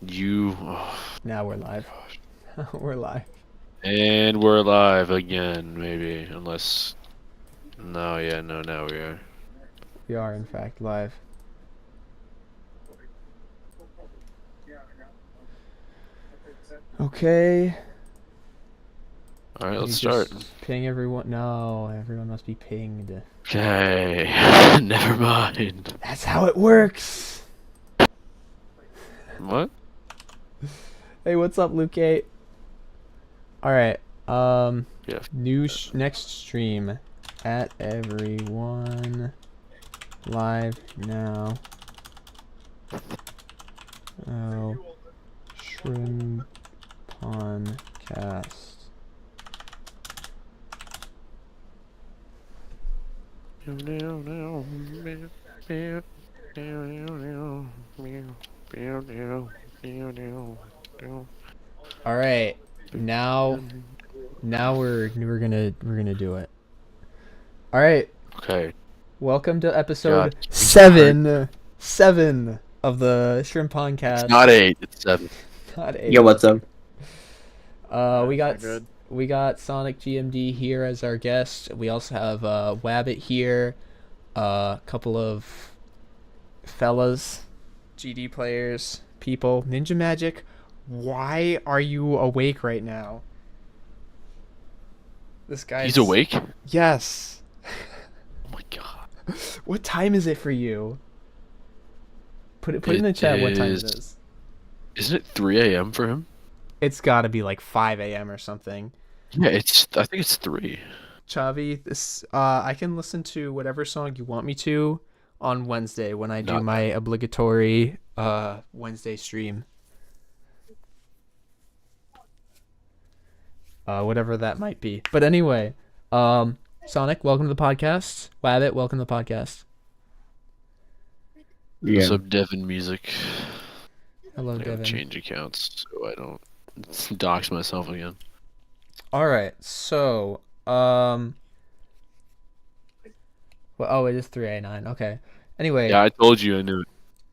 You. Oh, Now we're live. We're live. and we're live again, maybe. Unless. No, yeah, no, now we are. We are, in fact, live. Okay. Alright, Let me let's start. just ping everyone. No, everyone must be pinged. Okay. Never mind. That's how it works. What? Hey, what's up, Luke 8? Alright. Yeah. Next stream at everyone live now. Oh, ShrimPon cast. All right, now we're gonna do it. All right, Okay. welcome to God. episode We start. seven of the ShrimPon It's cast. not 8, it's 7. Not Yo, 8. what's up? We got Good. SonicGMD here as our guest. We also have Wabbit here. A couple of fellas, GD players, people. Ninja Magic, why are you awake right now? This guy's... He's awake? Yes. Oh my god. What time is it for you? Put in the chat what time it is. Isn't it 3 a.m. for him? It's got to be like 5 a.m. or something. Yeah, I think it's 3. Chavi, this I can listen to whatever song you want me to on Wednesday when I do Not my obligatory Wednesday stream. Whatever that might be. But anyway, Sonic, welcome to the podcast. Wabbit, welcome to the podcast. Yeah. What's up, Devin Music? Hello, I gotta Devin. change accounts so I don't dox myself again. All right, so well, oh, it is 3:09. Okay. Anyway, Yeah, I told you I knew it.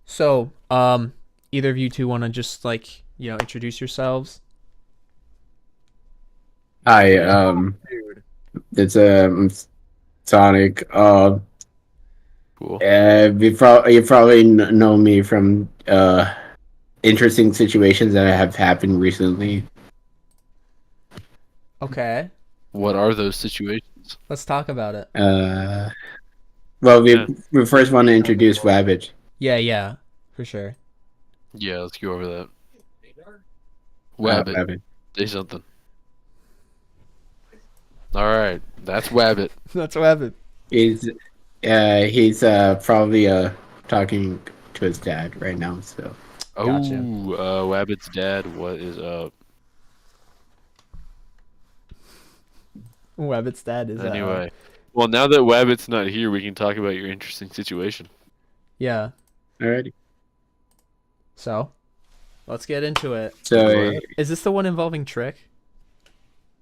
so either of you two want to just introduce yourselves? Hi, it's Sonic. Cool. You probably know me from interesting situations that have happened recently. Okay, What are those situations? let's talk about it. Well, Yeah. we first want to introduce Rabbit. Yeah, for sure. Yeah, let's go over that. Wabbit, Rabbit. say something. Alright, that's Wabbit. That's what happened. He's probably talking to his dad right now. So Oh, Gotcha. Wabbit's dad, what is up? Wabbit's dad is Anyway. Well, now that Wabbit's not here, we can talk about your interesting situation. yeah. alrighty. So, let's get into it. So Is this the one involving Trick?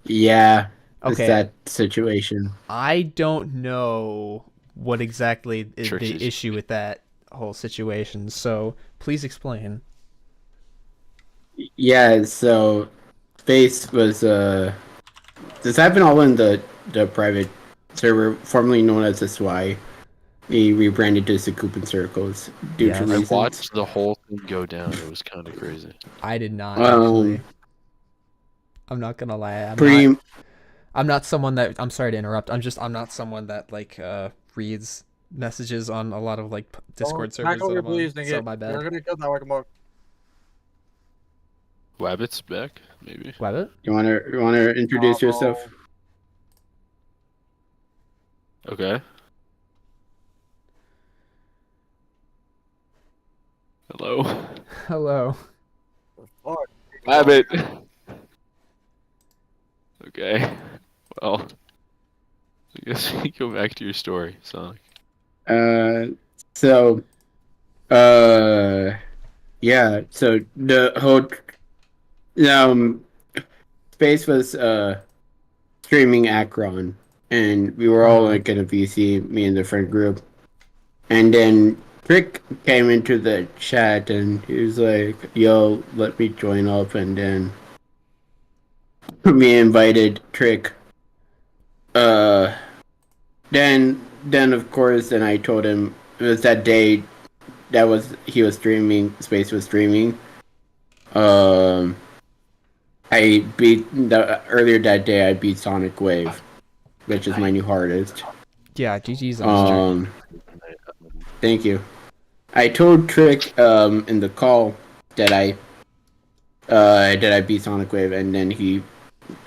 yeah, it's Okay. that situation. I don't know what exactly is Trick's the issue with that whole situation, so please explain. Yeah, so Space was this happened all in the private server formerly known as SY. He rebranded to Sakupin Circles due to Yes. I reasons. watched the whole thing go down. It was kind of crazy. I did not Um, actually. I'm not gonna lie. I'm not someone that I'm sorry to interrupt. I'm not someone that reads messages on a lot of Discord servers that I'm on. So my bad. Wabbit's back, maybe. Wabbit? you wanna introduce yourself? Okay. Hello. Hello. Wabbit! Okay. Well, I guess you go back to your story, Sonic. So yeah, so the whole Space was streaming Akron, and we were all like in a VC, me and the friend group, and then Trick came into the chat and he was like, "Yo, let me join up," and then me invited Trick. Uh, then of course, then I told him it was that day that was he was streaming. Space was streaming. Um, I beat earlier that day. I beat Sonic Wave, which is my new hardest. Yeah, GG's on Thank you. I told Trick in the call that I beat Sonic Wave, and then he,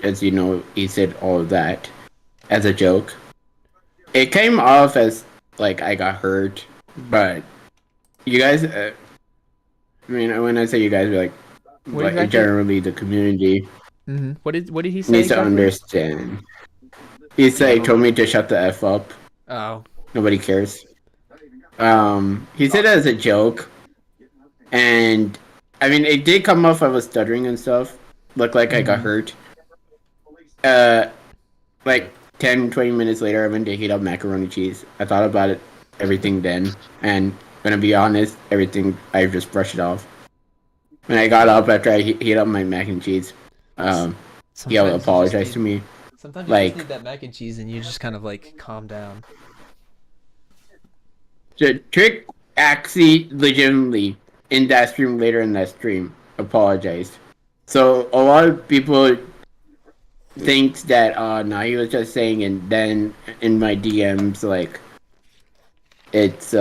as you know, he said all of that as a joke. It came off as like I got hurt, but you guys, I mean, when I say you guys, are like generally the community What did he say? needs to exactly? understand. He told me to shut the F up. Oh. Nobody cares. He said it as a joke, and I mean, it did come off. I was stuttering and stuff. Looked like I got hurt. Like 10, 20 minutes later, I went to heat up macaroni cheese. I thought about it, everything then, and gonna be honest, everything I just brushed it off. When I got up after I heat up my mac and cheese, he apologized to me. Sometimes you just need that mac and cheese, and you just kind of like calm down. The Trick actually legitimately in that stream later in that stream apologized. So a lot of people thinks that no, he was just saying, and then in my DMs like it's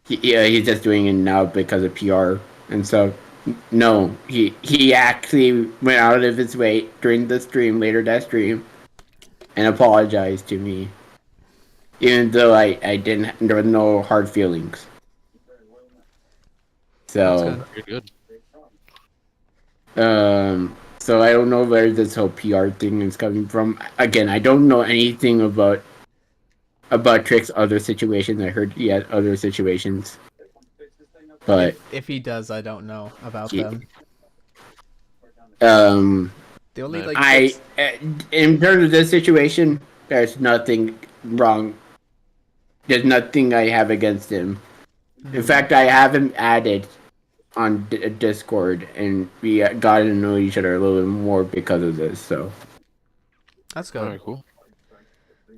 he's just doing it now because of PR and so no, he actually went out of his way during the stream later that stream and apologized to me. Even though I didn't, there were no hard feelings. So, You're good. So I don't know where this whole PR thing is coming from. Again, I don't know anything about Trick's other situations. I heard he had other situations, but if he does, I don't know about them. The only in terms of this situation, there's nothing wrong. There's nothing I have against him. In fact, I have him added on Discord, and we got to know each other a little bit more because of this. So that's good. Alright, cool.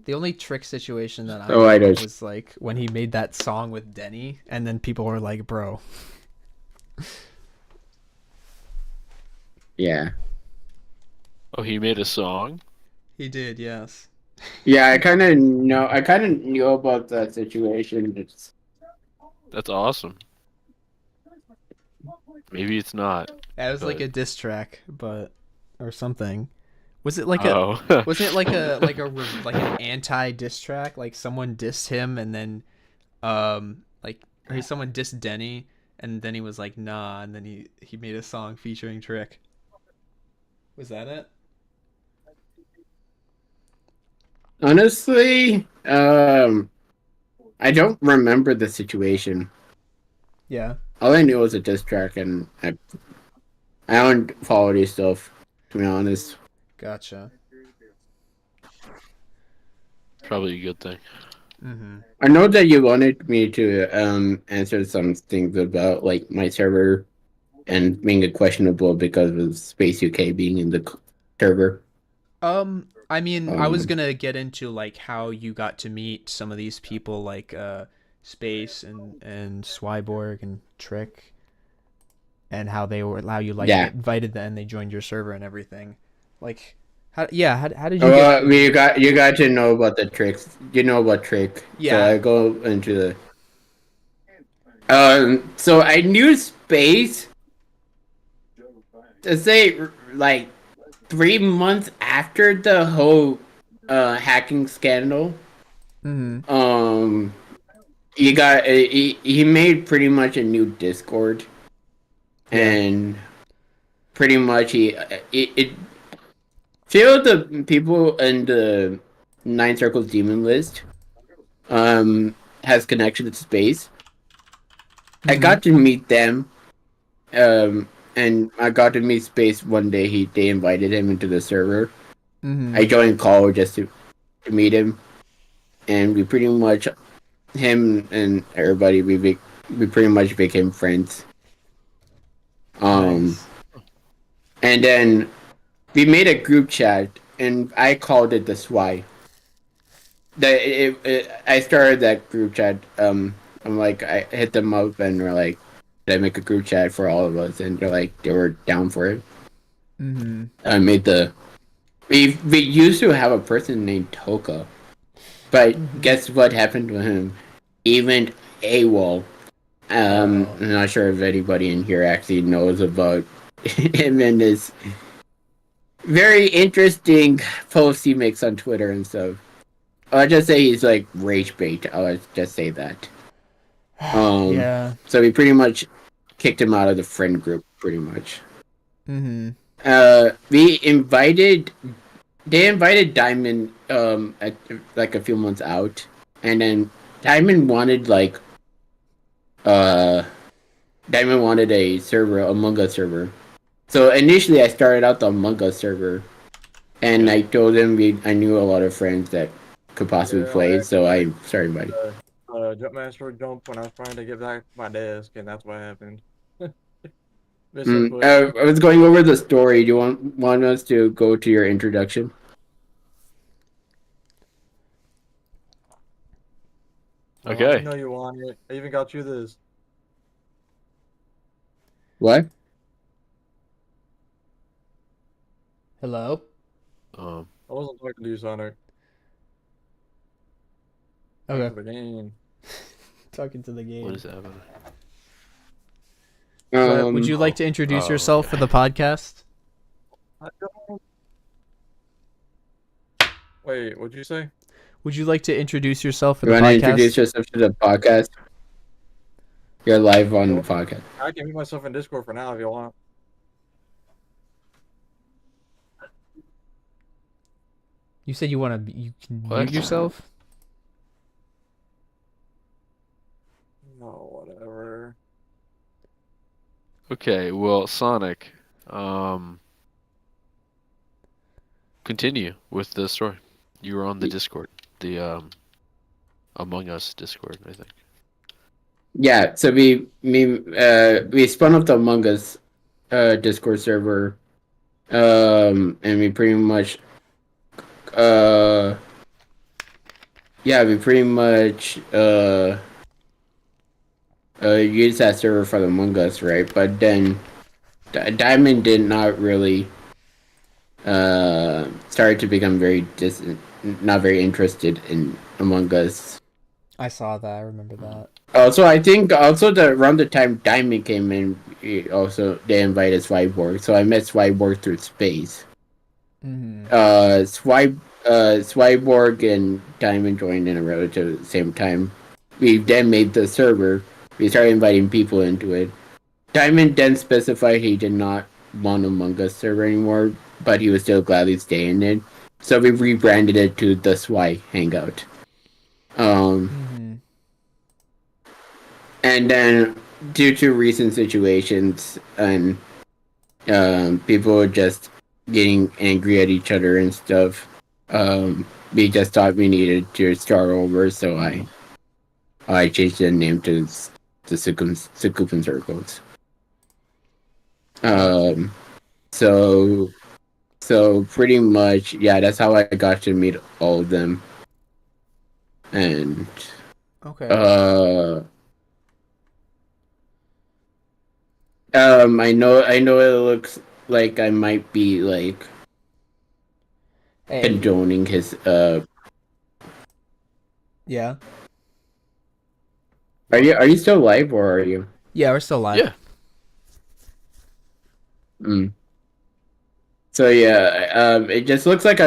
The only Trick situation that I know was like when he made that song with Denny, and then people were like, "Bro." Yeah. Oh, he made a song? He did, yes. Yeah, I kind of knew about that situation. That's awesome. Maybe it's not. Yeah, it was like a diss track, or something. Was it like Oh. wasn't it like like an anti diss track? Like someone dissed him, and then or someone dissed Denny, and then he was like, "Nah," and then he made a song featuring Trick. Was that it? Honestly, I don't remember the situation. Yeah. All I knew was a diss track, and I don't follow these stuff, to be honest. Gotcha. Probably a good thing. Mm-hmm. I know that you wanted me to answer some things about like my server and being a questionable because of Space UK being in the server. I mean, I was gonna get into like how you got to meet some of these people, like Space and Swyborg and Trick, and how they were invited them and they joined your server and everything. Like, how did you? You got to know about the tricks. You know about Trick. Yeah. So I go into the. So I knew Space. To say like 3 months after the whole hacking scandal. Mm-hmm. He made pretty much a new Discord, and pretty much it few of the people in the Nine Circles Demon list has connection to Space. Mm-hmm. I got to meet them, and I got to meet Space one day. They invited him into the server. Mm-hmm. I joined call just to meet him, and we pretty much him and everybody, we pretty much became friends. Nice. And then we made a group chat, and I called it the SWI. I started that group chat. I'm like, I hit them up, and we're like, "Did I make a group chat for all of us?" And they're like, they were down for it. Mm-hmm. I made the. We used to have a person named Toka, but guess what happened to him? He went AWOL. I'm not sure if anybody in here actually knows about him and his very interesting posts he makes on Twitter and stuff. I'll just say he's like rage bait. I'll just say that. Yeah. So we pretty much kicked him out of the friend group, pretty much. Mm-hmm. We invited. They invited Diamond at like a few months out, and then Diamond wanted like Diamond wanted a server, Among Us server. So initially, I started out the Among Us server, and I told him I knew a lot of friends that could possibly play, so I started inviting. Jumpmaster jump when I was trying to get back to my desk, and that's what happened. I was going over the story. Do you want us to go to your introduction? Okay. I know you want it. I even got you this. What? Hello? I wasn't talking to you, Sonic. Okay. The game. Talking to the game. What is that? So, would you like to introduce yourself for the podcast? I don't... Wait, what'd you say? Would you like to introduce yourself for You the want to podcast? introduce yourself to the podcast? You're live on the podcast. I can mute myself in Discord for now if you want. You said you want to. You can What? mute yourself. No, whatever. Okay, well, Sonic, continue with the story. You were on the Discord, the Among Us Discord, I think. Yeah, so we spun up the Among Us Discord server, and we pretty much used that server for the Among Us, right? But then Diamond did not really started to become not very interested in Among Us. I saw that. I remember that. Also, I think around the time Diamond came in, they invited Swiborg. So I met Swiborg through Space. Mm-hmm. Swiborg and Diamond joined in a relative same time. We then made the server. We started inviting people into it. Diamond then specified he did not want Among Us server anymore, but he would still gladly stay in it. So we rebranded it to the Swy Hangout. Mm-hmm. And then, due to recent situations and people just getting angry at each other and stuff, we just thought we needed to start over. So I changed the name to the Sukupen Circles. So pretty much, yeah, that's how I got to meet all of them. And Okay. I know it looks like I might be like condoning his Yeah. Are you still live or are you? Yeah, we're still live. Yeah. So yeah, it just looks like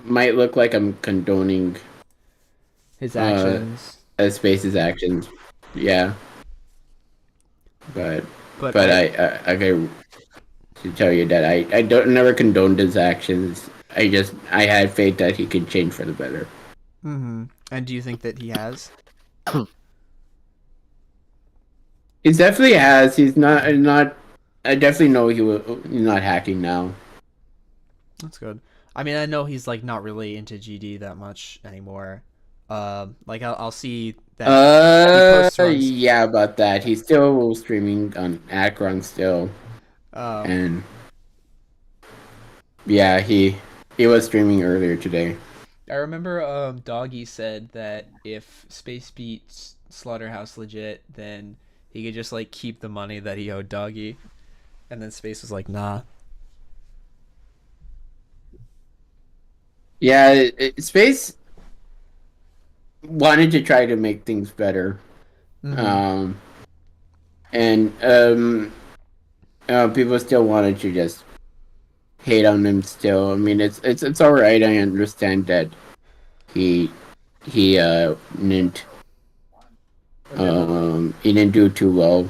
might look like I'm condoning His actions. Space's actions. Yeah. But I can to tell you that I don't never condoned his actions. I had faith that he could change for the better. Mm-hmm. And do you think that he has? He definitely has. He's not. I definitely know he's not hacking now. That's good. I mean, I know he's like not really into GD that much anymore. Like I'll see that he posts runs. Yeah, about that. He's still streaming on Akron still, Oh, and yeah, he was streaming earlier today. I remember Doggy said that if Space beats Slaughterhouse legit, then he could just like keep the money that he owed Doggy, and then Space was like, nah. Yeah, Space wanted to try to make things better, Mm-hmm. and people still wanted to just hate on him. Still, I mean, it's all right. I understand that he didn't he didn't do too well.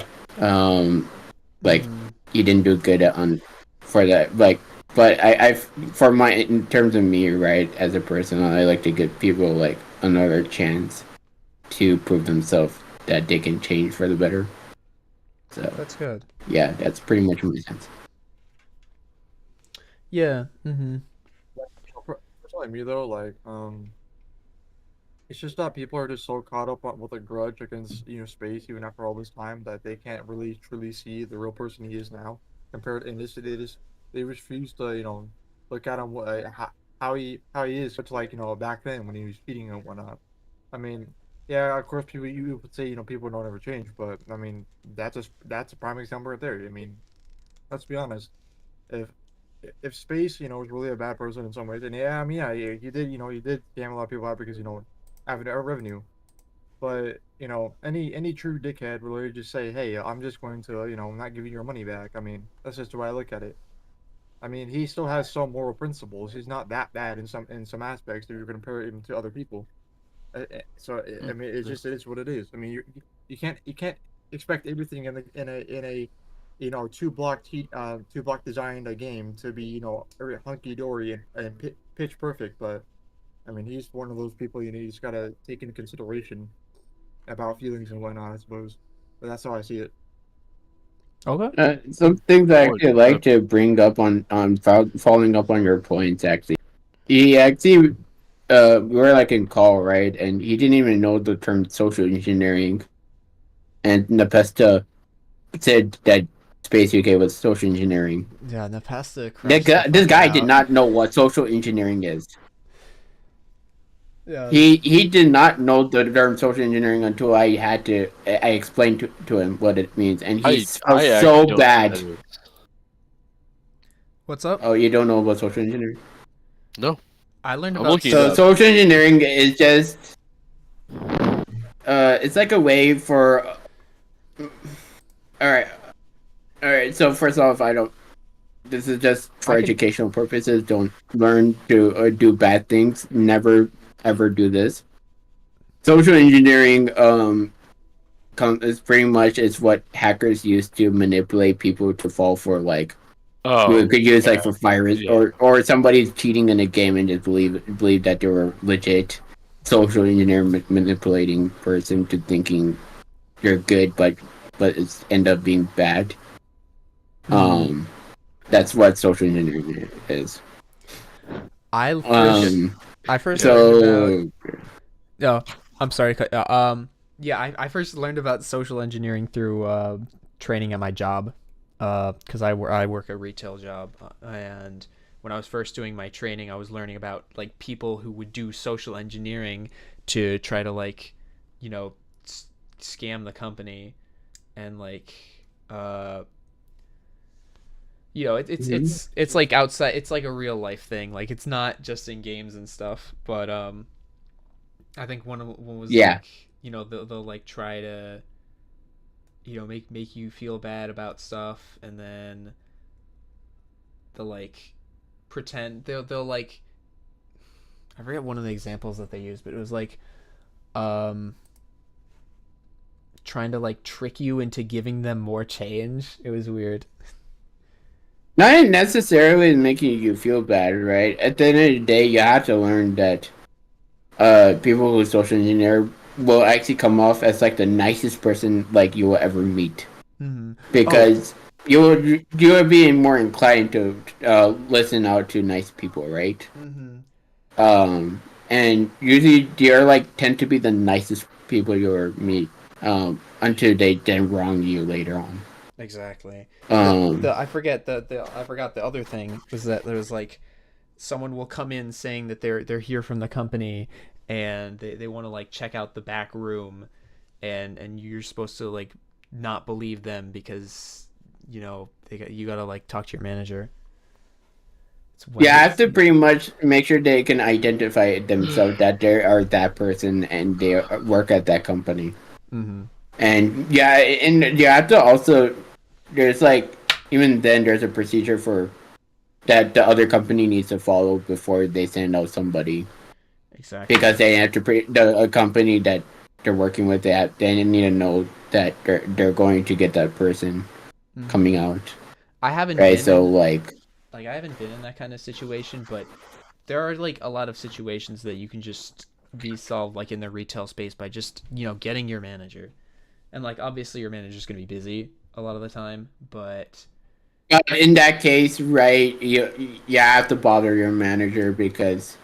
Like Mm-hmm. he didn't do good on for that. Like, but I for my in terms of me, right, as a person, I like to give people like another chance to prove themselves that they can change for the better. So That's good. yeah, that's pretty much my sense. Yeah. Mm-hmm. Personally, me though, like, it's just that people are just so caught up with a grudge against Space even after all this time that they can't really truly see the real person he is now. Compared and this they refuse to look at him how he is such like back then when he was cheating and whatnot. I mean, yeah, of course people you would say people don't ever change, but I mean that's a prime example right there. I mean, let's be honest. If if Space, was really a bad person in some ways, and yeah, I mean, yeah, he did, he did scam a lot of people out because, having a revenue. But, any true dickhead will literally just say, hey, I'm just going to, not give you your money back. I mean, that's just the way I look at it. I mean, he still has some moral principles. He's not that bad in some aspects if you're going to compare him to other people. So I mean, it is what it is. I mean, you can't expect everything in a two block designed a game to be very hunky dory and pitch perfect. But I mean, he's one of those people you just gotta take into consideration about feelings and whatnot, I suppose. But that's how I see it. Okay. Some things I Oh, actually like to bring up following up on your points. Actually, he actually we were like in call, right, and he didn't even know the term social engineering, and Nepesta said that Space UK was social engineering. Yeah, Nepasta crashed the This fuck guy did out. not know what social engineering is. Yeah. He did not know the term social engineering until I explained to him what it means, and he felt I so actually don't know what bad. that is. What's up? Oh, you don't know about social engineering? No, I learned I'm about looking it So up. social engineering is just it's like a way for all right. So first off, I don't. This is just for I can educational purposes. Don't learn to do bad things. Never ever do this. Social engineering is pretty much is what hackers use to manipulate people to fall for like you Oh, could use like yeah, for virus yeah. or somebody's cheating in a game and just believe that they were legit social engineer manipulating person to thinking you're good but it's end up being bad. Um, that's what social engineering is. I first Um, I first Yeah. learned about so no, I'm sorry. Yeah, I first learned about social engineering through training at my job, because I work a retail job, and when I was first doing my training, I was learning about like people who would do social engineering to try to like, you know, scam the company, and like, uh, mhm. it's like outside, it's like a real life thing. Like it's not just in games and stuff, but I think one was Yeah. like, they'll like try to, make you feel bad about stuff, and then they'll like pretend they'll like, I forget one of the examples that they used, but it was like um trying to like trick you into giving them more change. It was weird. Not necessarily making you feel bad, right? At the end of the day, you have to learn that people who social engineer will actually come off as like the nicest person like you will ever meet Mm-hmm. Oh. because you will be more inclined to listen out to nice people, right? Mm-hmm. Um, and usually they're like tend to be the nicest people you'll meet, until they then wrong you later on. Exactly. Um, I forget I forgot the other thing was that there was like someone will come in saying that they're here from the company and they want to like check out the back room, and you're supposed to like not believe them because you gotta like talk to your manager. yeah, I have to pretty much make sure they can identify themselves that they are that person and they work at that company. Mm-hmm. And yeah, and you have to also there's like even then there's a procedure for that the other company needs to follow before they send out somebody, Exactly. because they have to the a company that they're working with, they need to know that they're going to get that person Mm-hmm. coming out, I haven't right? been So in like I haven't been in that kind of situation, but there are like a lot of situations that you can just be solved like in the retail space by just getting your manager, and like obviously your manager's gonna be busy a lot of the time, but in that case, right, you have to bother your manager because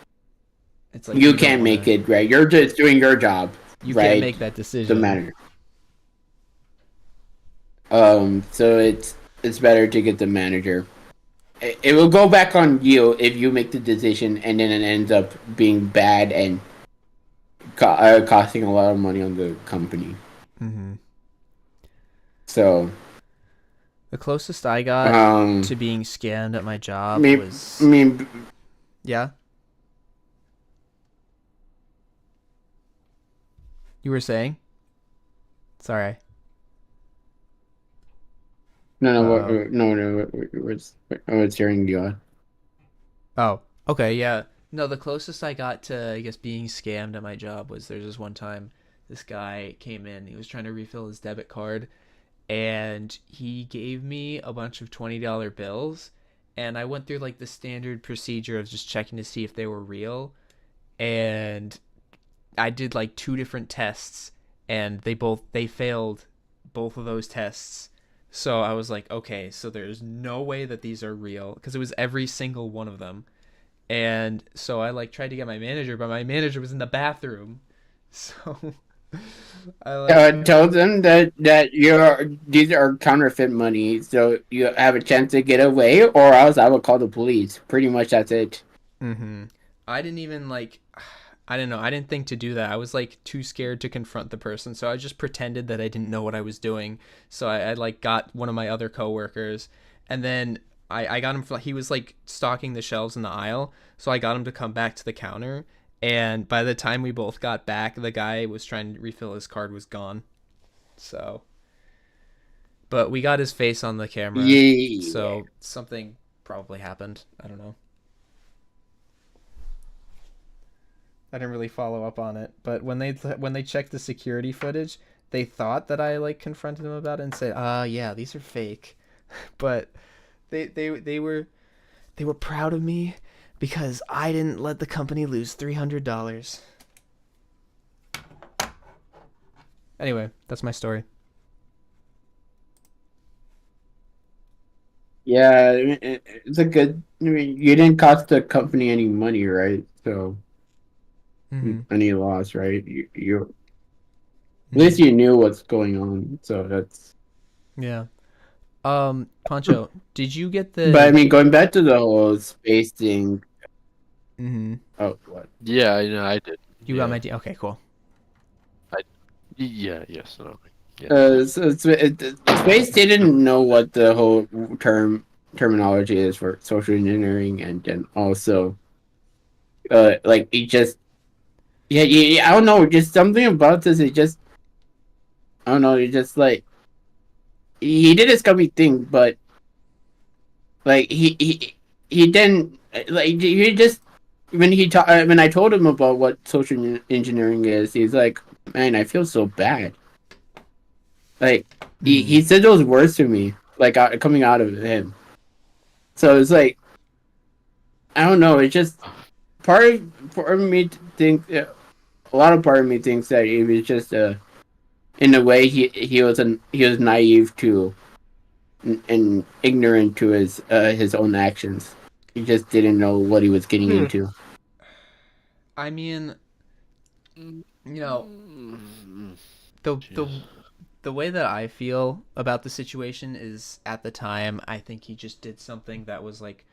it's like you you don't can't want make to it, right? You're just doing your job, you can't right? make that The decision. manager. So it's better to get the manager. It will go back on you if you make the decision and then it ends up being bad and costing a lot of money on the company. Mm-hmm. So, The closest I got to being scammed at my job I was mean, yeah. You were saying? Sorry. Uh-oh. no. I was hearing you. Oh, okay, yeah. No, the closest I got to, I guess, being scammed at my job was there's this one time this guy came in. He was trying to refill his debit card, and he gave me a bunch of $20 bills. And I went through like the standard procedure of just checking to see if they were real. And I did like two different tests, and they failed both of those tests. So I was like, okay, so there's no way that these are real because it was every single one of them. And so I like tried to get my manager, but my manager was in the bathroom. So I like Tell them that these are counterfeit money, so you have a chance to get away, or else I will call the police. Pretty much that's it. mm-hmm. I didn't even like I didn't know. I didn't think to do that. I was like too scared to confront the person, so I just pretended that I didn't know what I was doing. So I like got one of my other coworkers, and then I got him. He was like stocking the shelves in the aisle, so I got him to come back to the counter. And by the time we both got back, the guy was trying to refill his card was gone. So, but we got his face on the camera, Yeah. so something probably happened. I don't know. I didn't really follow up on it, but when they checked the security footage, they thought that I like confronted them about it and said, yeah, these are fake." But they were proud of me because I didn't let the company lose $300. Anyway, that's my story. Yeah, it's a good. I mean, you didn't cost the company any money, right? So Mm-hmm. any loss, right? You at Mm-hmm. least you knew what's going on. So that's. Yeah. Pancho, did you get But I the? mean, going back to the whole space thing. Mm-hmm. Oh, what? Yeah, I know, I did. You got my. Okay, cool. Yeah, yes, no. Yeah. Space didn't know what the whole terminology is for social engineering, and then also, like it just, yeah, I don't know, just something about this. It just, I don't know, it just like he did his scummy thing, but like he didn't like he just when I told him about what social engineering is, he's like, man, I feel so bad. Like he said those words to me, like coming out of him. So it's like I don't know. It's just part of me think a lot of part of me thinks that he was just in a way he was naive to and ignorant to his own actions. He just didn't know what he was getting into. I mean, you know, Mm, the the jeez. the way that I feel about the situation is at the time I think he just did something that was like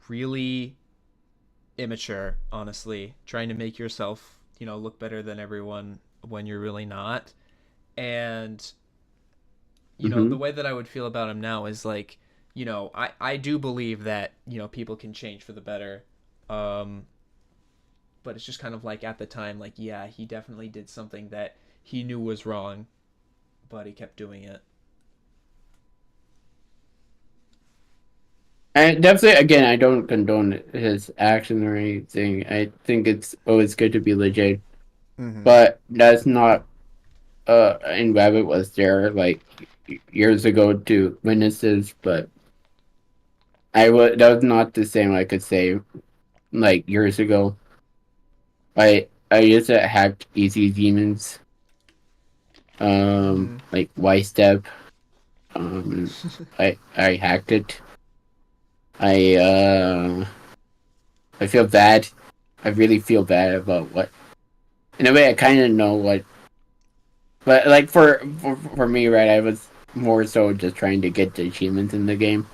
really immature, honestly, trying to make yourself, look better than everyone when you're really not. And the Mm-hmm. way that I would feel about him now is like, I do believe that, people can change for the better. Um but it's just kind of like at the time like yeah, he definitely did something that he knew was wrong, but he kept doing it. And definitely, again, I don't condone his action or anything. I think it's always good to be legit, Mhm. but that's not. And Rabbit was there like years ago to witnesses, but I would that was not the same. I could say like years ago. I used to hack easy demons, Mhm. like Y Step. Um, I hacked it. I I feel bad. I really feel bad about what. In a way, I kind of know what, but like for me, right? I was more so just trying to get the achievements in the game.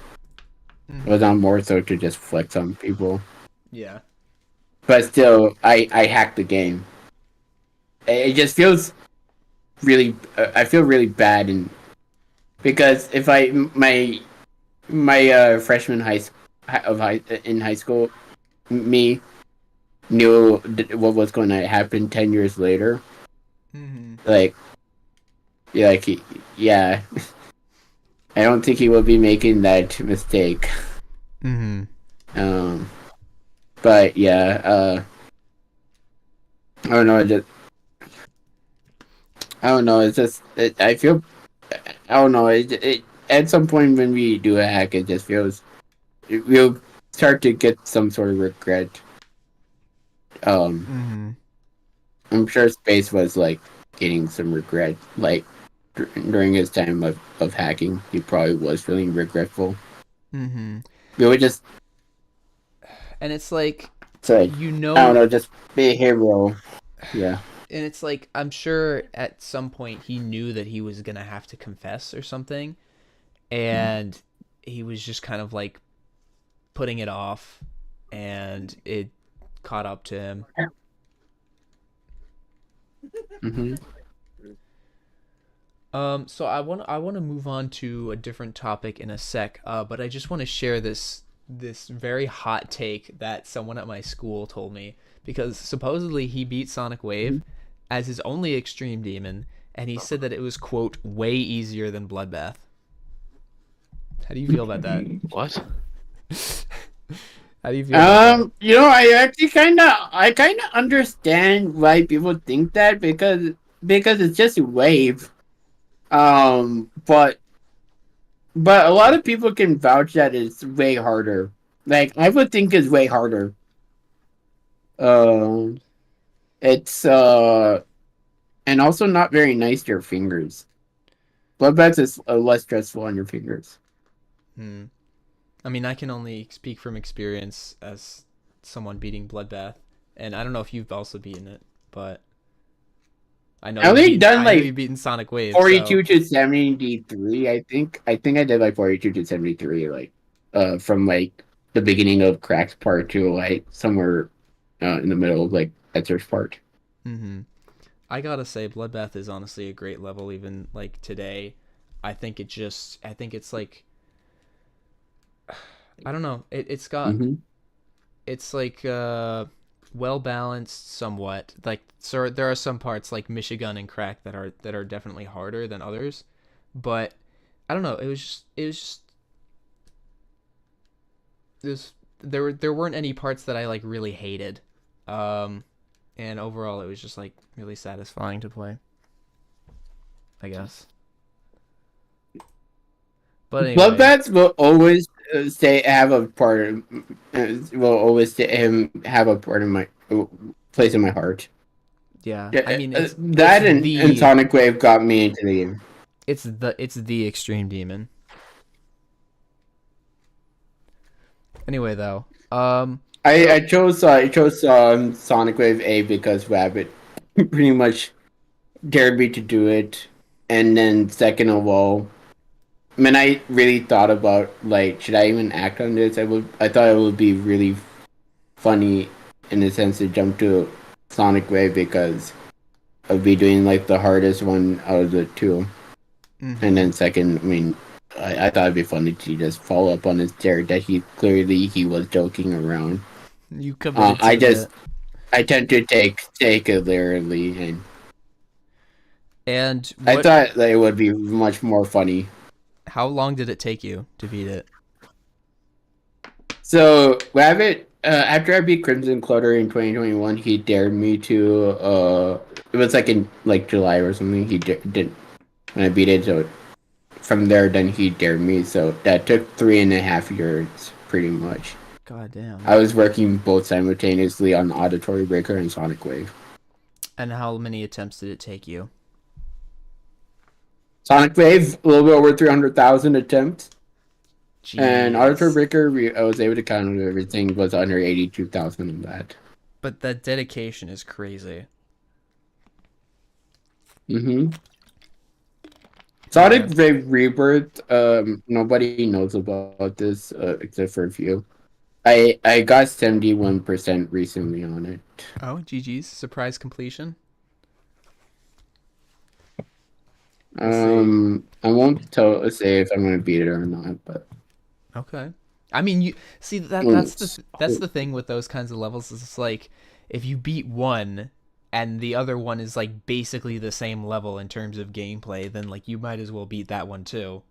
It was Mhm. not more so to just flex on people. Yeah. But still, I hacked the game. It just feels really. I feel really bad, and because if I my freshman of high in high school, me knew what was going to happen 10 years later. Mhm. Like, yeah, like yeah, I don't think he will be making that mistake. Mhm. Um, but yeah, I don't know. I don't know. It's just I feel I don't know. It at some point when we do a hack, it just feels we'll start to get some sort of regret. Um, Mhm. I'm sure Space was like getting some regret, like during his time of hacking. He probably was feeling regretful. Mhm. We would just And it's like say, you I don't know know, just be a hero. Yeah. and it's like I'm sure at some point he knew that he was going to have to confess or something, and he was just kind of like putting it off, and it caught up to him. Mm-hmm. So I want to move on to a different topic in a sec. But I just want to share this very hot take that someone at my school told me, because supposedly he beat Sonic Wave as his only extreme demon, and he said that it was quote way easier than Bloodbath. How do you feel about that? What? How do you feel about that? I actually kind of understand why people think that because it's just a wave. But a lot of people can vouch that it's way harder. Like I would think it's way harder. Um, it's and also not very nice to your fingers. Bloodbath is less stressful on your fingers. Hmm. I mean, I can only speak from experience as someone beating Bloodbath, and I don't know if you've also beaten it, but I know I you've only beaten. done I know like you've beaten Sonic Wave, so 42 to 73. I think I did like 42 to 73, like from like the beginning of Cracks part to like somewhere in the middle of like Etzer's part. hmm I gotta say, Bloodbath is honestly a great level, even like today. I think it's like, I don't know. Mm-hmm. It's like well balanced somewhat. Like, so there are some parts like Michigan and Crack that are definitely harder than others, but I don't know. It was there weren't any parts that I like really hated, um, and overall it was just like really satisfying to play, I guess. But anyway, Bloodbaths will always stay have a part. Will always him have a part in my place in my heart. yeah. I Yeah, mean, it's that and Sonic Wave got me into the game. the extreme demon. Anyway, though, I chose Sonic Wave A because Rabbit pretty much dared me to do it, and then second of all, I mean, I really thought about like, should I even act on this? I thought it would be really funny in the sense to jump to Sonic Wave because I'd be doing like the hardest one out of the two, and then second, I mean, I thought it'd be funny to just follow up on his dare that he was joking around. You committed to I a just bit. I tend to take it literally, and And I what? thought that it would be much more funny. How long did it take you to beat it? So Rabbit, after I beat Crimson Clutter in 2021, he dared me to. It was like in like July or something. He did when I beat it. So from there, then he dared me. So that took 3.5 years, pretty much. God damn. I was working both simultaneously on Auditory Breaker and Sonic Wave. And how many attempts did it take you? Sonic Wave, a little bit over 300,000 attempts. Jeez. And Auditory Breaker, I was able to count everything, was under 82,000 of that. But that dedication is crazy. Mm-hmm. Sonic Wave Rebirth, nobody knows about this except for a few. I got 71% recently on it. Oh, GG's. Surprise completion? I won't say if I'm gonna beat it or not, but Okay. I mean, you see that's the thing with those kinds of levels is it's like if you beat one and the other one is like basically the same level in terms of gameplay, then like you might as well beat that one too.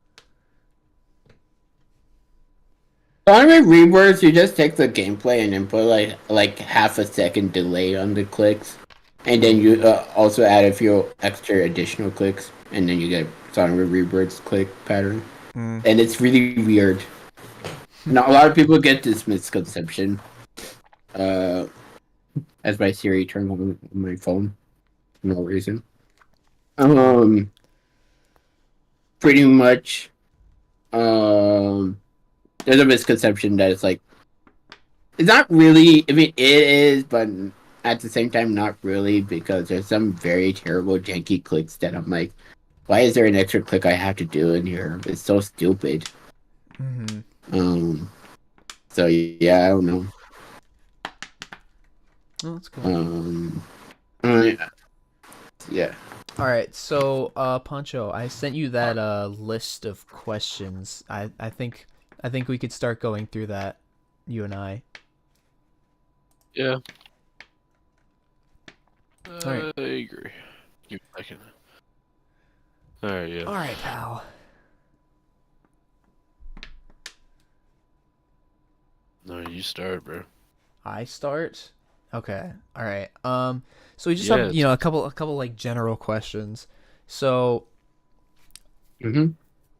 Sonic Wave Rebirth, you just take the gameplay and then put like half a second delay on the clicks, and then you also add a few extra additional clicks, and then you get Sonic Wave Rebirth's click pattern, and it's really weird. Now a lot of people get this misconception. As my Siri turned on my phone, for no reason. Pretty much, there's a misconception that it's like, it's not really, I mean, it is, but at the same time, not really, because there's some very terrible janky clicks that I'm like, why is there an extra click I have to do in here? It's so stupid. So yeah, I don't know. Oh, that's cool. Yeah. All right, so Pancho, I sent you that list of questions. I think we could start going through that, you and I. Yeah. Alright. I agree. Give me a second. Alright, yeah. All right, pal. No, you start, bro. I start. Okay. All right. So we just Yeah, have a couple like general questions. So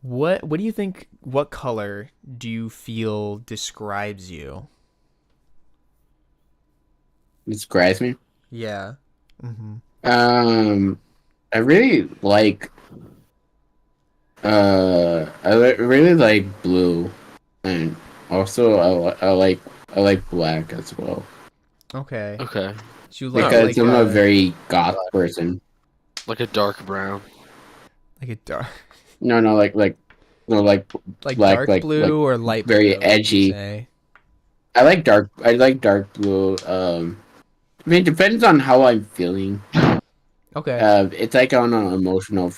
what do you think? What color do you feel describes you? Describes me. Yeah. I really like. Really like blue, and also I like black as well. Okay. Okay. So you like Because I'm a very goth person. Like a dark brown. like a dark No, like like black, dark blue or light blue. very would you edgy. say? I like dark blue. I mean, it depends on how I'm feeling. Okay. It's like on an emotional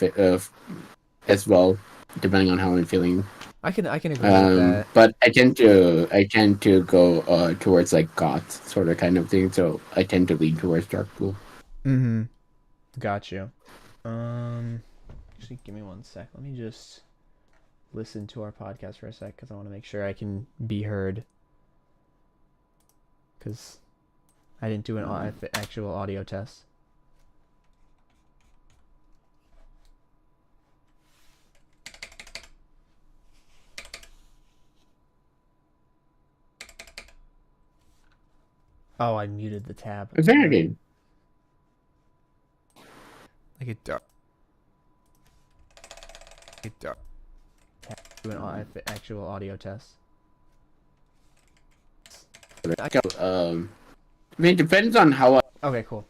as well, depending on how I'm feeling. I can agree with that. But I tend to go towards like goth sort of kind of thing. So I tend to lean towards dark blue. Got you. Actually, give me one sec. Let me just listen to our podcast for a sec because I want to make sure I can be heard. Because I didn't do an actual audio test. Oh, I muted the tab. I think I did. Like a dark. Do an actual audio test. I mean, it depends on how. Okay, cool.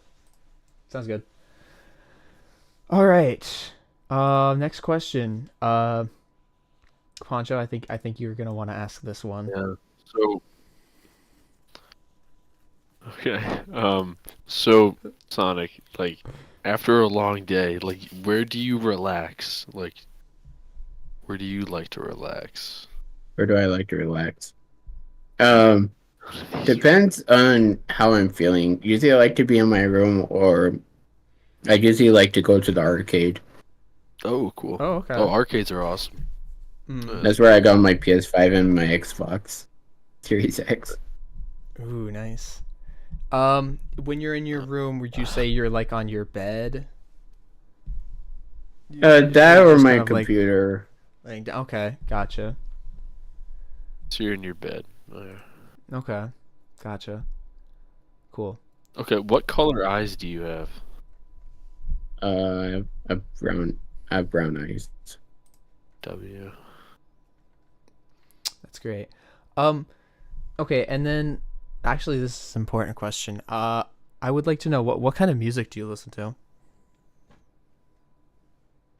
Sounds good. All right. Next question. Poncho, I think you're gonna want to ask this one. Yeah. So okay. So Sonic, like after a long day, like where do you relax? Like where do you like to relax? Where do I like to relax? Um, Depends on how I'm feeling. Usually, I like to be in my room, or I usually like to go to the arcade. Oh, cool. Oh, okay. Oh, arcades are awesome. Mm. That's where I got my PS5 and my Xbox Series X. Ooh, nice. When you're in your room, would you say you're like on your bed? That or Just my kind of, like, computer. laying down? Okay, gotcha. So you're in your bed. Oh, yeah. Okay, gotcha. Cool. Okay, what color eyes do you have? I have brown eyes. W. That's great. Okay, and then actually this is an important question. I would like to know what kind of music do you listen to?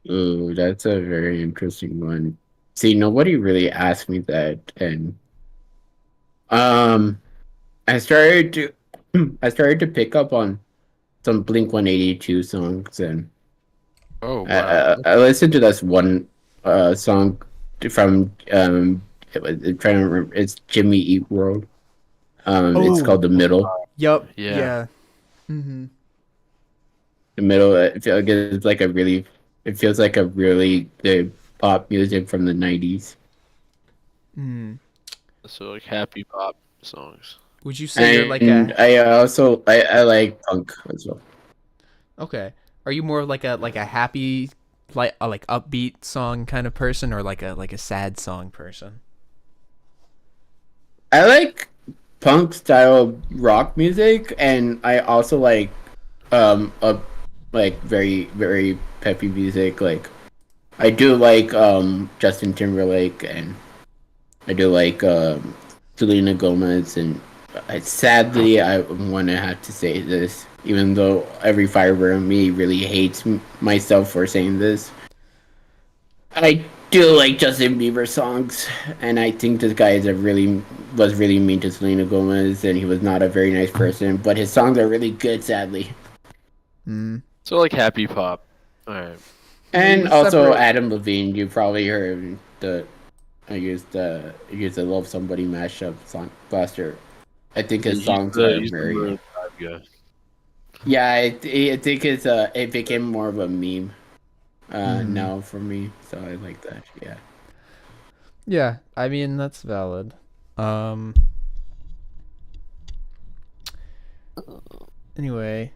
Ooh, that's a very interesting one. See, nobody really asked me that, and um, I started to I started to pick up on some Blink 182 songs, and Oh, wow. I listened to this one song from I'm trying to remember. It's Jimmy Eat World. It's Oh. called The Middle. Yup. Yeah. Yeah. Mm-hmm. The Middle. It feels like a really good pop music from the 90s. Mm. So like happy pop songs. Would you say you're like And a I like punk as well. okay? Are you more of like a happy like upbeat song kind of person, or like a sad song person? I like punk style rock music, and I also like like very peppy music. Like I do like Justin Timberlake, and I do like Selena Gomez, and sadly I want to have to say this, even though every fiber in me really hates myself for saying this. I do like Justin Bieber songs, and I think this guy was really mean to Selena Gomez, and he was not a very nice person. But his songs are really good, sadly. Mm. So like happy pop. All right. And You also separate- Adam Levine, you probably heard I used the Love Somebody mashup song last year. I think his songs are He's the very Maroon 5 guy. yeah. I think it became more of a meme now for me, so I like that. Yeah. Yeah, I mean that's valid. Anyway,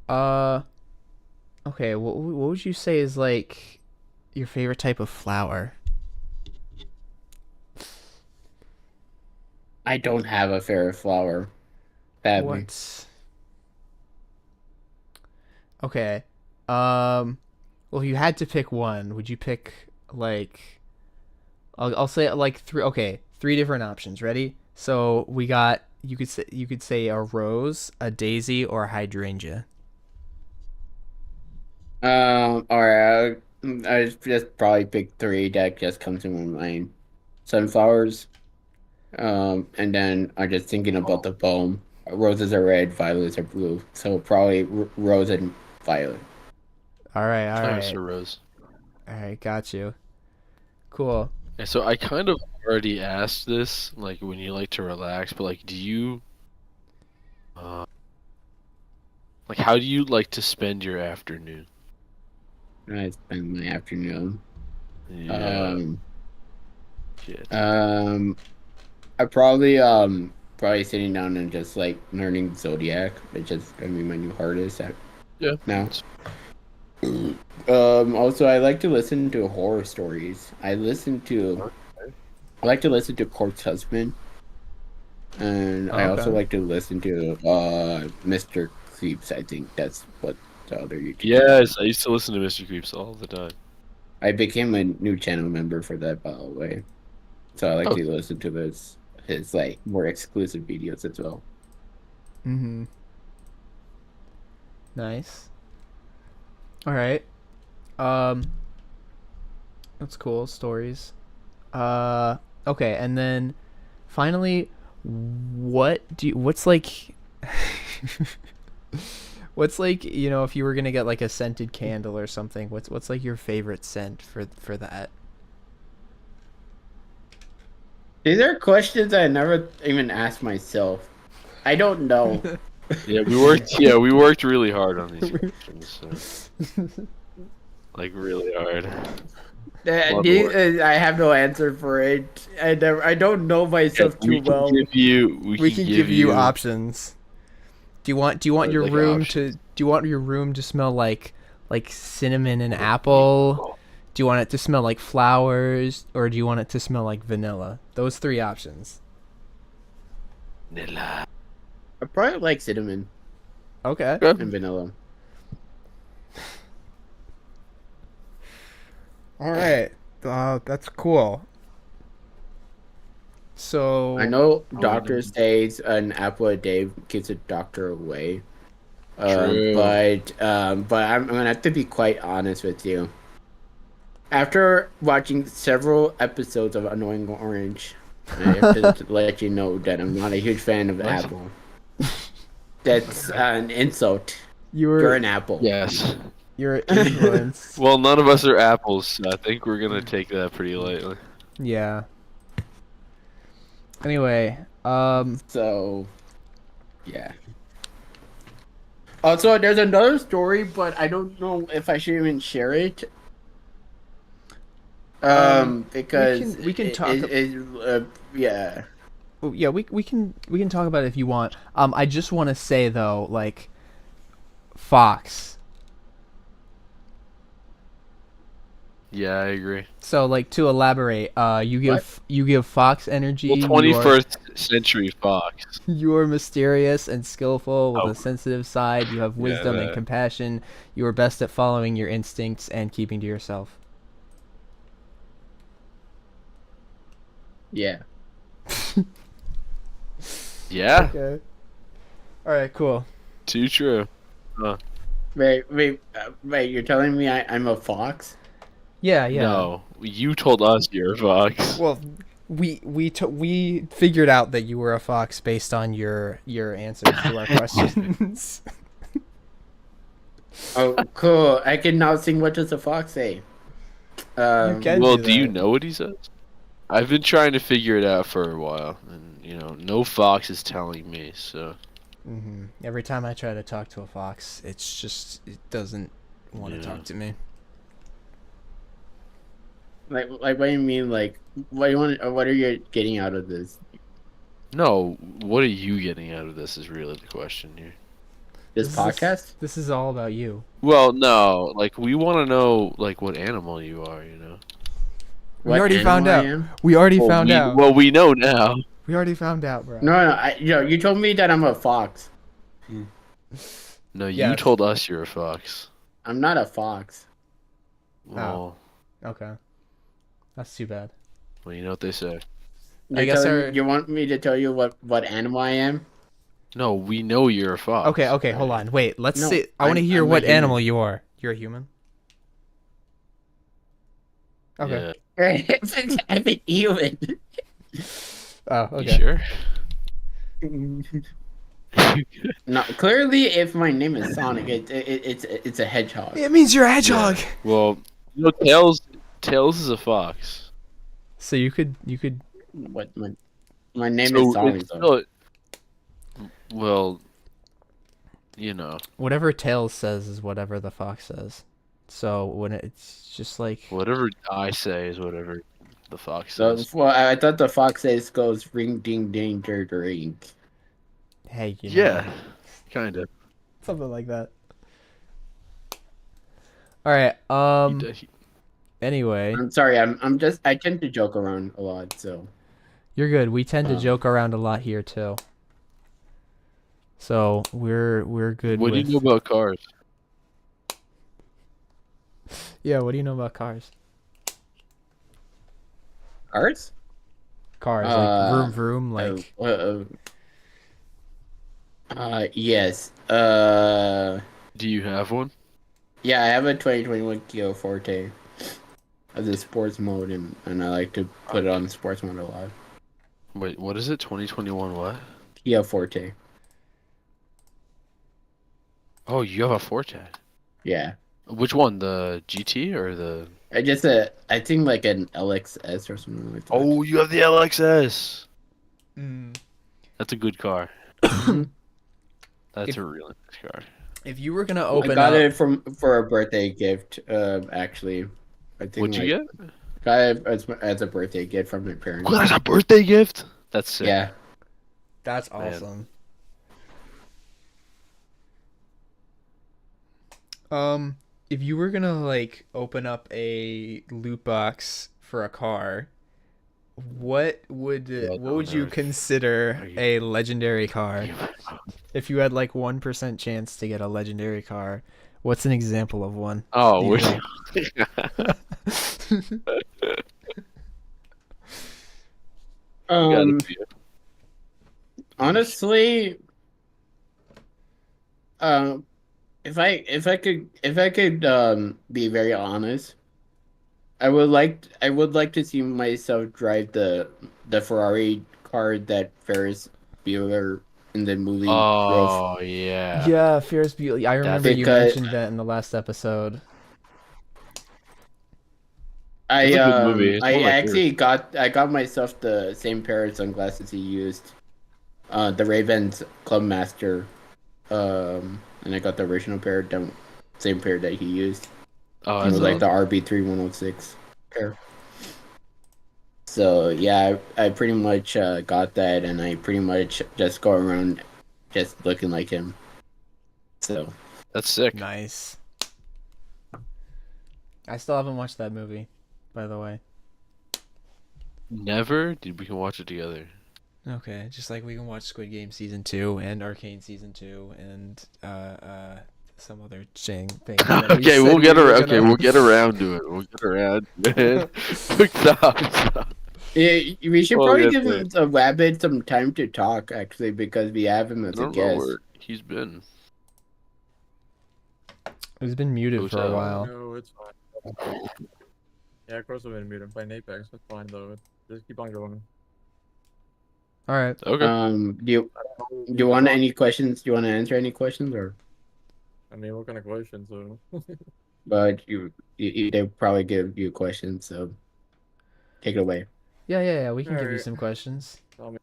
okay. What would you say is like your favorite type of flower? I don't have a favorite flower. Sadly. What? Okay. Well, if you had to pick one, would you pick like I'll say like three. Okay, three different options. Ready? So we got you could say a rose, a daisy, or a hydrangea. Alright. I just probably pick three that just comes to my mind. Sunflowers. And then I'm just thinking about the poem. Roses are red, violets are blue. So probably rose and violet. All right, all Oh, right, so Rose. all right. Got you. Cool. Yeah, so I kind of already asked this, like when you like to relax, but like, do you, uh, like, how do you like to spend your afternoon? I spend my afternoon. Yeah. Shit. I probably sitting down and just like learning Zodiac, which is gonna be my new hardest Yeah. now. Also I like to listen to horror stories. I like to listen to Corpse Husband, and I also Okay. like to listen to Mr. Creeps. I think that's what the other YouTube. Yes, I used to listen to Mr. Creeps all the time. I became a new channel member for that, by the way. So I like Oh. to listen to this. his like more exclusive videos as well. Mm-hmm. Nice. All right. Um, that's cool. Stories. Okay, and then finally, what's like, what's like, if you were gonna get like a scented candle or something, what's like your favorite scent for that? These are questions I never even asked myself. I don't know. Yeah, we worked. Yeah, we worked really hard on these questions. So, like really hard. A lot of work. I have no answer for it. I don't know Yeah, myself too we can well. give you. We We can can give give you you options. Do you want your like room options. do you want your room to smell like cinnamon and apple? Do you want it to smell like flowers, or do you want it to smell like vanilla? Those three options. Vanilla. I probably like cinnamon Okay. and vanilla. All right. That's cool. So I know Oh, doctors says an apple a day keeps a doctor away. True. But I'm gonna have to be quite honest with you. After watching several episodes of Annoying Orange, I have to let you know that I'm not a huge fan of Nice. Apple. That's an insult. you You're were an apple. Yes. you're influenced. Well, none of us are apples, so I think we're gonna take that pretty lightly. Yeah. Anyway, So, yeah. Also, there's another story, but I don't know if I should even share it. Because we can talk. yeah. Oh, yeah, we can talk about it if you want. I just want to say though, like, Fox. Yeah, I agree. So, like, to elaborate, you give Fox energy. Well, You are 21st century Fox. you are mysterious and skillful with Oh, a sensitive side. You have yeah, wisdom and that. compassion. You are best at following your instincts and keeping to yourself. Yeah. Yeah, Okay. All right. Cool. too true. Wait, you're telling me I'm a fox? Yeah. Yeah. No, you told us you're a Fox. Well, we figured out that you were a fox based on your answers to our questions. Oh, cool. I can now sing What Does a Fox Say? You can Well, do do you that. know what he says? I've been trying to figure it out for a while, and no fox is telling me. So Every time I try to talk to a fox, it doesn't want to Yeah. talk to me. Like what do you mean? Like, what are you getting out of this? no, what are you getting out of this? Is really the question here. This podcast? This is all about you. Well, no, like we want to know like what animal you are. We What already animal found I out. am? We already Well, found out. Well, we know now. We already found out, bro. No, you told me that I'm a fox. No, you Yes. told us you're a fox. I'm not a fox. Well, Okay. That's too bad. well, you know what they say. You're guess telling you want me to tell you what animal I am? No, we know you're a fox. Okay, hold on. Wait, let's No, see. I want to hear I'm a what human. animal you are. You're a human? Okay. I'm a human. Oh, Yeah. okay. You sure? No, clearly, if my name is Sonic, it's a hedgehog. It means you're a hedgehog. Yeah. Well, Tails is a fox. So you could What my name So is Sonic. it's Though. still, well, whatever Tails says is whatever the fox says. So when it's just like whatever I say is whatever the fox So, says. well, I thought the fox says goes ring ding ding ring. hey, Yeah, kind of. something like that. All right. Anyway, I'm sorry. I tend to joke around a lot. So you're good. We tend to joke around a lot here too. So we're good. What do you know about cars? Yeah. What do you know about cars? cars? Cars like Uh, vroom vroom, uh, like. uh, yes. Do you have one? Yeah, I have a 2021 Kia Forte as a sports mode, and I like to put it on sports mode a lot. Wait, what is it? 2021 what? Kia Forte. Oh, you have a Forte. Yeah. Which one? The GT or the? I think like an LXS or something like that. Oh, you have the LXS. Mm. That's a good car. Mhm. That's If a really nice car. if you were gonna I open got up, it for a birthday gift. Actually, I think What'd you like get? got it as a birthday gift from my Well, parents. that's a birthday gift. That's sick, Yeah. that's man. awesome. If you were gonna like open up a loot box for a car, What what would on you earth consider are you? a legendary Are car? you If you had like 1% chance to get a legendary car, what's an example of one? oh, Do you we're. think? You got a Um. few. Honestly, um, if I could be very honest, I would like to see myself drive the Ferrari car that Ferris Bueller in the movie drove, Oh yeah, Yeah, Ferris Bueller. I remember that's you because mentioned that in the last episode. it's a good movie. It's one I of my favorites. actually got myself the same pair of sunglasses he used, the Ravens Clubmaster, and I got the original pair, the same pair that he used. Oh, And it that's was like the awesome. RB3106 pair. So yeah, I pretty much got that, and I pretty much just go around just looking like him. So That's sick. Nice. I still haven't watched that movie, by the way. Never, dude. We can watch it together. Okay, just like we can watch Squid Game season 2 and Arcane season 2 and some other thing that we Okay, said we'll we get were around. Okay, gonna. we'll get around to it. We'll get around to it. Stop. yeah, we should We'll probably get give there. the rabbit some time to talk, actually, because we have him I as a don't know guest. where he's been. He's been muted for a Hotel. while. No, it's fine. Yeah, of course I'm gonna mute him playing Apex. That's fine though. Just keep on going. All right. Okay. Do you want any questions? Do you want to answer any questions, or I mean, what kind of questions? So. but they probably give you questions, so take it away. Yeah. We can give you Alright. some questions. Tell me.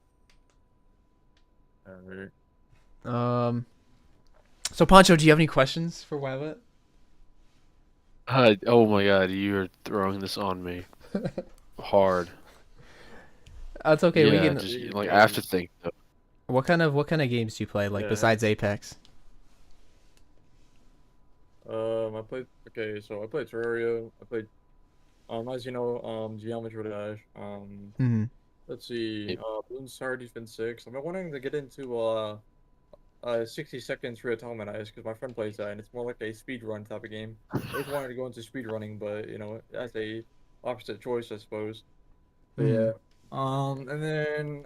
Alright. So Pancho, do you have any questions for Wabbit? Oh my God, you are throwing this on me hard. That's okay. We Yeah, can. just like I have to think though. What kind of games do you play? Like Yeah. besides Apex? I played. Okay, so I played Terraria. I played. As you know, Geometry Dash. Hmm. Let's see. Yep. Bloons Star Defense 6. I've been wanting to get into 60 seconds re-automatize because my friend plays that and it's more like a speed run type of game. I always wanted to go into speed running, but you know, that's a opposite choice, I suppose. But yeah. And then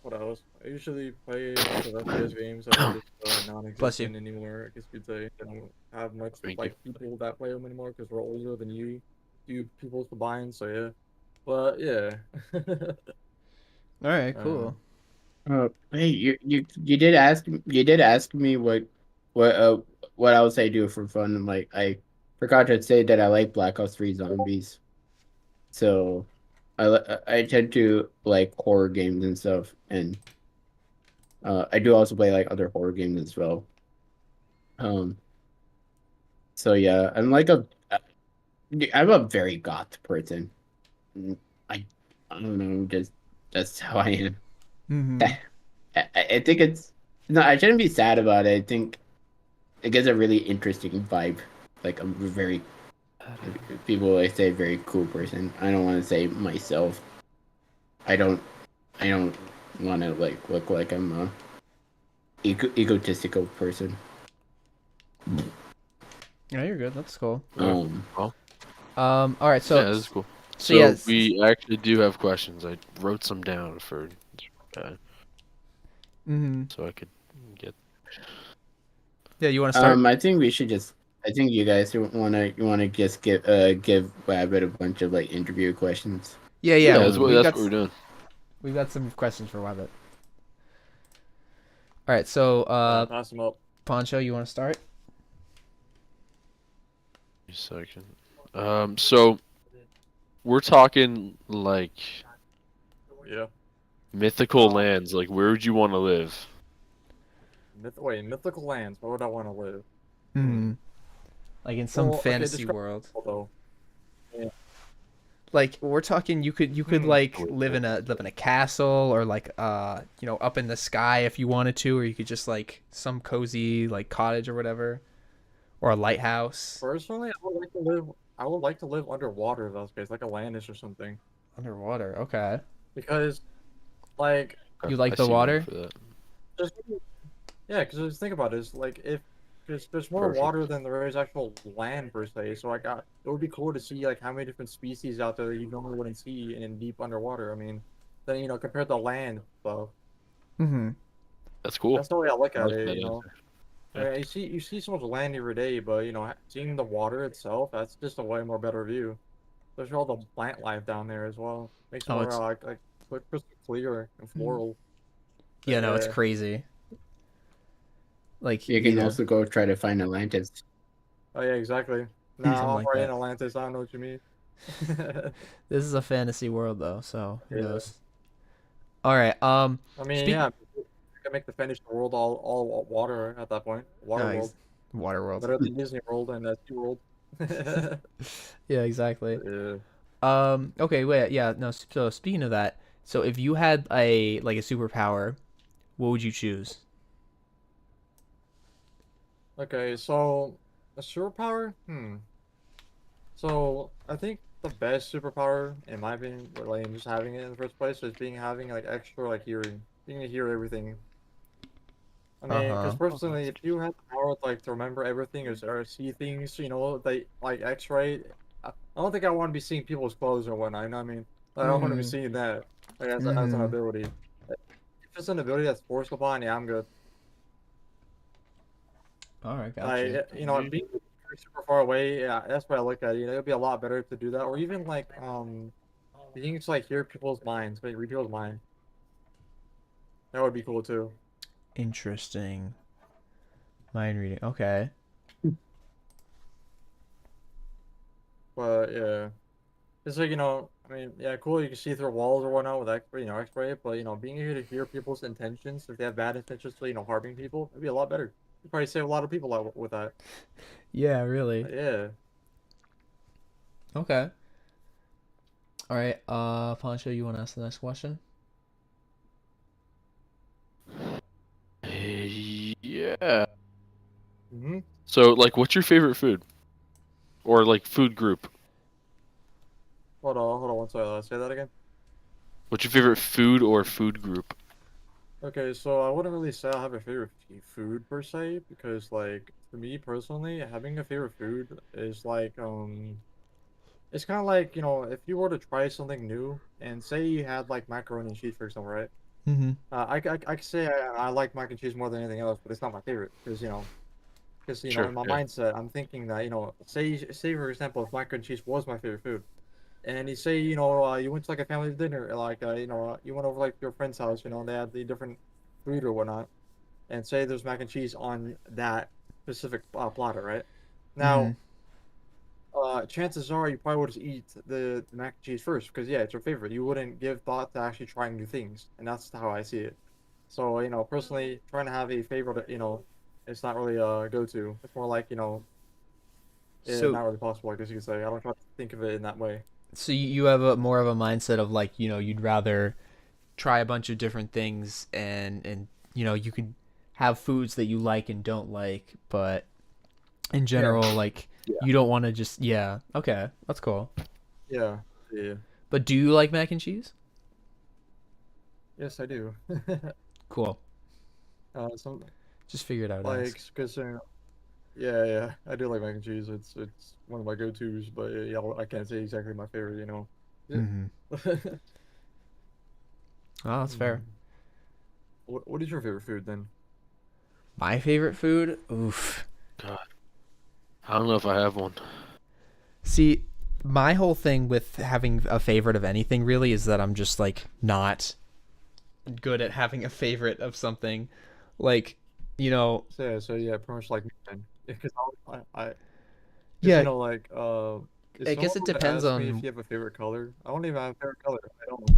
what else? I usually play a bunch of FPS games that are just non-existent anymore. I guess you'd say. I don't have much Thank like people that play them anymore because we're older than you people combined. So yeah. But yeah. All right. Cool. Hey, you did ask me what uh what else I do for fun. And like I forgot to say that I like Black Ops 3 Zombies. So I tend to like horror games and stuff, and I do also play like other horror games as well. Um, so yeah, I'm a very goth person. Mm, I I don't know, just that's how I am. Hmm. I think it's no, I shouldn't be sad about it. I think it gives a really interesting vibe. Like I'm a very people always say very cool person. I don't want to say myself. I don't I don't want to like look like I'm a egotistical person. Yeah, you're good. That's cool. Well, All right. yeah, So that's cool. So yes. we actually do have questions. I wrote some down uh, Mm-hmm. so I could get. Yeah, you want to start? I think we should just. I think you guys wanna just give Wabbit a bunch of like interview questions. Yeah, yeah. Yeah, We've that's got what we're doing. we've got some questions for Wabbit. All right, so Pass them up. Poncho, you want to start? A second. So we're talking like Yeah. mythical lands. Like, where would you want to live? Mythical lands. Where would I want to live? Mm-hmm. Like in some Well, okay, fantasy describe world. though. Yeah. Like we're talking, you could like Wait, live in a castle or like up in the sky if you wanted to, or you could just like some cozy like cottage or whatever, or a lighthouse Personally, I would like to live. I would like to live underwater in those cases, like Atlantis or something. underwater. Okay. Because, like, You I like the see one water? for that. just yeah, because just think about it. It's like if there's more Perfect. water than there is actual land per se. So like, it would be cool to see like how many different species out there that you normally wouldn't see in deep underwater. I mean, then compared to land stuff. Mm-hmm. That's cool. That's the way I look I at like it. that answer. I Yeah. mean, you see so much land every day, but seeing the water itself, that's just a way more better view. There's all the plant life down there as well. Makes it Oh, more it's like crystal clear and floral. yeah, no, it's Yeah. crazy. Like You can yeah, also go try to find Atlantis. Oh yeah, exactly. something Now I'm like already in that. Atlantis. I don't know what you mean. This is a fantasy world though, so who Yeah. knows? All right. I mean, Speak. yeah, you can make the finished world all water at that point. Water world. Water world. Better than Disney World and SeaWorld. Yeah, exactly. Yeah. Okay, wait, yeah, no, so speaking of that, so if you had a superpower, what would you choose? Okay, so a superpower? So I think the best superpower, in my opinion, like in just having it in the first place, is having like extra like hearing, being able to hear everything. I mean, because Uh-huh. personally, if you had the power like to remember everything or see things, they like X-ray. I don't think I want to be seeing people's clothes or whatnot. You know what I mean? Like, I don't want to be Mm-hmm. seeing that like as an Mm-hmm. ability. If it's an ability that's forced upon, yeah, I'm good. All right, gotcha. Like being super far away, yeah, that's what I look at. It'd be a lot better to do that, or even like being to like hear people's minds, like read people's mind. That would be cool too. Interesting. Mind reading. Okay. But yeah. It's like, I mean, yeah, cool. You can see through walls or whatnot with X-ray, X-ray. But being able to hear people's intentions, if they have bad intentions, to harming people, it'd be a lot better. You'd probably save a lot of people out with that. Yeah, really. But yeah. Okay. All right. Pancho, you want to ask the next question? Yeah. hmm So, like, what's your favorite food? Or, like, food group? Hold on one second. Say that again. What's your favorite food or food group? Okay, so I wouldn't really say I have a favorite food per se, because like for me personally, having a favorite food is like it's kind of like if you were to try something new and say you had like macaroni and cheese for example, right? Mm-hmm. I could say I like mac and cheese more than anything else, but it's not my favorite because Sure, in my yeah. mindset I'm thinking that say for example if mac and cheese was my favorite food, and you say you went to like a family dinner, like you went over like your friend's house, they had the different food or whatnot, and say there's mac and cheese on that specific platter, right? Mm-hmm. Now, chances are you probably would just eat the mac and cheese first because yeah, it's your favorite. You wouldn't give thought to actually trying new things, and that's how I see it. So personally, trying to have a favorite, it's not really a go-to. It's more like So, not really possible. I guess you could say. I don't try to think of it in that way. so you have a more of a mindset of like, you'd rather try a bunch of different things and you could have foods that you like and don't like, but in Yeah, general, like Yeah. you don't want to just yeah. Okay, that's cool. yeah, yeah. But do you like mac and cheese? Yes, I do. Cool. Some Just figured I would like ask. because yeah, yeah, I do like mac and cheese. It's one of my go-tos, but yeah, I can't say exactly my favorite. Mm-hmm. Oh, that's fair. What is your favorite food then? My favorite food? Oof. God, I don't know if I have one. See, my whole thing with having a favorite of anything really is that I'm just like not good at having a favorite of something. Like, you know, So yeah, pretty much like me then. Because because yeah, if I someone guess it were to depends ask me if on. you have a favorite color, I don't even have a favorite color. I don't.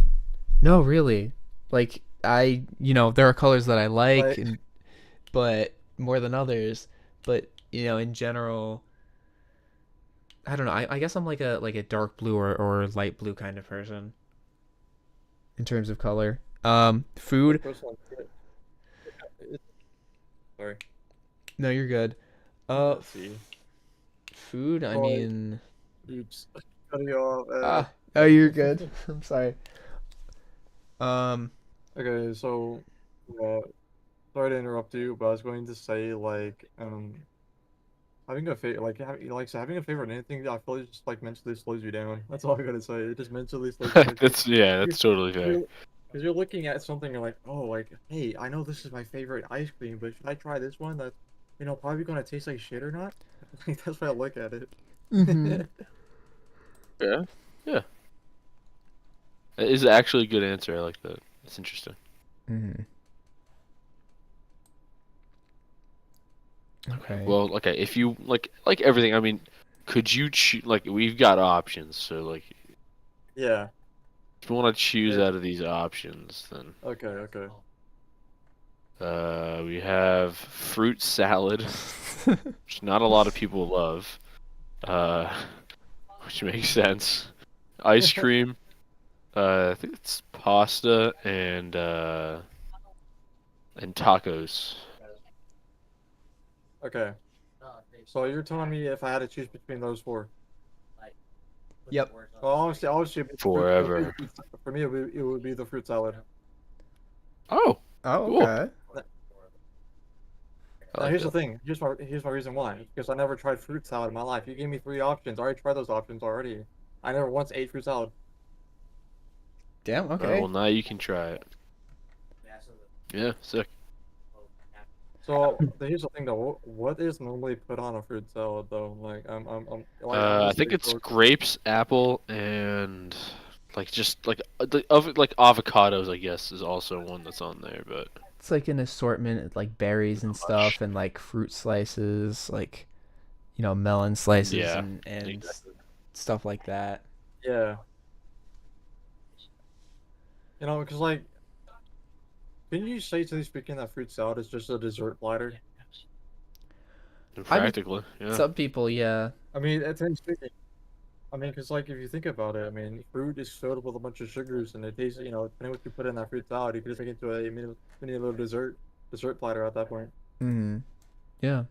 No, really. Like there are colors that I like, Like, and but more than others. But in general, I don't know. I guess I'm like a dark blue or light blue kind of person in terms of color. like Food. personal. Sorry. No, you're good. Uh, Let's see. food. I Like, mean, oops, cutting you off. oh, you're good. I'm sorry. Um, Okay, so uh, sorry to interrupt you, but I was going to say having a favorite having a favorite in anything I feel like just like mentally slows you down. That's all I gotta say. It just mentally slows you down. That's yeah, that's totally fair. Because you're looking at something, you're like, oh, like, hey, I know this is my favorite ice cream, but should I try this one that's, probably gonna taste like shit or not? Like, that's why I look at mm-hmm. it. Yeah, yeah. It is actually a good answer. I like that. It's interesting. Mm-hmm. Okay. Well, okay, if you like everything, I mean, could you choose? Like, we've got options, so like, Yeah. if you want to choose Yeah. out of these options, then Okay. Okay. we have fruit salad, which not a lot of people love, uh, which makes sense. Ice cream, I think it's pasta and tacos. Okay. So you're telling me if I had to choose between those four? Yep. Well, obviously, Forever. for me, it would be the fruit salad. Oh, Oh, cool. okay. I Now like here's the that. thing. Here's my reason why. Because I never tried fruit salad in my life. You gave me three options. I already tried those options already. I never once ate fruit salad. Damn. Well, Okay. now you can try it. Yeah, sick. So here's the thing though. What is normally put on a fruit salad though? I'm I just think curious. it's grapes, apple, and like just like avocados. I guess is also one that's on there, but It's like an assortment of like berries and not much. stuff, and like fruit slices, like melon slices Yeah, and exactly. stuff like that. Yeah. Because like, can you say to these speaking that fruit salad is just a dessert platter? I mean, Practically, yeah. some people, yeah. I mean, it's speaking. I mean, because like if you think about it, I mean, fruit is filled with a bunch of sugars, and it tastes, depending what you put in that fruit salad, you could just make it into a mini little dessert platter at that point. Mm-hmm. Yeah.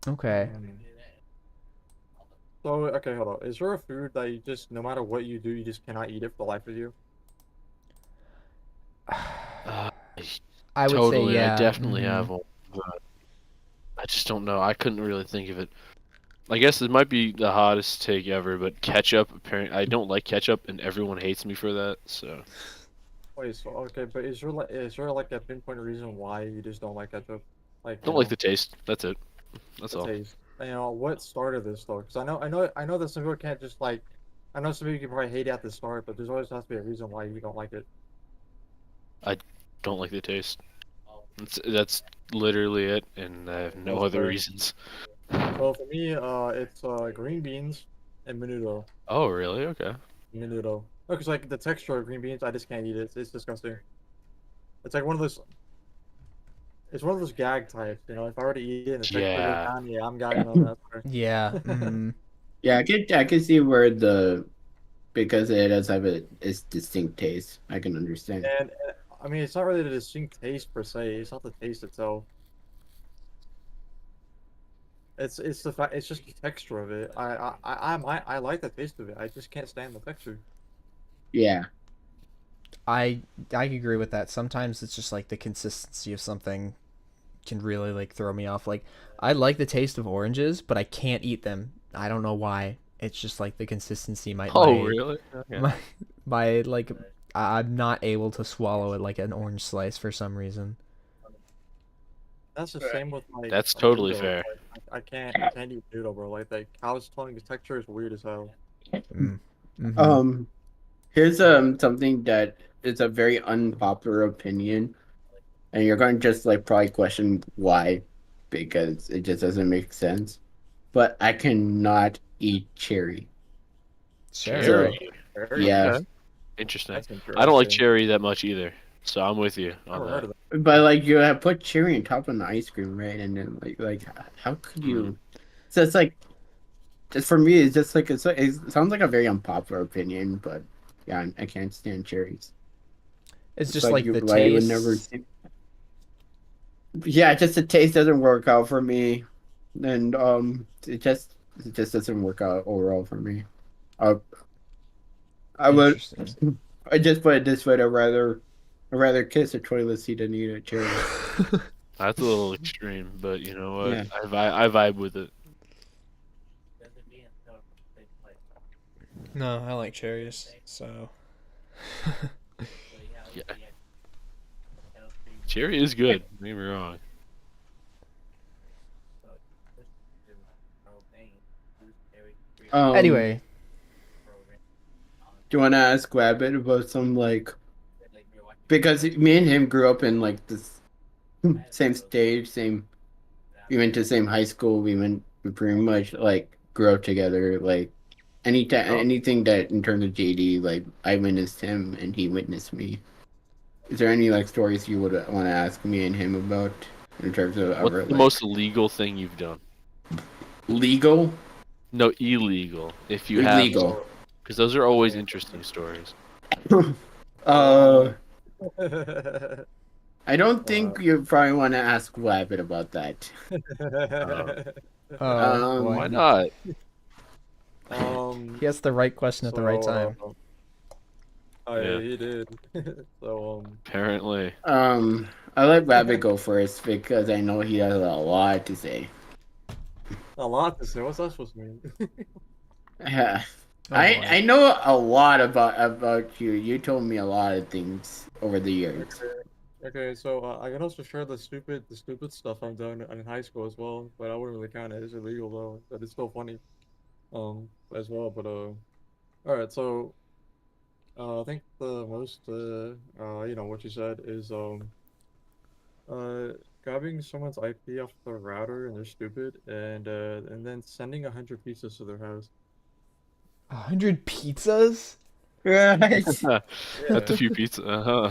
Okay. Mm. So okay, hold on. Is there a food that you just no matter what you do, you just cannot eat it for the life of you? Uh, I would say totally, I yeah. definitely Mm-hmm. have one, but I just don't know. I couldn't really think of it. I guess it might be the hottest take ever, but ketchup. Apparently, I don't like ketchup, and everyone hates me for that. So, Wait, so okay, but is there like a pinpoint reason why you just don't like ketchup? Like, don't like the taste. That's it. That's the all. taste. What started this though? Because I know that some people can't just like. I know some people can probably hate it at the start, but there's always has to be a reason why you don't like it. I don't like the taste. That's literally it, and I have no That's other fair. reasons. So for me, it's green beans and menudo. Oh, really? Okay. Menudo. Because like the texture of green beans, I just can't eat it. It's disgusting. It's like one of those. It's one of those gag types. If I were to eat it and the texture goes Yeah. down, yeah, I'm gagging on that. Yeah. Sorry. Mm-hmm. Yeah, I could see where because it does have its distinct taste. I can understand. And I mean, it's not really the distinct taste per se. It's not the taste itself. It's the fact. It's just the texture of it. I like the taste of it. I just can't stand the texture. Yeah. I agree with that. Sometimes it's just like the consistency of something can really like throw me off. Like I like the taste of oranges, but I can't eat them. I don't know why. It's just like the consistency. Oh, really? Okay. My like I'm not able to swallow it like an orange slice for some reason. That's the same with like That's a totally noodle. fair. Like, I can't eat noodle, bro. Like the cow's tongue texture is weird as hell. Mm. Mm-hmm. Um, here's something that is a very unpopular opinion, and you're going to just like probably question why, because it just doesn't make sense. But I cannot eat cherry. So Cherry. Very yeah, Okay. Interesting. That's I don't like interesting. cherry that much either, so I'm with you on Never heard that. of but like you have put cherry on top of the ice cream, right? And then like how could Hmm. you? So it's like just for me, it's just like it sounds like a very unpopular opinion, but yeah, I can't stand cherries. It's It's just like like you the like I would never. taste. Yeah, just the taste doesn't work out for me, and it just doesn't work out overall for me. I I would Interesting. I just put it this way: I'd rather kiss a toilet seat than eat a cherry. That's a little extreme, but you know what? Yeah. I vibe with it. No, I like cherries. So Yeah, cherry is good. Don't get me wrong. Um, anyway, do you want to ask Wabbit about some like because me and him grew up in like this same stage, same. We went to the same high school. We pretty much like grew up together. Like Oh, anything that in terms of JD, like I witnessed him and he witnessed me. Is there any like stories you would want to ask me and him about in terms of what's our the like most illegal thing you've done? legal, No, illegal, if you have some, illegal? because those are always interesting stories. uh, it. I don't Wow. think you probably want to ask Wabbit about that. Uh, oh boy, why Um, not? he asked the right question at the right So time. I Yeah, he did. So apparently. I let Wabbit go first because I know he has a lot to say. a lot to say. What's that supposed to mean? Yeah. Oh boy. I know a lot about you. You told me a lot of things over the years. Okay. Okay, so I can also share the stupid stuff I've done in high school as well, but I wouldn't really count it as illegal though. But it's still funny, as well. But all right. So I think the most what you said is uh grabbing someone's IP off the router and they're stupid, and then sending 100 pieces to their house. 100 pizzas? Right. That's Yeah. a few pizza. Uh-huh.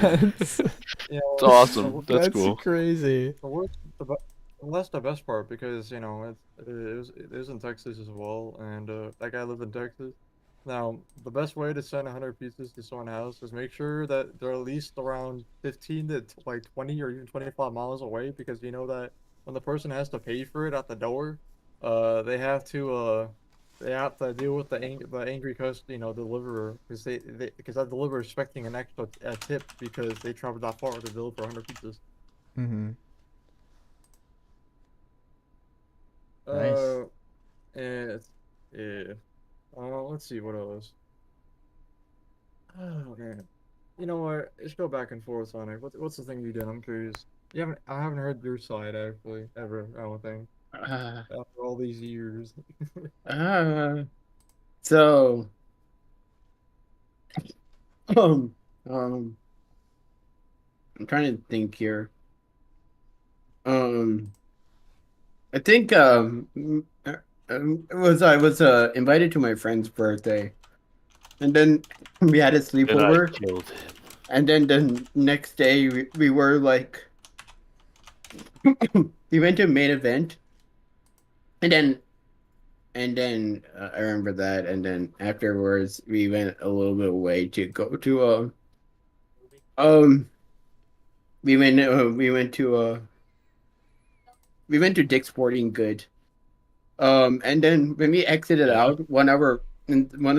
That's It's The awesome. That's that's cool. crazy. The worst, the be- well, that's the best part because it was in Texas as well, and that guy lived in Texas. Now, the best way to send 100 pieces to someone's house is make sure that they're at least around 15 to like 20 or even 25 miles away, because you know that when the person has to pay for it at the door, they have to deal with the angry deliverer, because because that deliverer is expecting an extra tip because they traveled that far to deliver 100 pizzas. Mm-hmm. Nice. Uh, and yeah. Let's see what else. Oh man, you know what? Let's go back and forth on it. What's the thing you did? I'm curious. I haven't heard your side actually ever. I don't think Uh, after all these years. uh, so, um, um, I'm trying to think here. Um, I think I was invited to my friend's birthday, and then we had a And I sleepover, killed him. and then the next day we were like we went to a main event, and then I remember that, and then afterwards we went a little bit away to go to um we went to Dick's Sporting Good. And then when we exited Yeah. out, one of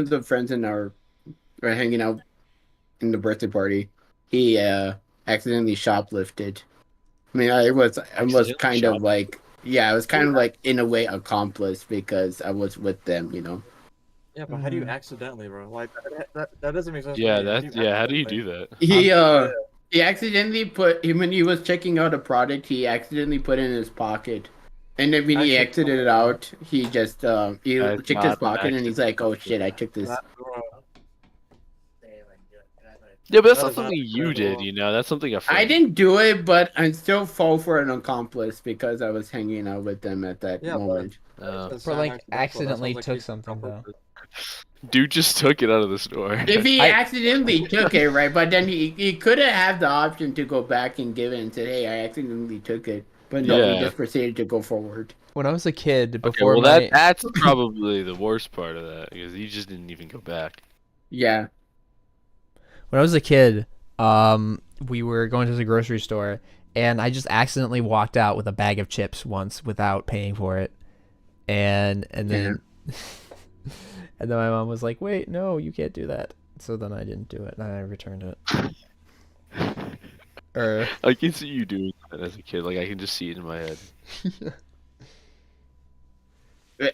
the friends in our were hanging out in the birthday party, he accidentally shoplifted. I mean, I was Accidentally kind of shot. like Yeah, I was kind of like in a way accomplice because I was with them, you know. Yeah, but how do you Mhm. accidentally, bro? Like that doesn't make sense to Yeah, me. How do that you yeah. How do you accidentally? do that? He I'm uh he accidentally put him when he was checking out a product, he accidentally put it in his pocket. And then when he exited it Accidentally. out, he That's checked his not an pocket and he's like, accidental "Oh thing. shit, I took this." That, bro, Yeah, but that's that not is not something you did. accidental. You know, that's something a I friend. didn't do it, but I still fall for an accomplice because I was hanging out with them at that Yeah, but moment. that Uh, doesn't For sound like accidental. That accidentally sounds like he took did it on something though. purpose. dude just took it out of the store. If he I accidentally took it, right, but then he could have had the option to go back and give it and say, "Hey, I accidentally took it," but no, he Yeah. just proceeded to go forward. when I was a kid Okay, before well my that's probably the worst part of that because he just didn't even go back. Yeah, when I was a kid, we were going to the grocery store and I just accidentally walked out with a bag of chips once without paying for it. And yeah. then and then my mom was like, "Wait, no, you can't do that." So then I didn't do it and I returned it. Or I can see you doing that as a kid. Like I can just see it in my head.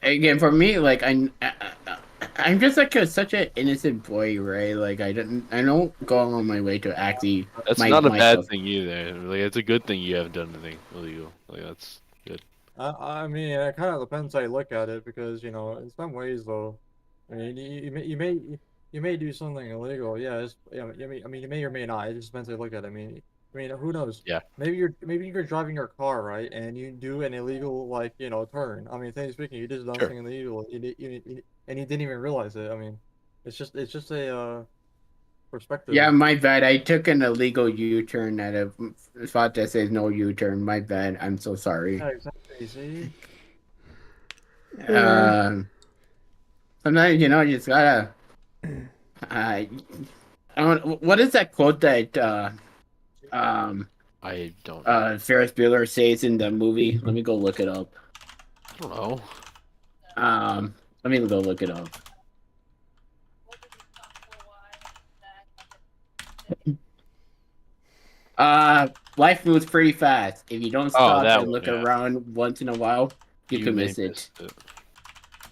Again, for me, like I'm just like such an innocent boy, right? Like I don't go on my way to actually That's my not a bad myself. thing either. Like it's a good thing you haven't done anything illegal. Like that's good. I mean, it kind of depends how you look at it because, in some ways, though, I mean, you may do something illegal. Yeah, yeah. You may or may not. It just depends how you look at it. I mean, who knows? Yeah, Maybe you're driving your car, right, and you do an illegal, like, turn. I mean, technically speaking, you just done sure. something illegal. And you didn't even realize it. I mean, it's just a Yeah, perspective. my bad. I took an illegal U-turn at a spot that says no U-turn. My bad. I'm so sorry. Yeah, exactly. See? Um, Sometimes you just gotta. I I don't. What is that quote that um I don't know. Ferris Bueller says in the movie? Let me go look it up. I don't know. Um, Let me go look it up. Life moves pretty fast. If you don't Oh, stop that and one. look Yeah, around once in a while, you you can may miss it. miss it.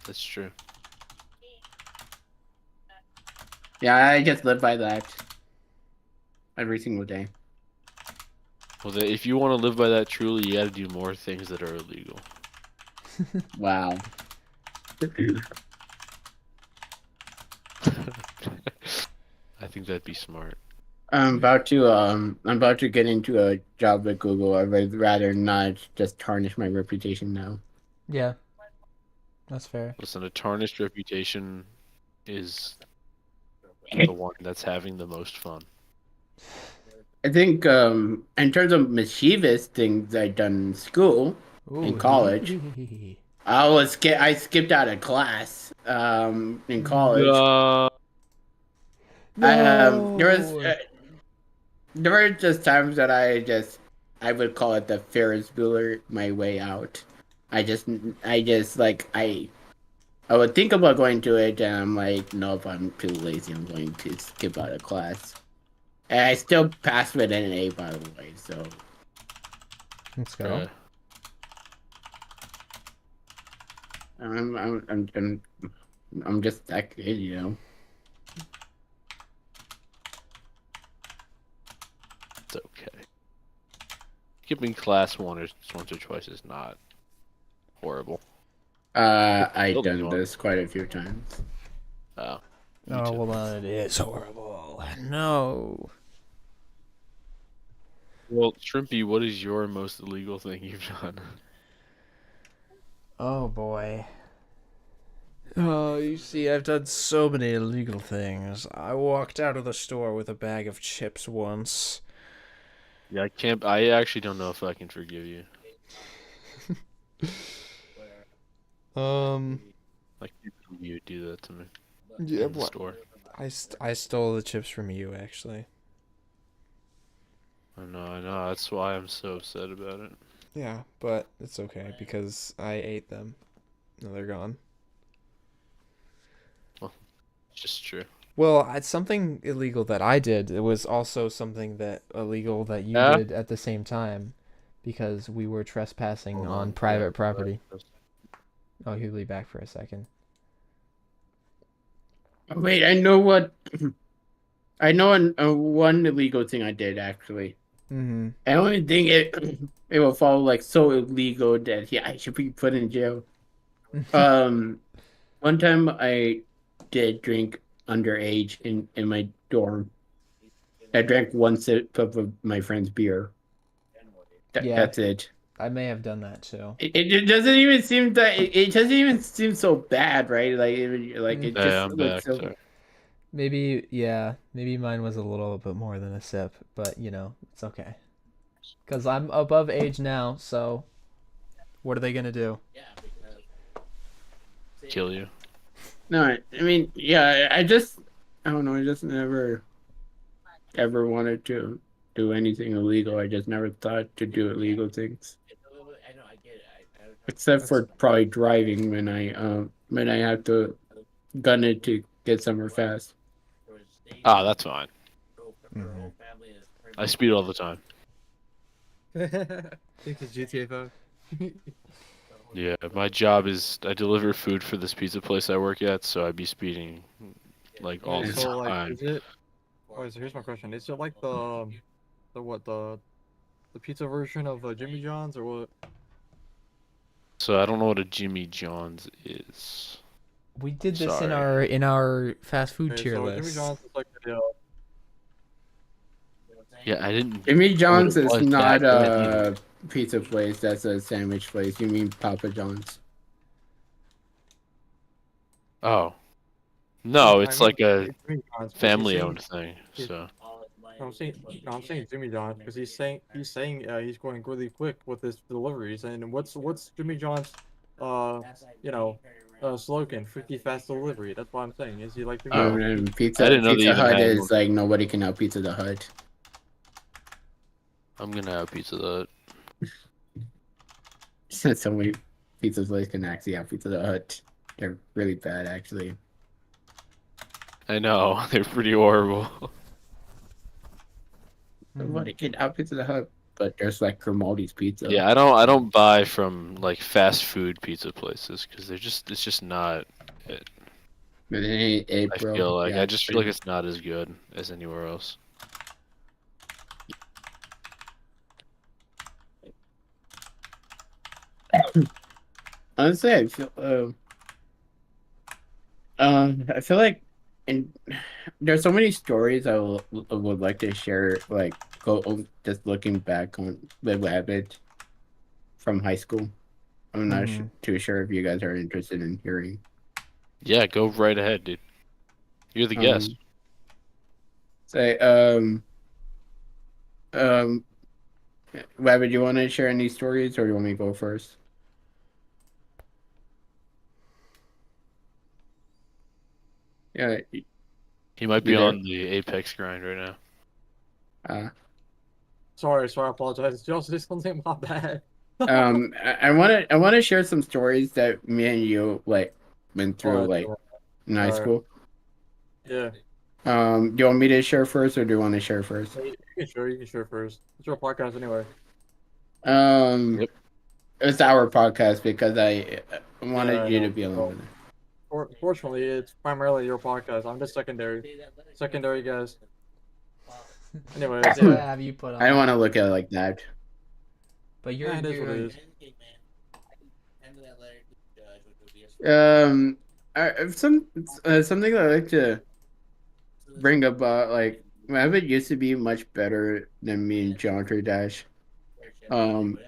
That's true. Yeah, I just live by that every single day. Well, if you want to live by that truly, you got to do more things that are illegal. Wow. I think that'd be smart. I'm about to get into a job at Google. I would rather not just tarnish my reputation now. yeah, that's fair. Listen, a tarnished reputation is the one that's having the most fun. I think in terms of mischievous things I've done in school, in Ooh, college, I skipped out of class in college. No. no. There were just times that I would call it the Ferris Bueller my way out. I just like I would think about going to it and I'm like, nope, I'm too lazy. I'm going to skip out of class. And I still passed with an A, by the way. So Let's go. Bruh. I'm just that kid, you know. It's okay. Skipping class once or twice is not horrible. I Still done do it. this quite a few times. Oh, me Oh, too. well, then it is horrible. No. Well, Shrimpy, what is your most illegal thing you've done? Oh, boy. Oh, you see, I've done so many illegal things. I walked out of the store with a bag of chips once. Yeah, I can't. I actually don't know if I can forgive you. Um, Like you would do that to me yeah, in the what? store. I stole the chips from you, actually. I know. That's why I'm so upset about it. Yeah, but it's okay because I ate them. No, they're gone. It's just true. Well, it's something illegal that I did. It was also something that illegal that you Yeah. did at the same time. because we were trespassing Hold on on. private Yeah, property. Oh, he'll be back for a second. Wait, I know what. I know one illegal thing I did actually. Mm-hmm. I only think it will fall like so illegal that I should be put in jail. One time I did drink underage in my dorm. I drank one sip of my friend's beer. Yeah, That's it. I may have done that too. It doesn't even seem that it doesn't even seem so bad, right? Like it Mm. Hey, just I'm looks back. so. Sorry. Maybe, yeah, maybe mine was a little bit more than a sip, but you know, it's okay. Because I'm above age now, so what are they gonna do? Kill you. No, I mean, yeah, I don't know. I just never ever wanted to do anything illegal. I just never thought to do illegal things, except That's for probably driving when I have to gun it to get somewhere fast. Ah, that's fine. Mm-hmm. I speed all the time. think it's GTA 5. Yeah, my job is I deliver food for this pizza place I work at, so I'd be speeding like all the So like, time. is it? Oh, so here's my question: is it like the what the pizza version of Jimmy John's or what? So I don't know what a Jimmy John's is. We did this Sorry. in our fast food Okay, tier so Jimmy list. John's is like Yeah, I didn't Jimmy know what John's it is was not back then a either. pizza place. That's a sandwich place. You mean Papa John's? Oh. No, I it's mean like a Jimmy John's because family-owned thing. So I'm saying Jimmy John's because he's saying he's going really quick with his deliveries. And what's Jimmy John's you know slogan? 50 fast delivery. That's what I'm saying. Is he like Jimmy oh, John's? And I didn't know they Pizza even Hut had is one. like nobody can out Pizza the Hut. I'm gonna have pizza that. So many pizza places can actually out Pizza the Hut. They're really bad, actually. I know they're pretty horrible. Nobody can out Pizza the Hut, but there's like Grimaldi's Pizza. Yeah, I don't buy from like fast food pizza places because it's just not. But it ain't I April. feel like Yeah, I just feel like it's not as good as anywhere else. honestly, I feel like, and there's so many stories I would like to share. Like, just looking back on the Rabbit from high school. I'm not Mm-hmm. too sure if you guys are interested in hearing. Yeah, go right ahead, dude. You're the guest. Say, um, Rabbit, do you want to share any stories, or do you want me to go first? Yeah, He might be you there? on the Apex grind right now. Sorry, I apologize. Did you also do something? My bad. I want to share some stories that me and you like went through Alright, like in high alright. school. Yeah. Do you want me to share first, or do you want to share first? You can share first. It's your podcast anyway. Yep. It's our podcast because I wanted Yeah, I you to know. be alone with it. Fortunately, it's primarily your podcast. I'm just secondary. Secondary guys. Anyways, That's what I yeah. have you put on. I don't want to look at it like that. But you're, Yeah, it is what you're it is. Something I like to bring up. Like Rabbit used to be much better than me and Geometry Dash. If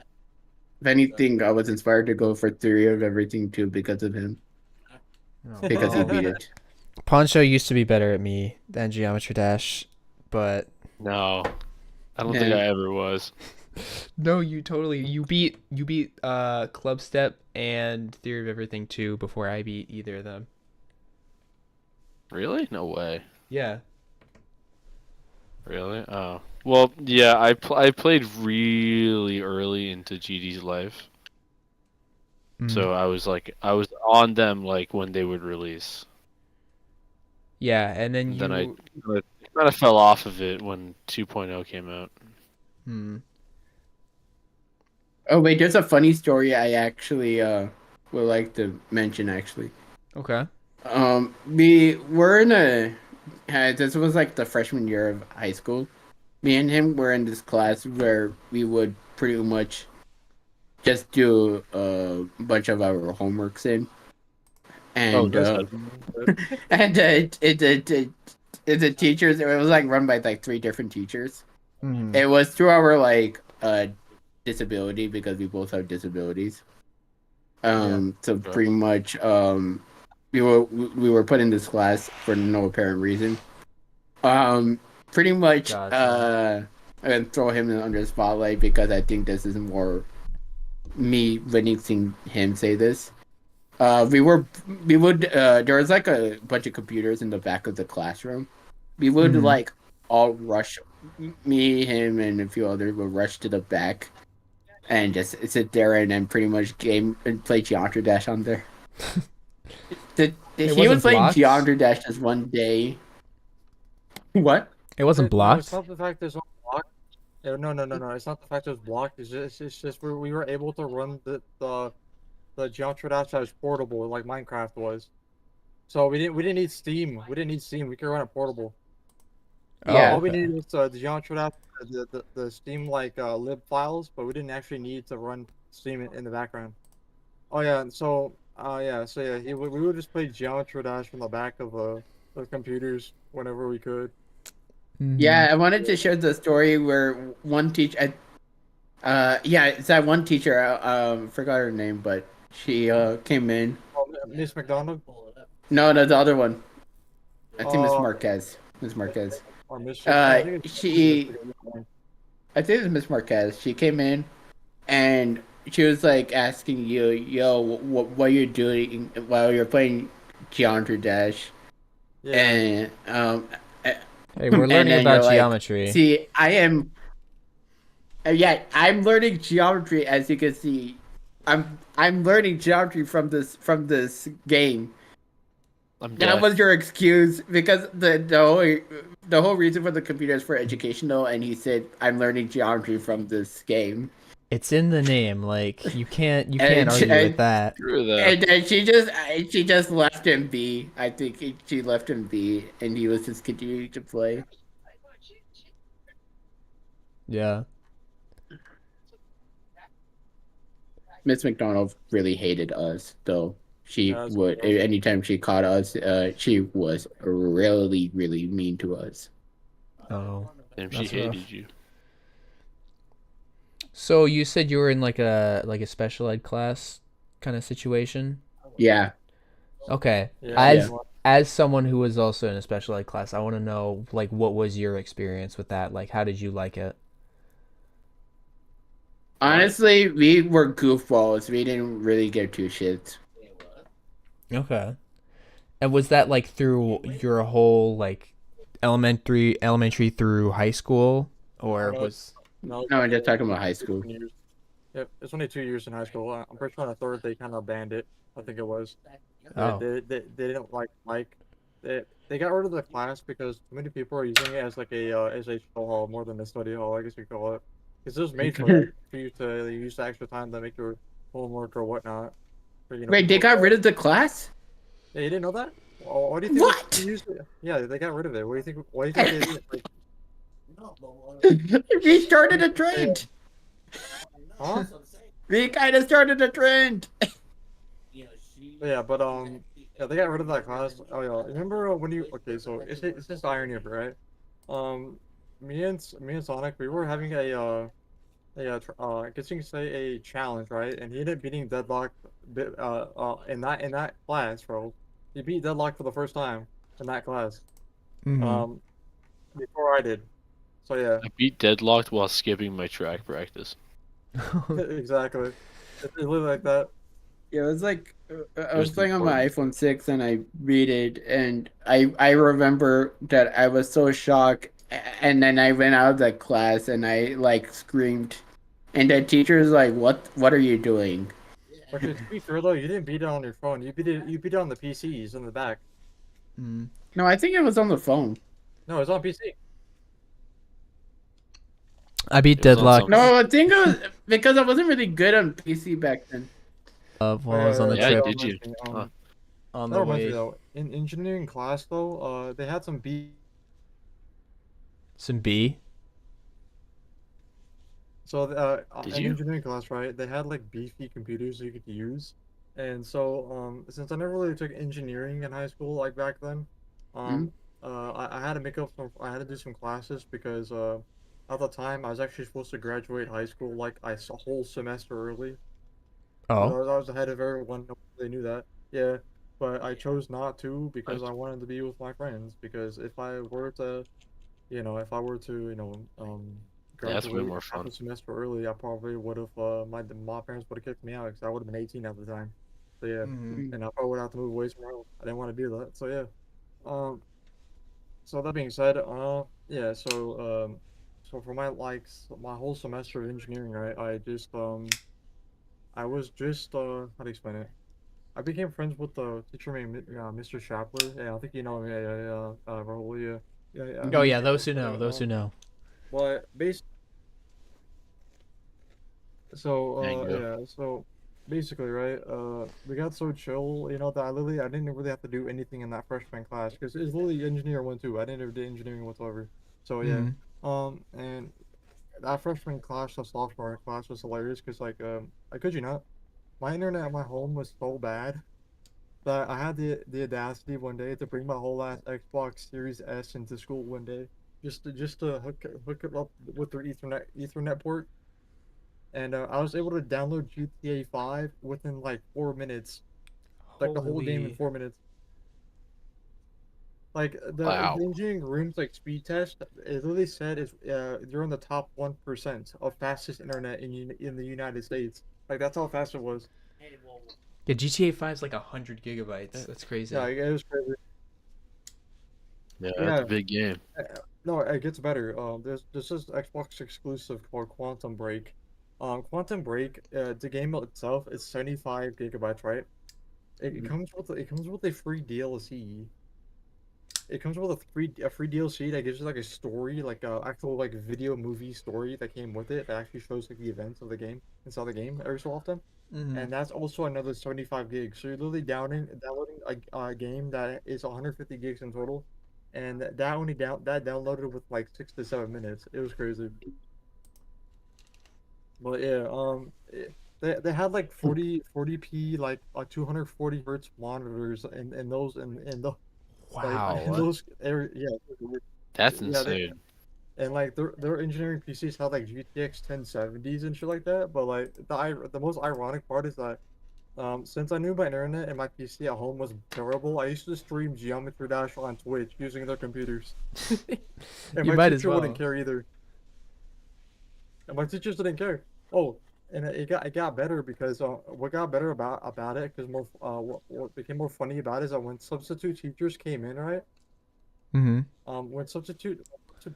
anything, I was inspired to go for Theory of Everything too because of him. Because he beat it. Poncho used to be better at me than Geometry Dash, but No, I don't think Yeah. I ever was. no, you beat Club Step and Theory of Everything 2 before I beat either of them. Really? No way. Yeah. Really? Oh. Well, yeah, I played really early into GD's life. So I was on them like when they would release. Yeah, and then And then I you kind of fell off of it when 2.0 came out. Oh wait, there's a funny story I actually would like to mention actually. Okay. We were in a this was like the freshman year of high school. Me and him were in this class where we would pretty much just do a bunch of our homeworks in, Oh, and that's and the teachers. It was like run by like three different teachers. Mm-hmm. It was through our like disability because we both have disabilities. So Right. pretty much we were put in this class for no apparent reason. Pretty much Gotcha. I'm gonna throw him under the spotlight because I think this is more me witnessing him say this. We would there was like a bunch of computers in the back of the classroom. We would Mhm. like all rush, me, him, and a few others would rush to the back and just sit there and then pretty much game and play Geometry Dash on there. It He was wasn't playing blocked. Geometry Dash just one day. What? It wasn't No, it's blocked. not the fact there's no block. No. It's not the fact there's blocked. It's just we were able to run the Geometry Dash as portable like Minecraft was. So we didn't need Steam. We didn't need Steam. We could run it portable. Oh, Yeah. All we okay. needed was the Geometry Dash, the Steam like lib files, but we didn't actually need to run Steam in the background. Oh yeah, and so we would just play Geometry Dash from the back of the computers whenever we could. Mhm. Yeah, I wanted to share the story where one teacher, yeah, it's that one teacher. Forgot her name, but she came in. Oh, Miss McDonald, No, no, the other one. I think Miss uh, Marquez. Miss Marquez. or Miss, no, I think it's Miss She, McDonald. I think it's Miss Marquez. She came in and she was like asking you, "Yo, what you're doing while you're playing Geometry Dash?" Yeah, And Hey, we're and learning then about you're like, geometry. "See, I am." Yeah, I'm learning geometry as you can see. I'm learning geometry from this game. I'm That deaf. was your excuse because the whole reason for the computer is for educational, and he said I'm learning geometry from this game, It's in the name. Like you can't and argue with that. Screw that. and she just left him be. I think she left him be, and he was just continuing to play. Yeah. Miss McDonald really hated us, though. She yeah, that's would anytime she caught us, she was really, really mean to us. Oh, Damn, she that's hated rough. you. So you said you were in like a special ed class kind of situation. Yeah, Okay. yeah, yeah. pretty As much. as someone who was also in a special ed class, I want to know like what was your experience with that? Like how did you like it? Honestly, we were goofballs. We didn't really give two shits. Okay. And was that like through your whole like elementary through high school Oh, or no, was no, it's No, I'm only just talking it's about high only school. 2 years. Yep, it's only 2 years in high school. I'm pretty sure on the third they kind of banned it. I think it was. Oh. They didn't like they got rid of the class because too many people are using it as a show hall more than a study hall, I guess you call it. Because it was made for that, for you to use the extra time to make your homework or whatnot. For Wait, they people. got rid of the class? Yeah, you didn't know that? Why do you think they What? used it? Yeah, they got rid of it. What do you think? Why do you think they did it? Like, We started you a think they, trend. huh? We kind of started a trend. But yeah, yeah, they got rid of that class. Oh yeah, remember when you? Okay, so it's just irony of it, right? Um, me and Sonic, we were having I guess you can say a challenge, right? And he ended up beating Deadlock, in that class, bro. He beat Deadlock for the first time in that class. Mhm. Um, before I did. So yeah, I beat Deadlocked while skipping my track practice. exactly. It's literally like that. Yeah, it was like I It was was playing on my important. iPhone 6 and I beat it, and I remember that I was so shocked, and then I went out of the class and I like screamed, and the teacher's like, "What are you doing?" But to be fair though, you didn't beat it on your phone. You beat it on the PCs in the back. Mm. No, I think it was on the phone. No, it's on PC. I beat It was on Deadlock something. No, I think it was because I wasn't really good on PC back then. while I was on the Yeah, trip did you? Huh. on That the reminds me way. though. In engineering class though, they had some B. Some B. So Did in you? engineering class, right? They had like beefy computers you could use, and so since I never really took engineering in high school like back then, Hmm? um, I had to make up some. I had to do some classes because at the time I was actually supposed to graduate high school like a whole semester early. Oh. I was ahead of everyone. They knew that. Yeah, but I chose not to because I wanted to be with my friends. Because if I were to, if I were to, Yeah, that's way graduate more half fun. a semester early, I probably would have, my parents would have kicked me out because I would have been 18 at the time. So yeah, Mm-hmm. and I probably would have to move away somewhere else. I didn't want to do that. So yeah. Um. So that being said, yeah. So for my my whole semester of engineering, right? I was just how to explain it. I became friends with the teacher named Mr. Shapler. Yeah, I think you know him. Yeah. Probably, yeah. Yeah. Oh Hmm. yeah, those who know, Whatever. those who know. But base. There you go. Yeah. So basically, right. We got so chill, that I didn't really have to do anything in that freshman class because it's literally engineer one too. I didn't ever do engineering whatsoever. So yeah. Mm-hmm. And that freshman class, the sophomore class was hilarious because I could you not, my internet at my home was so bad that I had the audacity one day to bring my whole ass Xbox Series S into school one day, just to hook it up with their Ethernet port, and I was able to download GTA 5 within like 4 minutes, like the whole game in Holy. 4 minutes. Like the Wow. engineering room's like speed test, it literally said is you're in the top 1% of fastest internet in the United States. Like that's how fast it was. Yeah, GTA 5 is like 100 GB. Yeah, That's yeah, crazy. it was crazy. Yeah, that's a Yeah. big game. No, it gets better. There's this Xbox exclusive called Quantum Break. Quantum Break, the game itself is 75 gigabytes, right? It comes with a free DLC. It comes with a free DLC that gives you like a story, like a actual like video movie story that came with it that actually shows like the events of the game inside the game every so often. Mm-hmm. And that's also another 75 gigs. So you're literally downloading a game that is 150 gigs in total, and that downloaded with like 6 to 7 minutes. It was crazy. But yeah, they had like 40p like 240 hertz monitors and those and the like in Wow. those area yeah That's yeah they insane. and like their engineering PCs had like GTX 1070s and shit like that. But like the most ironic part is that since I knew my internet and my PC at home was terrible, I used to stream Geometry Dash on Twitch using their computers, and You my might as teacher wouldn't well. care either. And my teachers didn't care. Oh, and it got better because what got better about it because what became more funny about it is that when substitute teachers came in, right? Mm-hmm. When substitute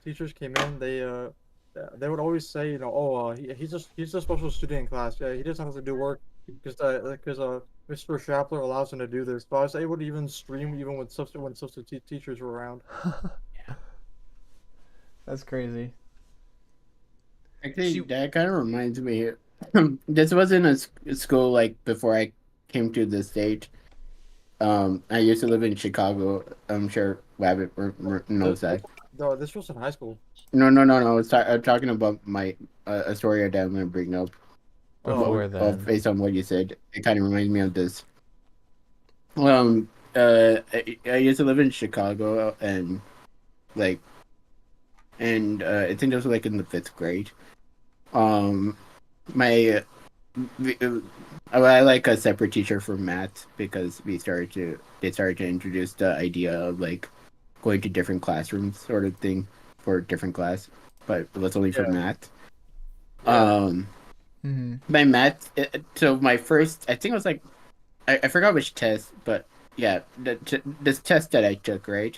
teachers came in, they would always say, oh, he's a special student in class. Yeah, he doesn't have to do work because Mr. Shapler allows him to do this. So I was able to even stream even when substitute teachers were around. That's crazy. Actually, See, that kind of reminds me. This wasn't a school like before I came to the state. I used to live in Chicago. I'm sure Rabbit Th- knows th- that. No, this was in high school. No. I'm talking about my a story that I'm gonna bring up. Oh, before Of then. based on what you said, it kind of reminds me of this. I used to live in Chicago, and like, I think this was like in the fifth grade. Um, my I like a separate teacher for math because they started to introduce the idea of like going to different classrooms sort of thing for different class, but it was only for yeah, math. yeah. Mm-hmm. My math. So my first, I think it was like I forgot which test, but yeah, this test that I took, right?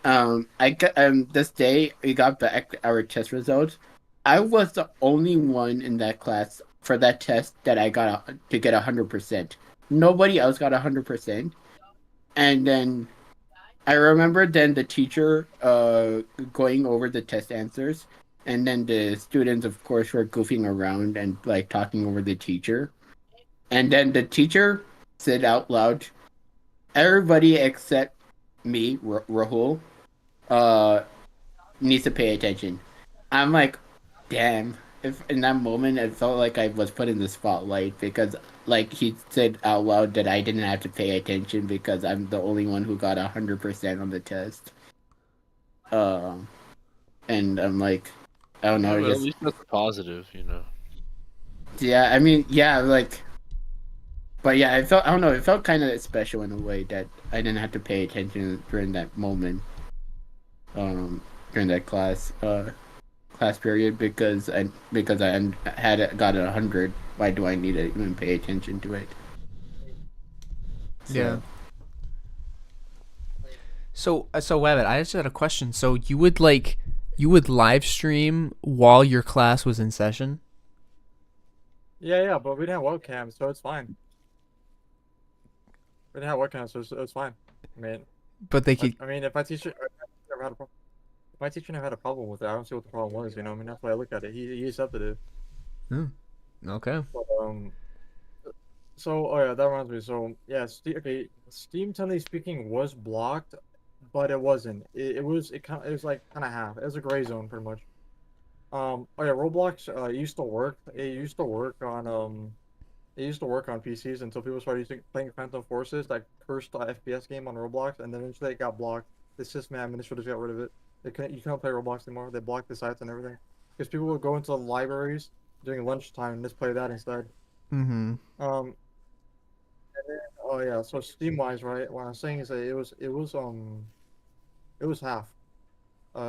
I got this day we got back our test results. I was the only one in that class for that test that I got to get 100%. Nobody else got 100%. And then I remember then the teacher going over the test answers, and then the students, of course, were goofing around and like talking over the teacher. And then the teacher said out loud, "Everybody except me, Rahul, uh, needs to pay attention." I'm like, damn. If in that moment, it felt like I was put in the spotlight because, like, he said out loud that I didn't have to pay attention because I'm the only one who got 100% on the test. Um, and I'm like, I don't Yeah, know, but at just least that's positive, you know. yeah. I mean, yeah, like, but yeah, I don't know, it felt kind of special in a way that I didn't have to pay attention during that moment, during that class period because I had got 100. Why do I need to even pay attention to it? Yeah. So So Wabbit, I just had a question. So you would live stream while your class was in session, Yeah, but we didn't have webcams, so it's fine. We didn't have webcams, so it's fine. I mean, but they could. I mean, if my teacher never had a problem, if my teacher never had a problem with it, I don't see what the problem was. You know, I mean, that's why I look at it. He accepted it. Hmm, okay. But so oh yeah, that reminds me. So yeah, okay, Steam technically speaking was blocked, but it wasn't. It was like kind of half. It was a gray zone pretty much. Oh yeah, Roblox used to work. It used to work on PCs until people started playing Phantom Forces, that cursed FPS game on Roblox, and then eventually it got blocked. The system administrators got rid of it. You couldn't play Roblox anymore. They blocked the sites and everything because people would go into the libraries during lunchtime and just play that instead. Mm-hmm. Um, and then, oh yeah, so Steam wise, right? What I'm saying is that it was half.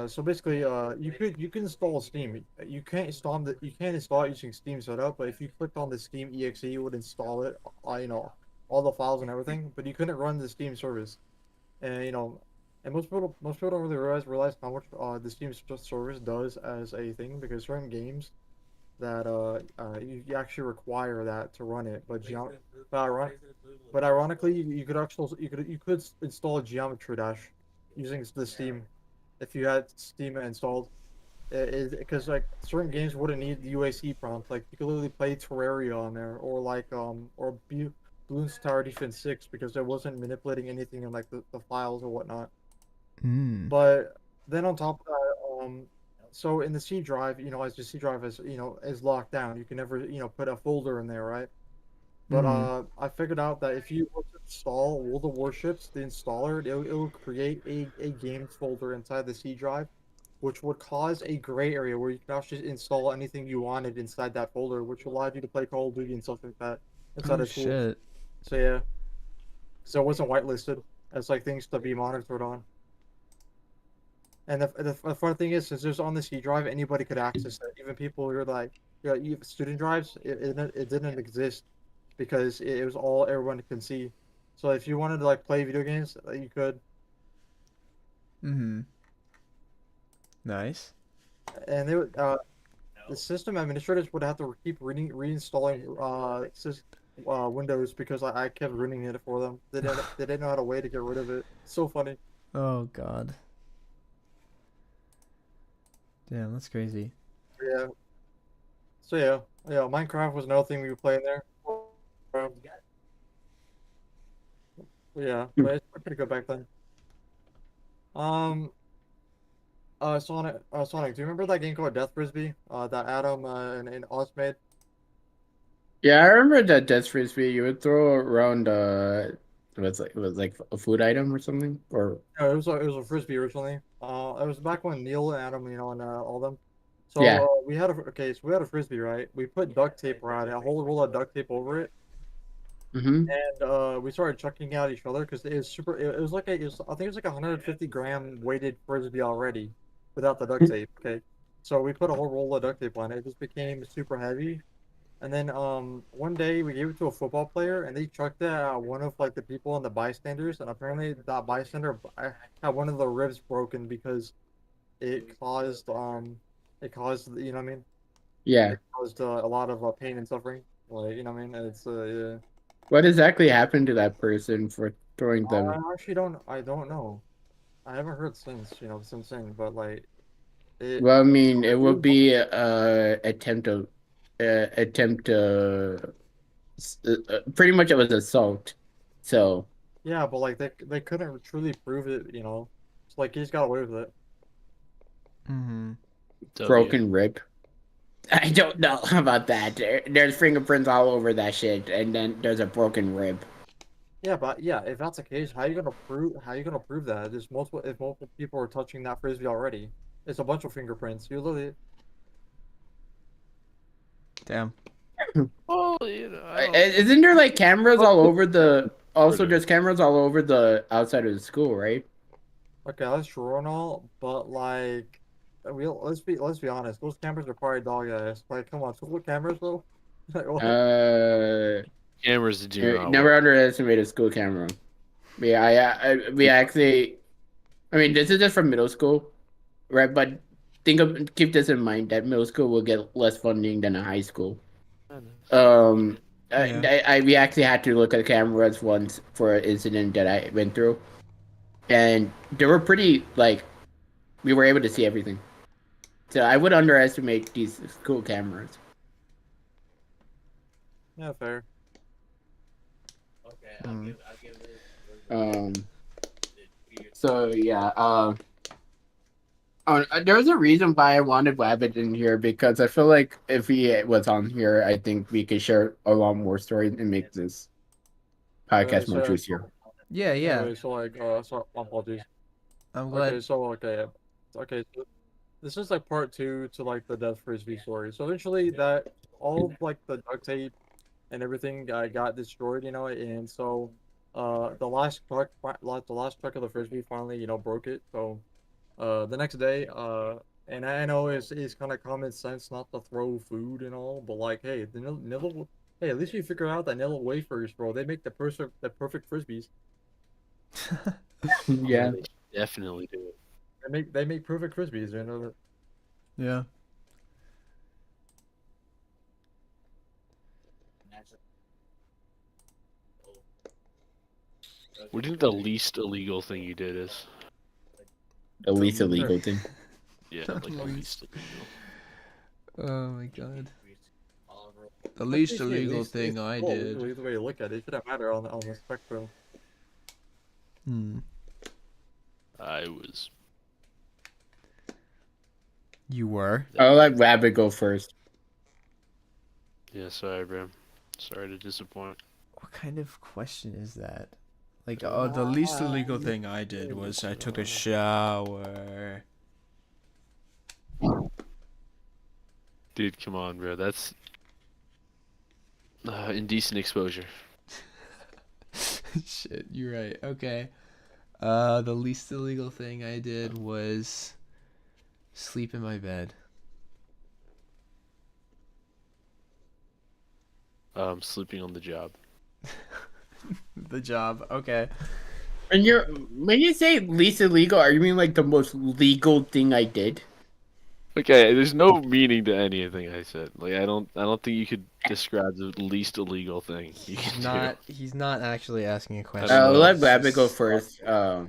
So basically, you can install Steam. You can't install it using Steam setup, but if you clicked on the Steam exe, you would install it. You know, all the files and everything, but you couldn't run the Steam service. And you know, and most people don't really realize how much the Steam service does as a thing because certain games that you actually require that to run it. But, iron, but ironically, you could install Geometry Dash using the Steam if you had Steam installed. Because like certain games wouldn't need the UAC prompt. Like you could literally play Terraria on there, or Bloons Tower Defense 6 because it wasn't manipulating anything in like the files or whatnot. Mm. But then on top of that, so in the C drive, you know, as the C drive is locked down, you can never put a folder in there, right? But Mm-hmm. I figured out that if you were to install World of Warships, the installer, it will create a games folder inside the C drive, which would cause a gray area where you can actually install anything you wanted inside that folder, which allowed you to play Call of Duty and stuff like that inside Oh of tools. shit. So yeah, so it wasn't whitelisted as like things to be monitored on. And the fun thing is, since it was on the C drive, anybody could access it. Even people who are like, student drives, it didn't exist because it was all everyone can see. So if you wanted to like play video games, you could. Mm-hmm. Nice. And the system administrators would have to keep reinstalling Windows because I kept ruining it for them. They didn't know how to way to get rid of it. So funny. Oh god. Damn, that's crazy. Yeah. So yeah, Minecraft was another thing we were playing there. Yeah, but it's pretty good back then. Um, Sonic, do you remember that game called Death Frisbee? That Adam and Oz made? yeah, I remember that Death Frisbee you would throw around it was like a food item or something or No, it was a frisbee originally. It was back when Neil and Adam, and all them. So yeah. so we had a frisbee, right? We put duct tape around it, a whole roll of duct tape over it, Mm-hmm. and we started chucking out each other because it was super. It was like I think it was like a 150-gram weighted frisbee already, without the duct tape. Okay, so we put a whole roll of duct tape on it. It just became super heavy. And then one day we gave it to a football player and they chucked it at one of like the people and the bystanders, and apparently that bystander had one of the ribs broken because it caused you know what I mean? Yeah. It caused a lot of pain and suffering. Like, you know what I mean? It's yeah. What exactly happened to that person for throwing them? I don't know. I haven't heard since, since then, but like Well, I mean, it it would was be attempt pretty much it was assault. So yeah, but like they couldn't truly prove it, So like he just got away with it. Mm-hmm. W. broken rib. I don't know about that. There's fingerprints all over that shit, and then there's a broken rib. Yeah, but yeah, if that's the case, how you gonna prove that? There's multiple if multiple people are touching that frisbee already. It's a bunch of fingerprints. You literally Damn. Well, I don't. Isn't there like cameras all over the? Also, Murder. there's cameras all over the outside of the school, right? okay, that's true and all, but like let's be honest, those cameras are probably dog ass. Like, come on, school cameras though? Like what? Uh, Cameras do not Never work. underestimate a school camera. Yeah, we actually. I mean, this is just from middle school, right? But keep this in mind that middle school will get less funding than a high school. Um, Yeah. we actually had to look at cameras once for an incident that I went through, and they were pretty like we were able to see everything. So I would underestimate these school cameras. Yeah, fair. Mm. Um. So yeah. There was a reason why I wanted Wabbit in here because I feel like if he was on here, I think we could share a lot more stories and make this Okay, podcast more so juicier. Yeah, yeah. anyway, so like so apologies. I'm Okay, glad. so so this is like part two to like the death frisbee story. So eventually that all of like the duct tape and everything got destroyed, and so the last truck of the frisbee finally, broke it. So the next day, and I know it's kind of common sense not to throw food and all, but like, hey, hey, at least you figure out that Nilla wafers, bro. They make the perfect frisbees. Yeah, Yeah. they definitely do. They make perfect frisbees, Yeah. What do you think the least illegal thing you did is? The least The- illegal thing. Yeah, The like the least- least illegal. Oh my god. The But least it's illegal thing I did. Either way you look at it, it shouldn't matter on the spectrum. Hmm. I was. You were? I'll let Rabbit go first. Yeah, sorry, bro. Sorry to disappoint. What kind of question is that? Like, oh, the least illegal thing I did was I took a shower. Dude, come on, bro. That's indecent exposure. Shit, you're right. Okay. The least illegal thing I did was sleep in my bed. Sleeping on the job. The job. Okay. When you say least illegal, are you mean like the most legal thing I did? Okay, there's no meaning to anything I said. Like, I don't think you could describe the least illegal thing you can do. He's not actually asking a question. don't know. Let It's Rabbit go just- first. Yeah,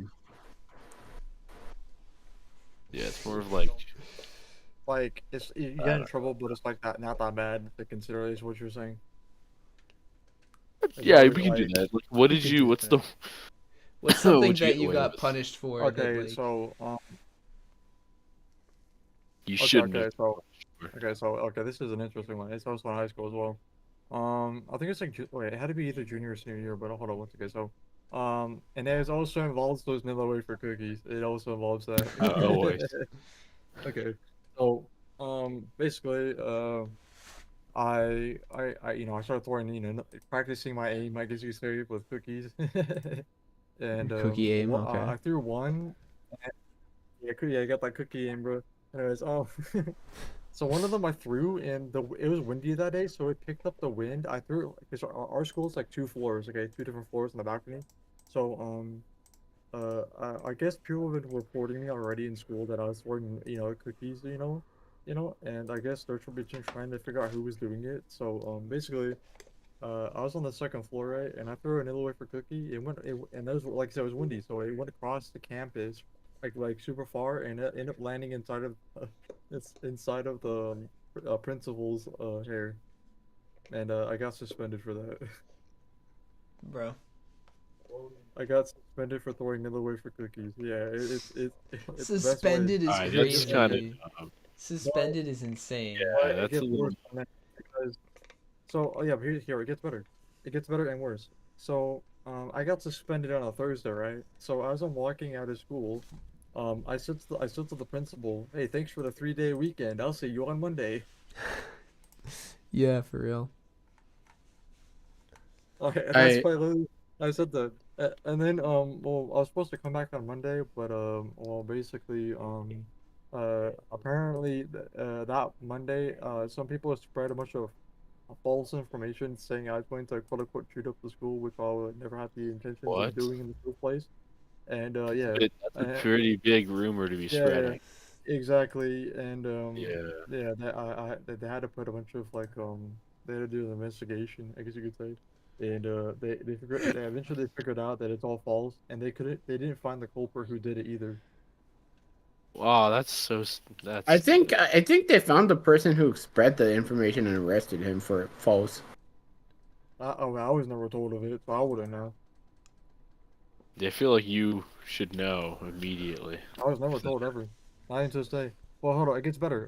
it's more of like, Like you get in trouble, but it's like that not that bad to consider is what you're saying. Like, yeah, really, we can do like- that. Like, what We did could you? do What's that. the? What's something What'd you that get you away got with? punished for? Okay, that, like... so You okay, shouldn't okay, have. so this is an interesting one. It's also in high school as well. I think it's like wait, it had to be either junior or senior year, but hold on one second. So, and it also involves those Nilla wafer cookies. It also involves that. Always. Okay, so basically, I started throwing, practicing my aim, I guess you say, with cookies, and Cookie aim, okay. I threw one. Yeah, I got that cookie aim, bro. Anyways, so one of them I threw, and it was windy that day, so it picked up the wind. I threw because our school's like two floors, okay, two different floors in the balcony. So I guess people have been reporting me already in school that I was throwing, cookies, and I guess they're trying to figure out who was doing it. So basically, I was on the second floor, right, and I threw an wafer cookie. And that was like I said, it was windy, so it went across the campus like super far, and it ended up landing inside of it's inside of the principal's hair, and I got suspended for that. Bro. I got suspended for throwing Nilla away for cookies. Yeah, it's the best way. Suspended is Alright, that's kind of crazy. Suspended is insane. yeah. It That's a gets little. worse than that because so oh yeah, but here it gets better. It gets better and worse. So I got suspended on a Thursday, right? So as I'm walking out of school, I said to the principal, "Hey, thanks for the 3-day weekend. I'll see you on Monday." Yeah, for real. Okay, and that's I why I said that. And then well, I was supposed to come back on Monday, but well, basically apparently that Monday some people spread a bunch of false information saying I was going to quote unquote shoot up the school, which I would never had the intentions of What? doing in the first place. And yeah, That's a uh, pretty big rumor to be yeah, spreading. exactly. And Yeah. yeah, they had to put a bunch of like they had to do an investigation, I guess you could say. And they eventually figured out that it's all false, and they didn't find the culprit who did it either. Wow, that's I that's think I think they found the person who spread the information and arrested him for false. I was never told of it, so I wouldn't know. I feel like you should know immediately. I was never told ever. Not until this day. Well, hold on, it gets better.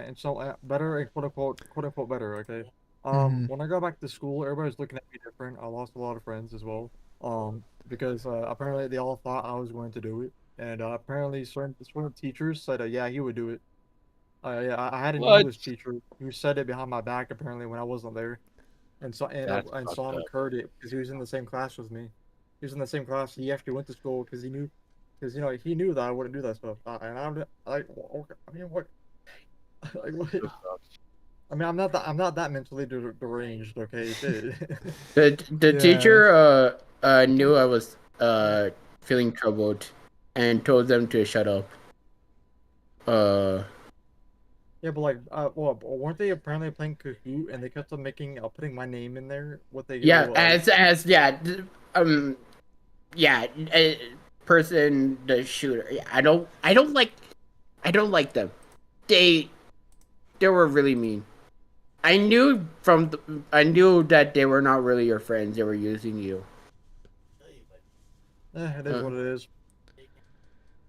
And so better and quote unquote better. Okay. Mm-hmm. When I got back to school, everybody's looking at me different. I lost a lot of friends as well. Because apparently they all thought I was going to do it, and apparently certain teachers said, yeah, he would do it. Yeah, I had an What? English teacher who said it behind my back apparently when I wasn't there, That's and fucked Solomon up. heard it because he was in the same class with me. He was in the same class. He actually went to school because he knew, because he knew that I wouldn't do that stuff. And I'm like, okay, I mean, what? Like, what? I mean, I'm not that mentally deranged. Okay, shit. The Yeah. teacher knew I was feeling troubled and told them to shut up. Yeah, but like, well, weren't they apparently playing Kahoot and they kept on making, putting my name in there? What they, Yeah, well, as yeah, yeah, person the shooter. Yeah, I don't like them. They were really mean. I knew I knew that they were not really your friends. They were using you. it is what it is.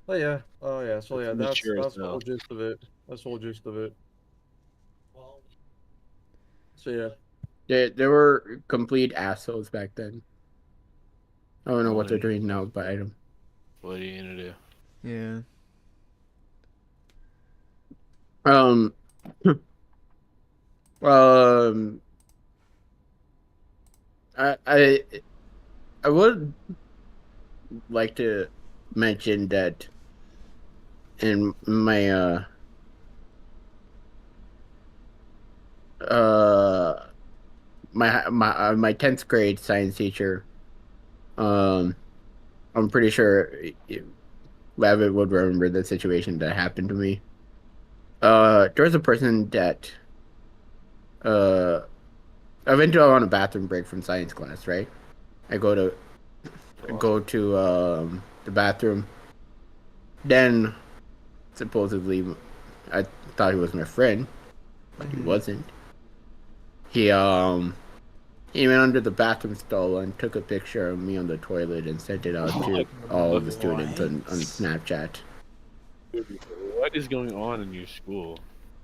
But yeah, oh yeah, so yeah, Mature as that's the hell. whole gist of it. That's the whole gist of it. So yeah. They were complete assholes back then. I don't know what they're What doing now, but I don't. are you gonna do? Yeah. Um, um, I I I would like to mention that in my my 10th grade science teacher, I'm pretty sure Rabbit would remember the situation that happened to me. There was a person that I went to on a bathroom break from science class, right? I go to the bathroom. Then supposedly I thought he was my friend, but he wasn't. He went under the bathroom stall and took a picture of me on the toilet and sent it out to all of the students on Snapchat. What is going on in your school?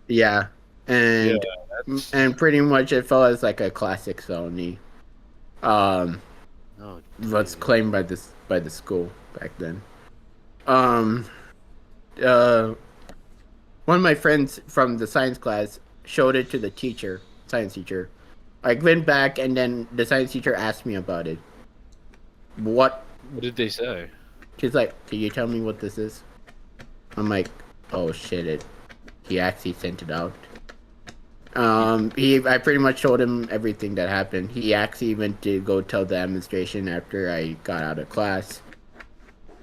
Yeah, and pretty much it felt as like a classic Sony. Oh, Was claimed by the school back then. One of my friends from the science class showed it to the science teacher. I went back and then the science teacher asked me about it. What? What did they say? She's like, "Can you tell me what this is?" I'm like, "Oh shit! He actually sent it out." I pretty much told him everything that happened. He actually went to go tell the administration after I got out of class.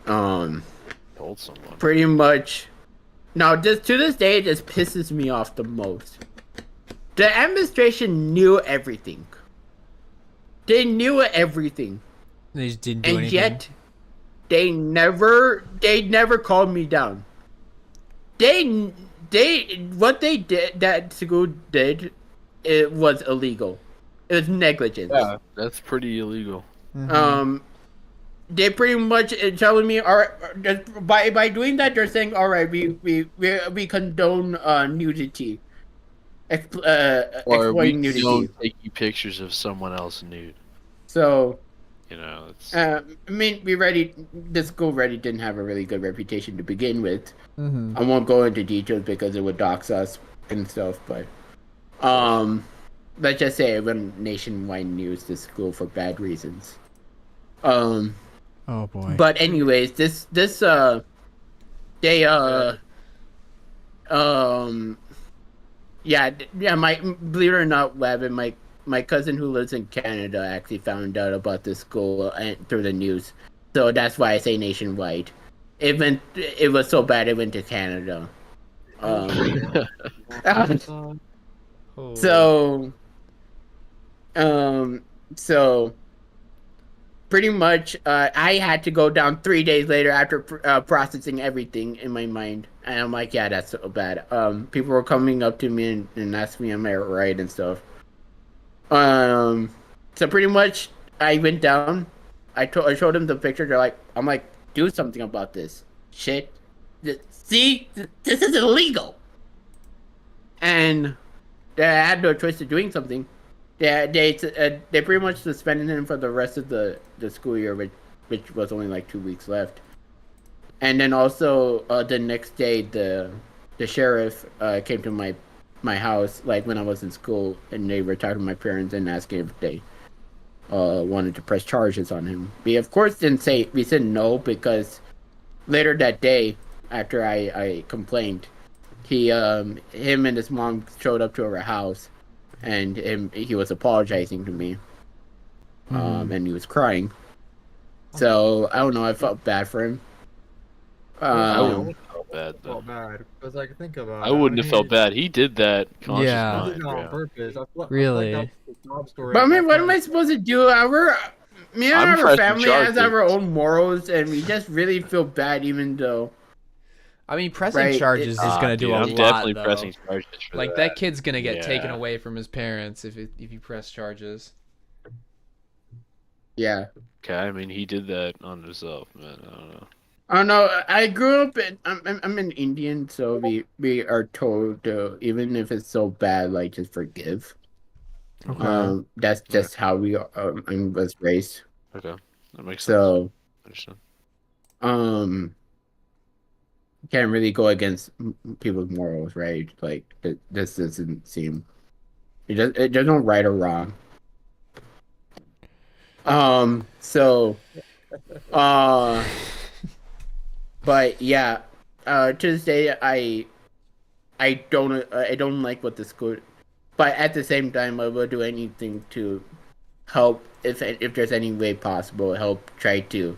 Told someone. Pretty much. Now, just to this day, it just pisses me off the most. The administration knew everything. They knew everything, They just didn't do and anything. yet they never called me down. What they did, that school did, it was illegal. It was negligence. Yeah, that's pretty illegal. Mhm. They pretty much telling me, all right, by doing that, they're saying, all right, we condone nudity, Or we exploiting nudity. don't taking pictures of someone else nude. So, You know, it's I mean, the school already didn't have a really good reputation to begin with. Mhm. I won't go into details because it would dox us and stuff, but let's just say it went nationwide news, the school, for bad reasons. Oh boy. But anyways, they my, believe it or not, Web, my cousin who lives in Canada actually found out about this school through the news, so that's why I say nationwide. It was so bad it went to Canada. Oh. So so pretty much, I had to go down 3 days later after processing everything in my mind, and I'm like, yeah, that's so bad. People were coming up to me and asking me, am I right and stuff. So pretty much, I went down. I showed them the picture. I'm like, do something about this shit. See, this is illegal. And they had no choice of doing something. They pretty much suspended him for the rest of the school year, which was only like 2 weeks left. And then also the next day, the sheriff came to my house, like when I was in school, and they were talking to my parents and asking if they wanted to press charges on him. We of course we said no, because later that day, after I complained, him and his mom showed up to our house, and he was apologizing to me, and he was crying. So I don't know, I felt bad for him. I wouldn't have felt bad though. Felt bad because I can think about. I wouldn't have felt bad. He did that conscious Yeah. He mind. did it on Yeah. purpose. Really? That's the job story. But I mean, what am I supposed to do? Me and I'm our pressing family has charges. our own morals, and we just really feel bad, even though. I mean, pressing Right, charges is gonna do dude, a I'm lot, definitely though. pressing charges for Like that. that kid's gonna get taken Yeah. away from his parents if you press charges. Yeah. Okay, I mean, he did that on himself, man. I don't know. I don't know. I grew up I'm an Indian, so we are told to, even if it's so bad, like, just forgive. Okay. That's just how we I was raised. Okay, that makes sense. So I understand. can't really go against people's morals, right? Like, this doesn't seem. There's no right or wrong. So, but yeah, to this day, I don't like what the school, but at the same time, I will do anything to help, if there's any way possible, help try to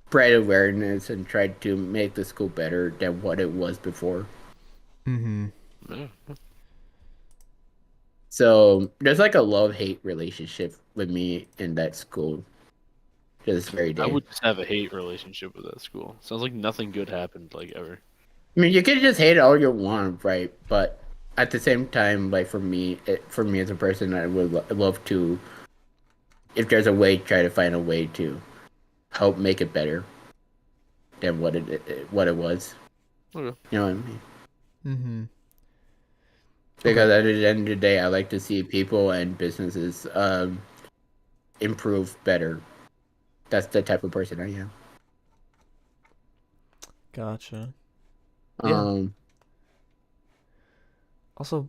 spread awareness and try to make the school better than what it was before. Mm-hmm. Yeah. So there's like a love-hate relationship with me in that school to this very day. I would just have a hate relationship with that school. Sounds like nothing good happened, like, ever. I mean, you can just hate it all you want, right? But at the same time, like, for me as a person, I would love to, if there's a way, try to find a way to help make it better than what it was. Okay. You know what I mean? Mm-hmm. Because at the end of the day, I like to see people and businesses improve better. That's the type of person I am. Gotcha. Yeah. Um, Also,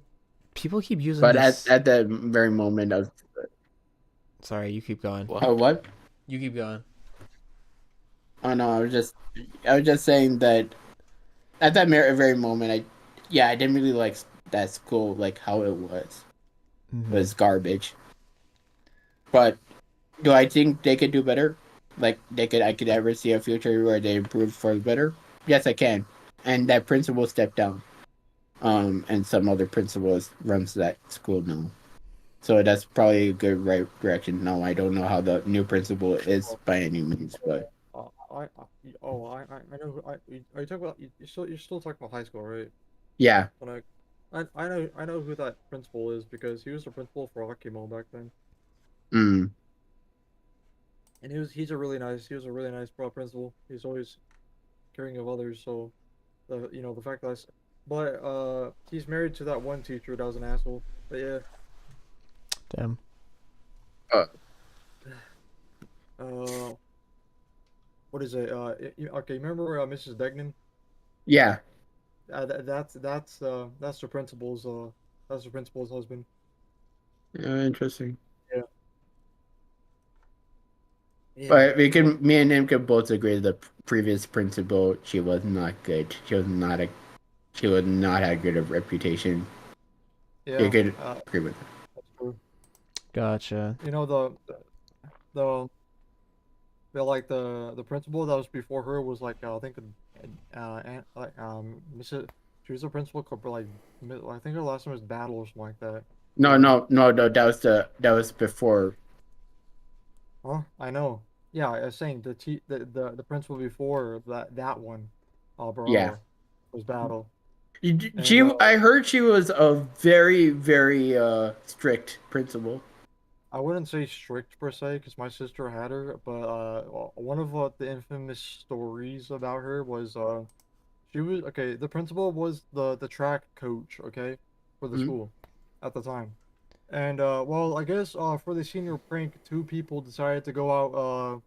people keep using but this. at the very moment of Sorry, you keep going. What? oh, what? You keep going. Oh no, I was just saying that at that very moment, I didn't really like that school, like how it was. Mm-hmm. It was garbage. But do I think they could do better? Like I could ever see a future where they improve for the better? Yes, I can. And that principal stepped down. And some other principals runs that school now. So that's probably a good right direction. No, I don't know how the new principal is by any means, but I know. Are you talking about? You're still talking about high school, right? Yeah. When I know who that principal is because he was the principal for Akimo back then, Mm. and he was a really nice principal. He's always caring of others. So the fact that but he's married to that one teacher that was an asshole. But yeah, Damn. Uh, uh, what is it? Okay, remember Mrs. Degnan? yeah. That's the principal's husband. Interesting. Yeah. Yeah. But me and him can both agree the previous principal, she was not good. She was not had good of reputation. You Yeah. could agree with that. That's true. Gotcha. You know the the principal that was before her was like I think Mrs. She was a principal for like I think her last name was Battle or something like that. No. That was before. Huh? I know. Yeah, I was saying the principal before that one, Yeah. Barala, was Battle. And She, I heard she was a very, very strict principal. I wouldn't say strict per se, because my sister had her, but one of the infamous stories about her was she was okay. The principal was the track coach, okay, for the Mhm. school at the time, and well, I guess for the senior prank, two people decided to go out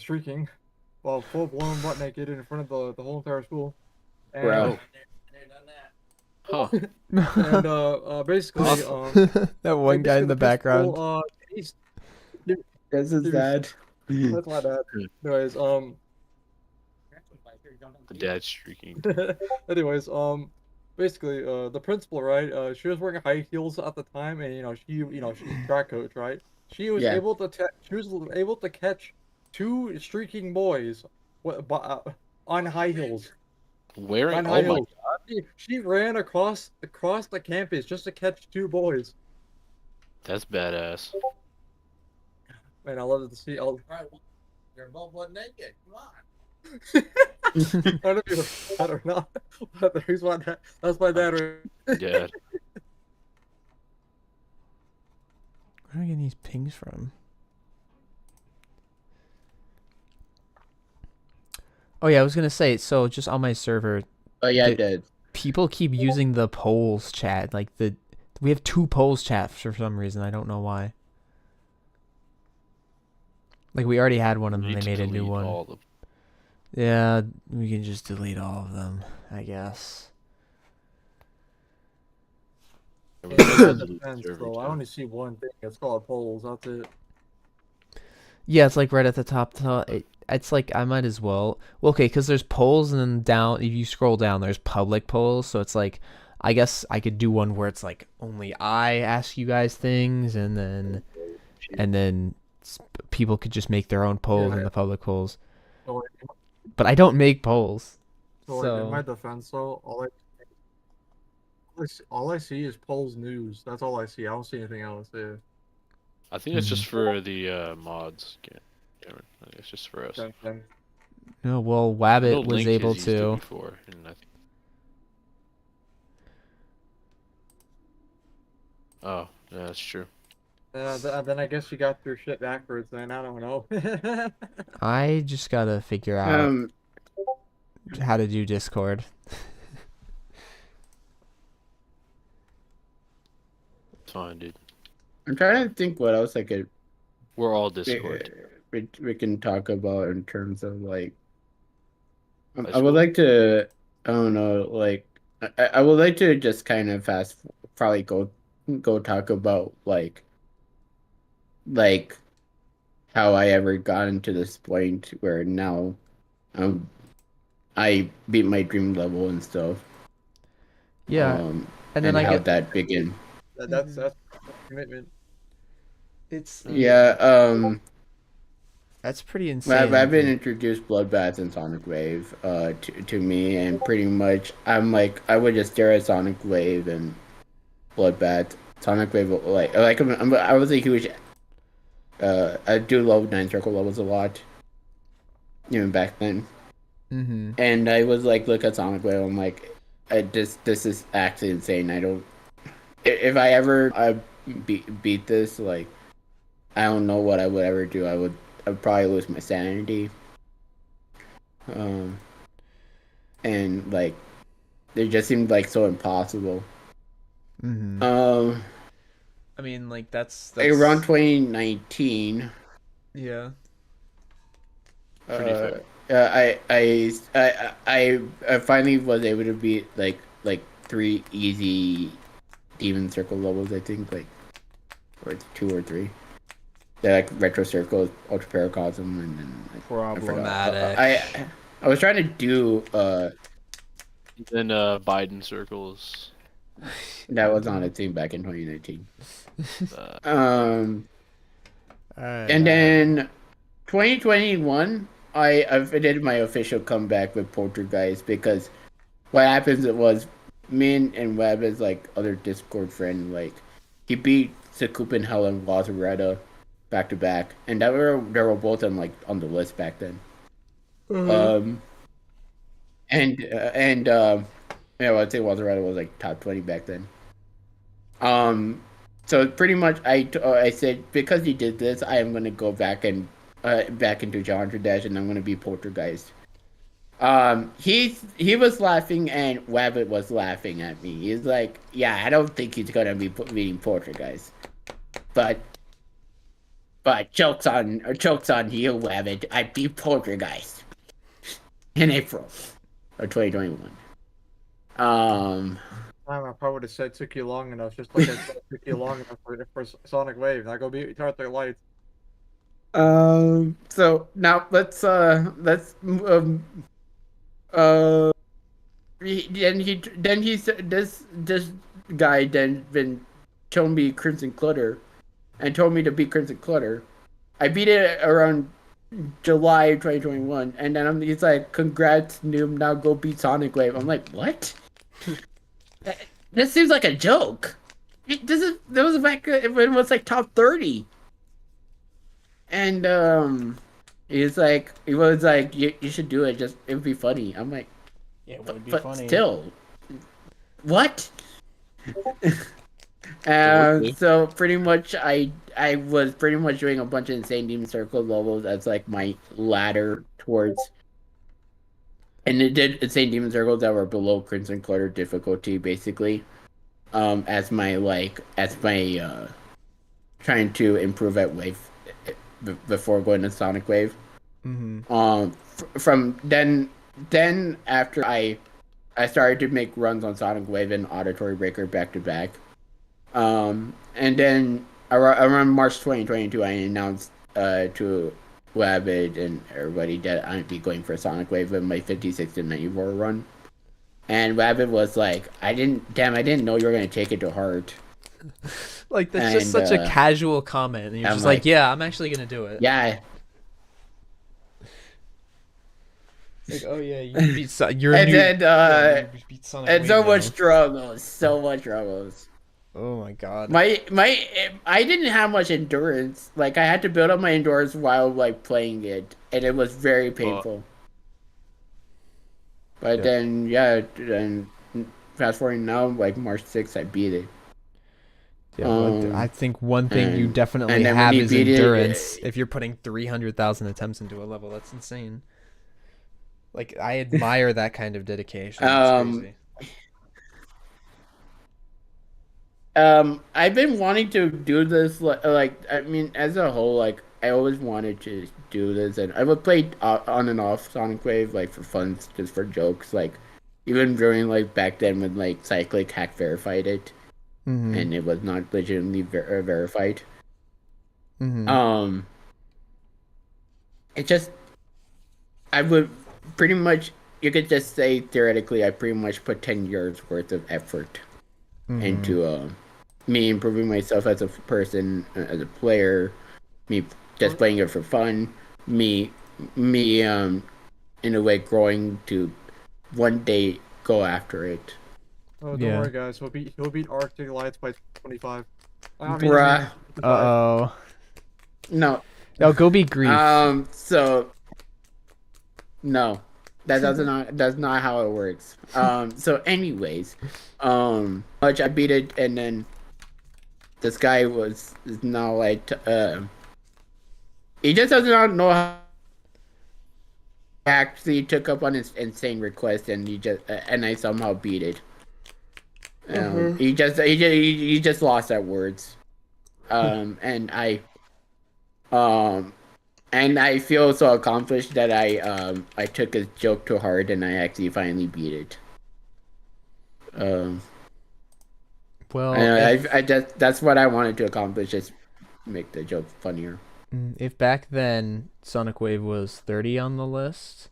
streaking, while full blown butt naked in front of the whole entire school, and Bro. Huh. and basically That one guy in the background. he's, This is that. that's my dad. Anyways, The dad streaking. anyways, basically, the principal, right? She was wearing high heels at the time, and she's a track coach, right? Yeah. She was able to catch two streaking boys, on high heels. Wearing. On Oh high my. heels. She ran across the campus just to catch two boys. That's badass. Man, I love to see. You're both butt naked. Come on. I don't know if you're that or not. But here's my dad. That's my dad. Right? Dad. Where am I getting these pings from? Oh yeah, I was gonna say, so just on my server, Oh yeah, I The- did. people keep using the polls chat. Like we have two polls chat for some reason. I don't know why. Like we already had one and then Need they to made a new delete one. all the- Yeah, we can just delete all of them, I guess. Yeah, In we're my gonna delete defense, server though, I too. only see one thing. It's called polls. That's it. Yeah, it's like right at the top. It's like I might as well. Well, okay, because there's polls and then down. If you scroll down, there's public polls. So it's like, I guess I could do one where it's like only I ask you guys things, and then people could just make their own polls in Yeah. the public polls. So, But I don't make polls. like, in my So defense, though, all I see is polls news. That's all I see. I don't see anything else. Yeah. I think it's just for the mods. Cameron. I think it's just for us. Okay. no, well, I know Wabbit was Link able has used it to. before, and I think... Oh, yeah, that's true. Then I guess you got your shit backwards. Then I don't know. I just gotta figure out Um, how to do Discord. It's fine, dude. I'm trying to think what else I could We're all Discord. we can talk about in terms of like. High I school? would like to. I don't know. Like, I would like to just kind of probably go talk about like how I ever got into this point where now, I beat my dream level and stuff. Yeah, and then I how get that began. That's commitment. it's Yeah. that's pretty Well, insane. I've been introduced Bloodbath and Sonic Wave to me, and pretty much I'm like I would just stare at Sonic Wave and Bloodbath. Sonic Wave, I was a huge I do love 9 circle levels a lot. even back then. Mm-hmm. And I was like, look at Sonic Wave. I'm like, this is actually insane. I don't. If I ever beat this, like, I don't know what I would ever do. I'd probably lose my sanity. And like, it just seemed like so impossible. Mm-hmm. Um, I mean, like that's around 2019. yeah. Pretty fair. I finally was able to beat like 3 easy Demon Circle levels. I think or 2 or 3. They're like Retro Circle, Ultra Paracosm, and then Problematic. I was trying to do Then Biden circles. that was on a thing back in 2019. Uh, And then 2021, I did my official comeback with Poltergeist because what happens was me and Webb is like other Discord friend, like he beat Sakup and Hell and Lazaretta back to back, and they were both on the list back then. Yeah, I'd say Lazaretta was like top 20 back then. So pretty much I said because he did this, I am gonna go back into Challenger Dash, and I'm gonna be Poltergeist. He was laughing and Wabbit was laughing at me. He's like, yeah, I don't think he's gonna be beating Poltergeist, but jokes on you, Wabbit. I beat Poltergeist in April of 2021. I probably would have said took you long enough, just like I said it took you long enough for Sonic Wave. Now go beat Arthur Lights. So now let's this guy then been showing me Crimson Clutter and told me to beat Crimson Clutter. I beat it around July 2021, and then he's like, congrats noob, now go beat Sonic Wave. I'm like, what? This seems like a joke. That was back when it was like top 30. And he was like, you should do it. It would be funny. I'm like, Yeah, it would be but funny. still, what? So pretty much, I was pretty much doing a bunch of Insane Demon Circle levels as like my ladder towards, and it did Insane Demon Circles that were below Crimson Clutter difficulty, basically. As my trying to improve at Wave before going to Sonic Wave. Mm-hmm. From then after I started to make runs on Sonic Wave and Auditory Breaker back to back. And then around March 2022, I announced to Wabbit and everybody that I'd be going for Sonic Wave with my 56 to 94 run. And Wabbit was like, I didn't know you were gonna take it to heart. Like that's just such a casual comment, and you're just like, yeah, I'm actually gonna do it. Yeah. Like, oh yeah, you beat you beat Sonic and Wave so now. much struggles. Oh my god. I didn't have much endurance. Like I had to build up my endurance while like playing it, and it was very painful. But then fast forwarding now, like March 6th, I beat it. Yeah, I think one thing you definitely have is endurance. If you're putting 300,000 attempts into a level, that's insane. Like I admire that kind of dedication. It's crazy. I've been wanting to do this. Like I mean, as a whole, like I always wanted to do this, and I would play on and off Sonic Wave like for fun, just for jokes. Like even during like back then when like Cyclic hack verified it. Mm-hmm. And it was not legitimately verified. Mm-hmm. It just, I would pretty much, you could just say theoretically, I pretty much put 10 years worth of effort into me improving myself as a person, as a player, me just playing it for fun, me in a way growing to one day go after it. Oh, don't worry, guys. He'll beat Arctic Lights by 25. Bruh. Uh-oh. No. No, go beat Grief. So No, that's not how it works. So anyways, much I beat it, and then this guy is now like, he just does not know how he actually took up on his insane request, and and I somehow beat it. He just lost at words. And um, I feel so accomplished that I took his joke to heart, and I actually finally beat it. Well, I just that's what I wanted to accomplish, just make the joke funnier. if back then Sonic Wave was 30 on the list,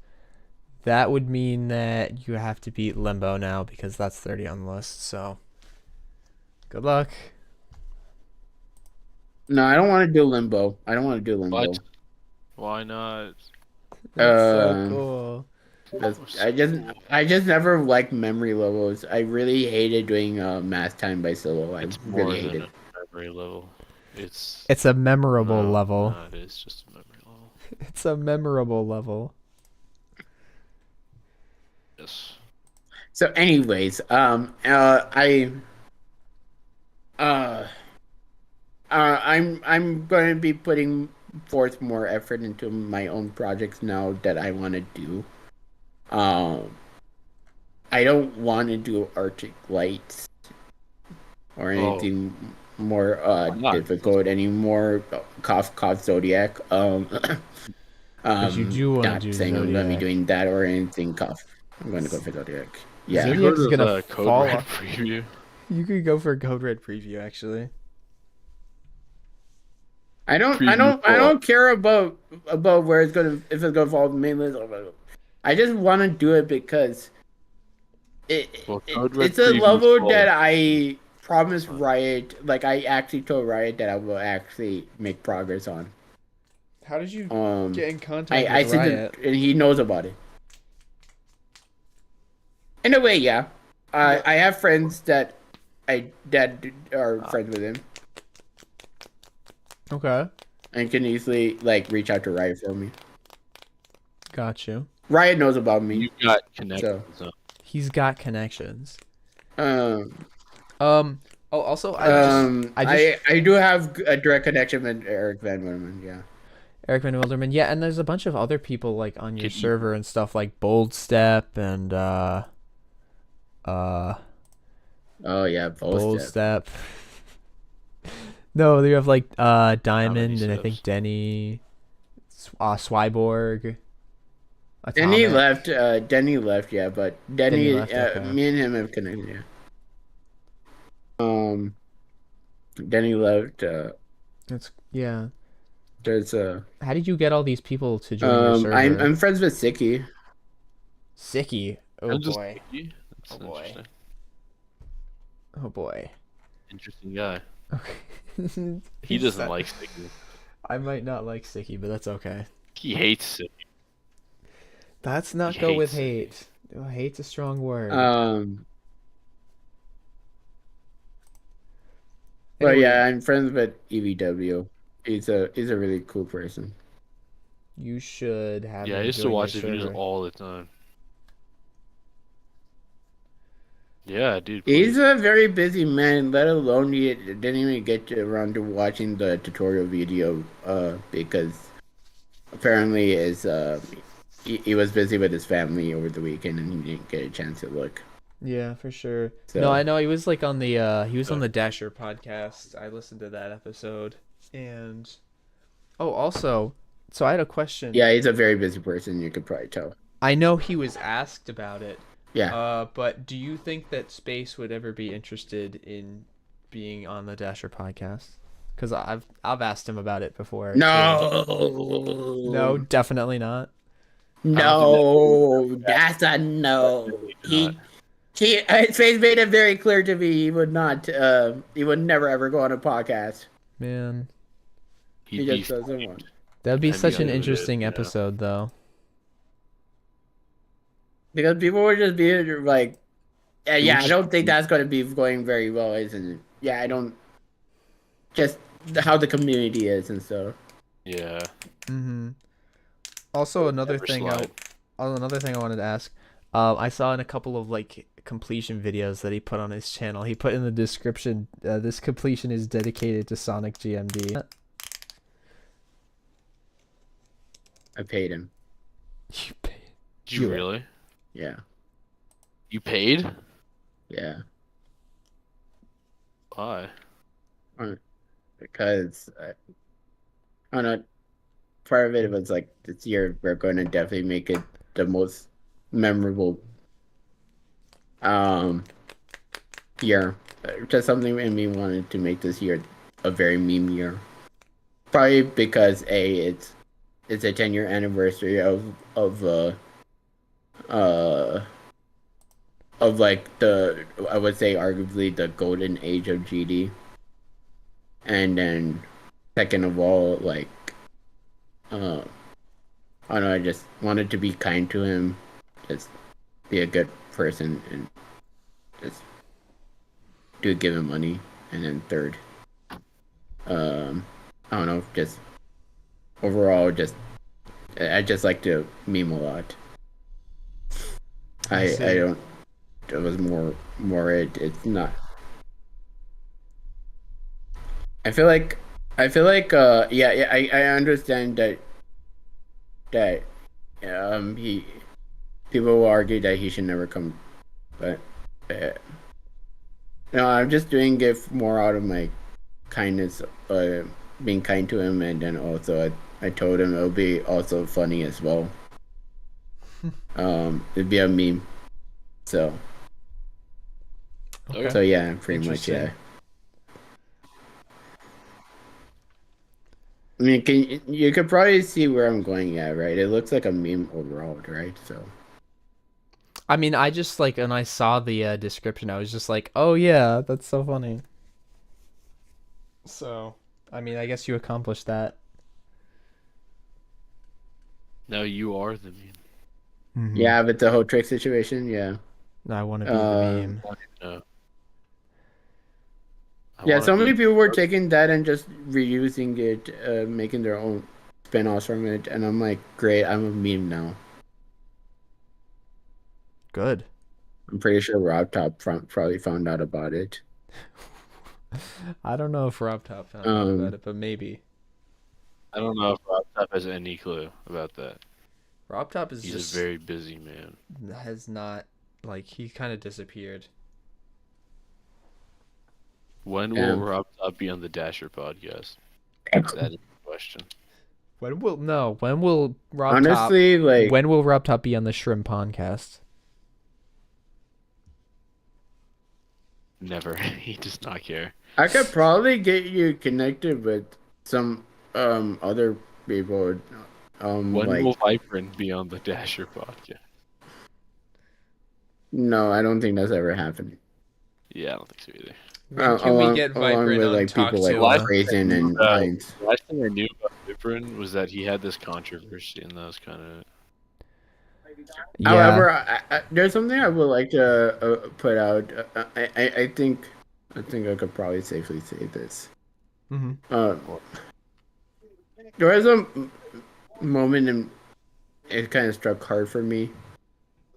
that would mean that you have to beat Limbo now because that's 30 on the list. So, good luck. No, I don't want to do Limbo. I don't want to do Limbo. What? Why not? That's so Um, cool. I just never liked memory levels. I really hated doing math time by solo. I It's more really than hated. a memory level. It's a memorable No, level. No, it is just a memory level. It's a memorable level. Yes. So, anyways, I'm going to be putting forth more effort into my own projects now that I want to do. I don't want to do Arctic Lights or anything more not? difficult anymore. Cough Zodiac. But you do want to Not do saying I'm going to be Zodiac. doing that or anything. Cough. I'm going to go for Zodiac. Yeah. Zodiac- You heard is of gonna the Code fall Red off. preview? You could go for a Code Red preview, actually. I don't care about where it's gonna, if it's gonna fall on the main list. I just want to do it because Code Red it's a previews level fall. that I promised Riot. Like, I actually told Riot that I will actually make progress on. How did you Get in contact I with said Riot? that, and he knows about it. In a way, yeah. I have friends that are friends with him Okay, and can easily like reach out to Riot for me. got you. Riot knows about me. You got connections. huh? He's got connections. Um. Oh, also, I do have a direct connection with Eric Van Wilderman, yeah. Eric Van Wilderman. Yeah, and there's a bunch of other people like on your Could you- server and stuff like Bold Step and Oh yeah, Bold both. Step. No, you have like Diamond and I steps? think Denny, Swyborg. Denny Atomic. left. Denny left, yeah, but Denny left, okay. me and him have connected, yeah. Denny left. Yeah. There's How did you get all these people to join your server? I'm friends with Sicky. Sicky. Oh I'm just boy. picky. That's Oh, boy. interesting. Oh boy. Interesting guy. Okay. He doesn't like Sticky. I might not like Sicky, but that's okay. He hates Sticky. Let's not He go with hates hate. Oh, hate's a strong word. But Anyway, yeah, I'm friends with EVW. He's a really cool person. you should have. Yeah, I him used to join your watch the videos server. all the time. Yeah, dude. He's please. a very busy man, let alone he didn't even get around to watching the tutorial video because apparently he was busy with his family over the weekend and he didn't get a chance to look. Yeah, for sure. So, No, I know he was like on the he was on the Dasher podcast. I listened to that episode. And oh, also, so I had a question. yeah, he's a very busy person, you could probably tell. I know he was asked about it. Yeah. But do you think that Space would ever be interested in being on the Dasher podcast? Because I've asked him about it before. too. No, definitely not. No, that's a no. Definitely His face made it very clear to me he would not. He would never ever go on a podcast. Man, He He'd be just doesn't want. that'd be And such be an unlimited, interesting you know. episode, though. Because people would just be like, yeah, I just- don't think that's going to be going very well, isn't it? Yeah, I don't. Just how the community is and stuff. Yeah. Mm-hmm. Also, another Never thing slide. another thing I wanted to ask. I saw in a couple of like completion videos that he put on his channel. He put in the description, "This completion is dedicated to SonicGMD." I paid him. You paid. Did you Yeah. really? Yeah. You paid? Yeah. Why? Because I don't know. Part of it was like this year we're going to definitely make it the most memorable year. Just something in me wanted to make this year a very meme year. Probably because it's a 10-year anniversary uh of like the, I would say arguably the golden age of GD. And then second of all, like uh I don't know, I just wanted to be kind to him, just be a good person, and just give him money. And then third, I don't know, just overall, I just like to meme a lot. I see. I don't. It was more. It's not. I feel like. Yeah. I understand that he people will argue that he should never come, but no, I'm just doing it more out of my kindness, being kind to him, and then also I told him it'll be also funny as well. It'd be a meme, so Okay. so yeah, pretty much, Interesting. yeah. I mean, you could probably see where I'm going at, right? It looks like a meme overall, right? So I mean, I just like, and I saw the description. I was just like, oh yeah, that's so funny. So, I mean, I guess you accomplished that. Now you are the meme. yeah, but the whole trick situation, yeah. I want to be the meme. No. Yeah, so many people were taking that and just reusing it, making their own spin-offs from it, and I'm like, great, I'm a meme now. Good. I'm pretty sure Rob Top probably found out about it. I don't know if Rob Top found out about it, but maybe. I don't know if Rob Top has any clue about that. Rob Top is He's just a very busy man. has not like he kind of disappeared. When Yeah. will Rob Top be on the Dasher podcast? That is the question. When will Rob Honestly, Top like, when will Rob Top be on the ShrimPon cast? Never. He does not care. I could probably get you connected with some other people. When Like, will Vibrant be on the Dasher podcast? no, I don't think that's ever happened. Yeah, I don't think so either. When can we get along Vibrant with on like Talk people like to Last Raisin and Heinz. The last thing I knew about Vibrant was that he had this controversy, and that was kind of. Yeah. However, there's something I would like to put out. I think I could probably safely say this. Mm-hmm. There was a moment, and it kind of struck hard for me.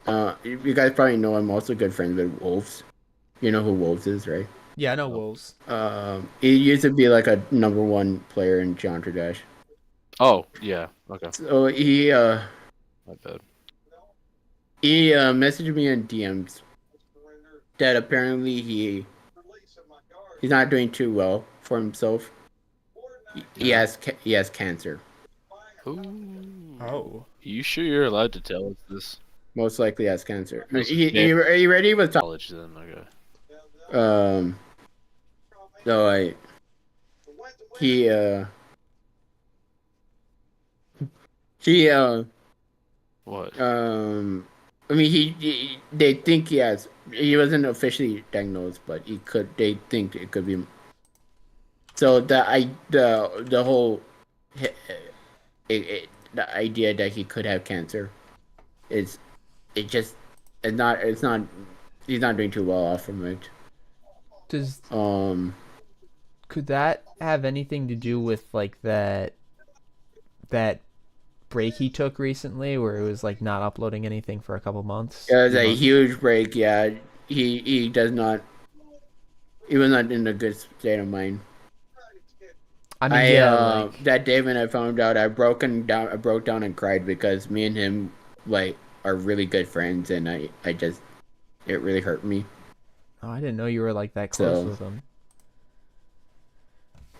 You guys probably know I'm also good friends with Wolves. You know who Wolves is, right? Yeah, I know Wolves. He used to be like a #1 player in Challenger Dash. Oh yeah. Okay. So he My bad. messaged me in DMs that apparently he's not doing too well for himself. He has cancer. Ooh. Oh. You sure you're allowed to tell us this? Most likely has cancer. Yes, He already was talking. College then, okay. So he What? I mean, they think he wasn't officially diagnosed, but they think it could be. So the whole, the idea that he could have cancer is, it's not, he's not doing too well off from it. Does could that have anything to do with like that break he took recently, where it was like not uploading anything for a couple months, It was few a months. huge break. Yeah, he does not. He was not in a good state of mind. I mean, yeah, like That day when I found out, I broke down and cried because me and him like are really good friends, and I just it really hurt me. oh, I didn't know you were like that close So, with him.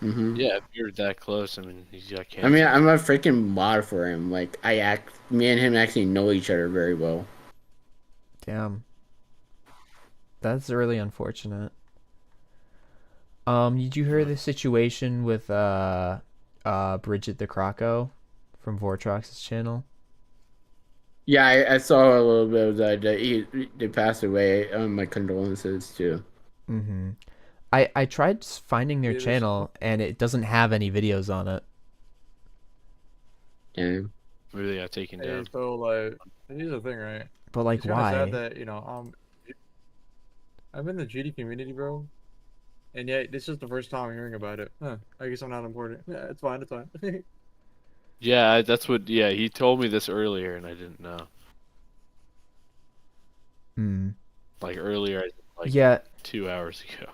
Yeah, if you're that close, I mean, he's got I mean, cancer. I'm a freaking mod for him. Like me and him actually know each other very well. Damn, that's really unfortunate. Did you hear the situation with Bridget the Croco from Vortrox's channel? Yeah, I saw a little bit of that. They passed away. My condolences too. Mm-hmm. I tried finding their Yeah, this, channel and it doesn't have any videos on it. Yeah. Maybe they got taken hey, down. so like, here's the thing, right? But like, It's kind of sad why? that I'm in the GD community, bro, and yet this is the first time I'm hearing about it. Huh? I guess I'm not important. Yeah, it's fine. It's fine. Yeah, that's what. Yeah, he told me this earlier, and I didn't know. Hmm. Like earlier, like Yeah. 2 hours ago.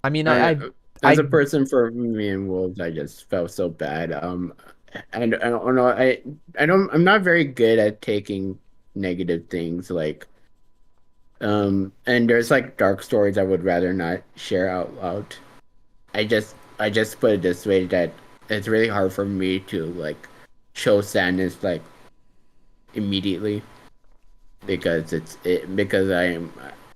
I mean, Uh, as a I. person for me and wolves, I just felt so bad. And I don't know. I'm not very good at taking negative things. Like, and there's like dark stories I would rather not share out loud. I just put it this way that it's really hard for me to like show sadness like immediately because because I am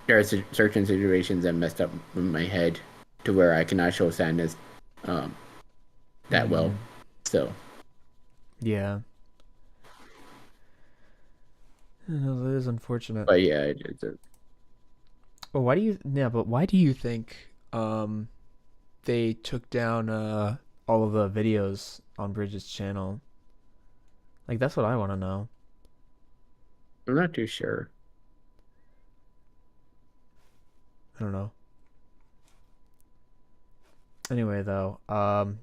there are certain situations that messed up in my head to where I cannot show sadness um that well. Mhm. So, Yeah. No, that is unfortunate. but yeah, But why do you? Yeah, but why do you think they took down all of the videos on Bridget's channel? Like that's what I want to know. I'm not too sure. I don't know. Anyway, though,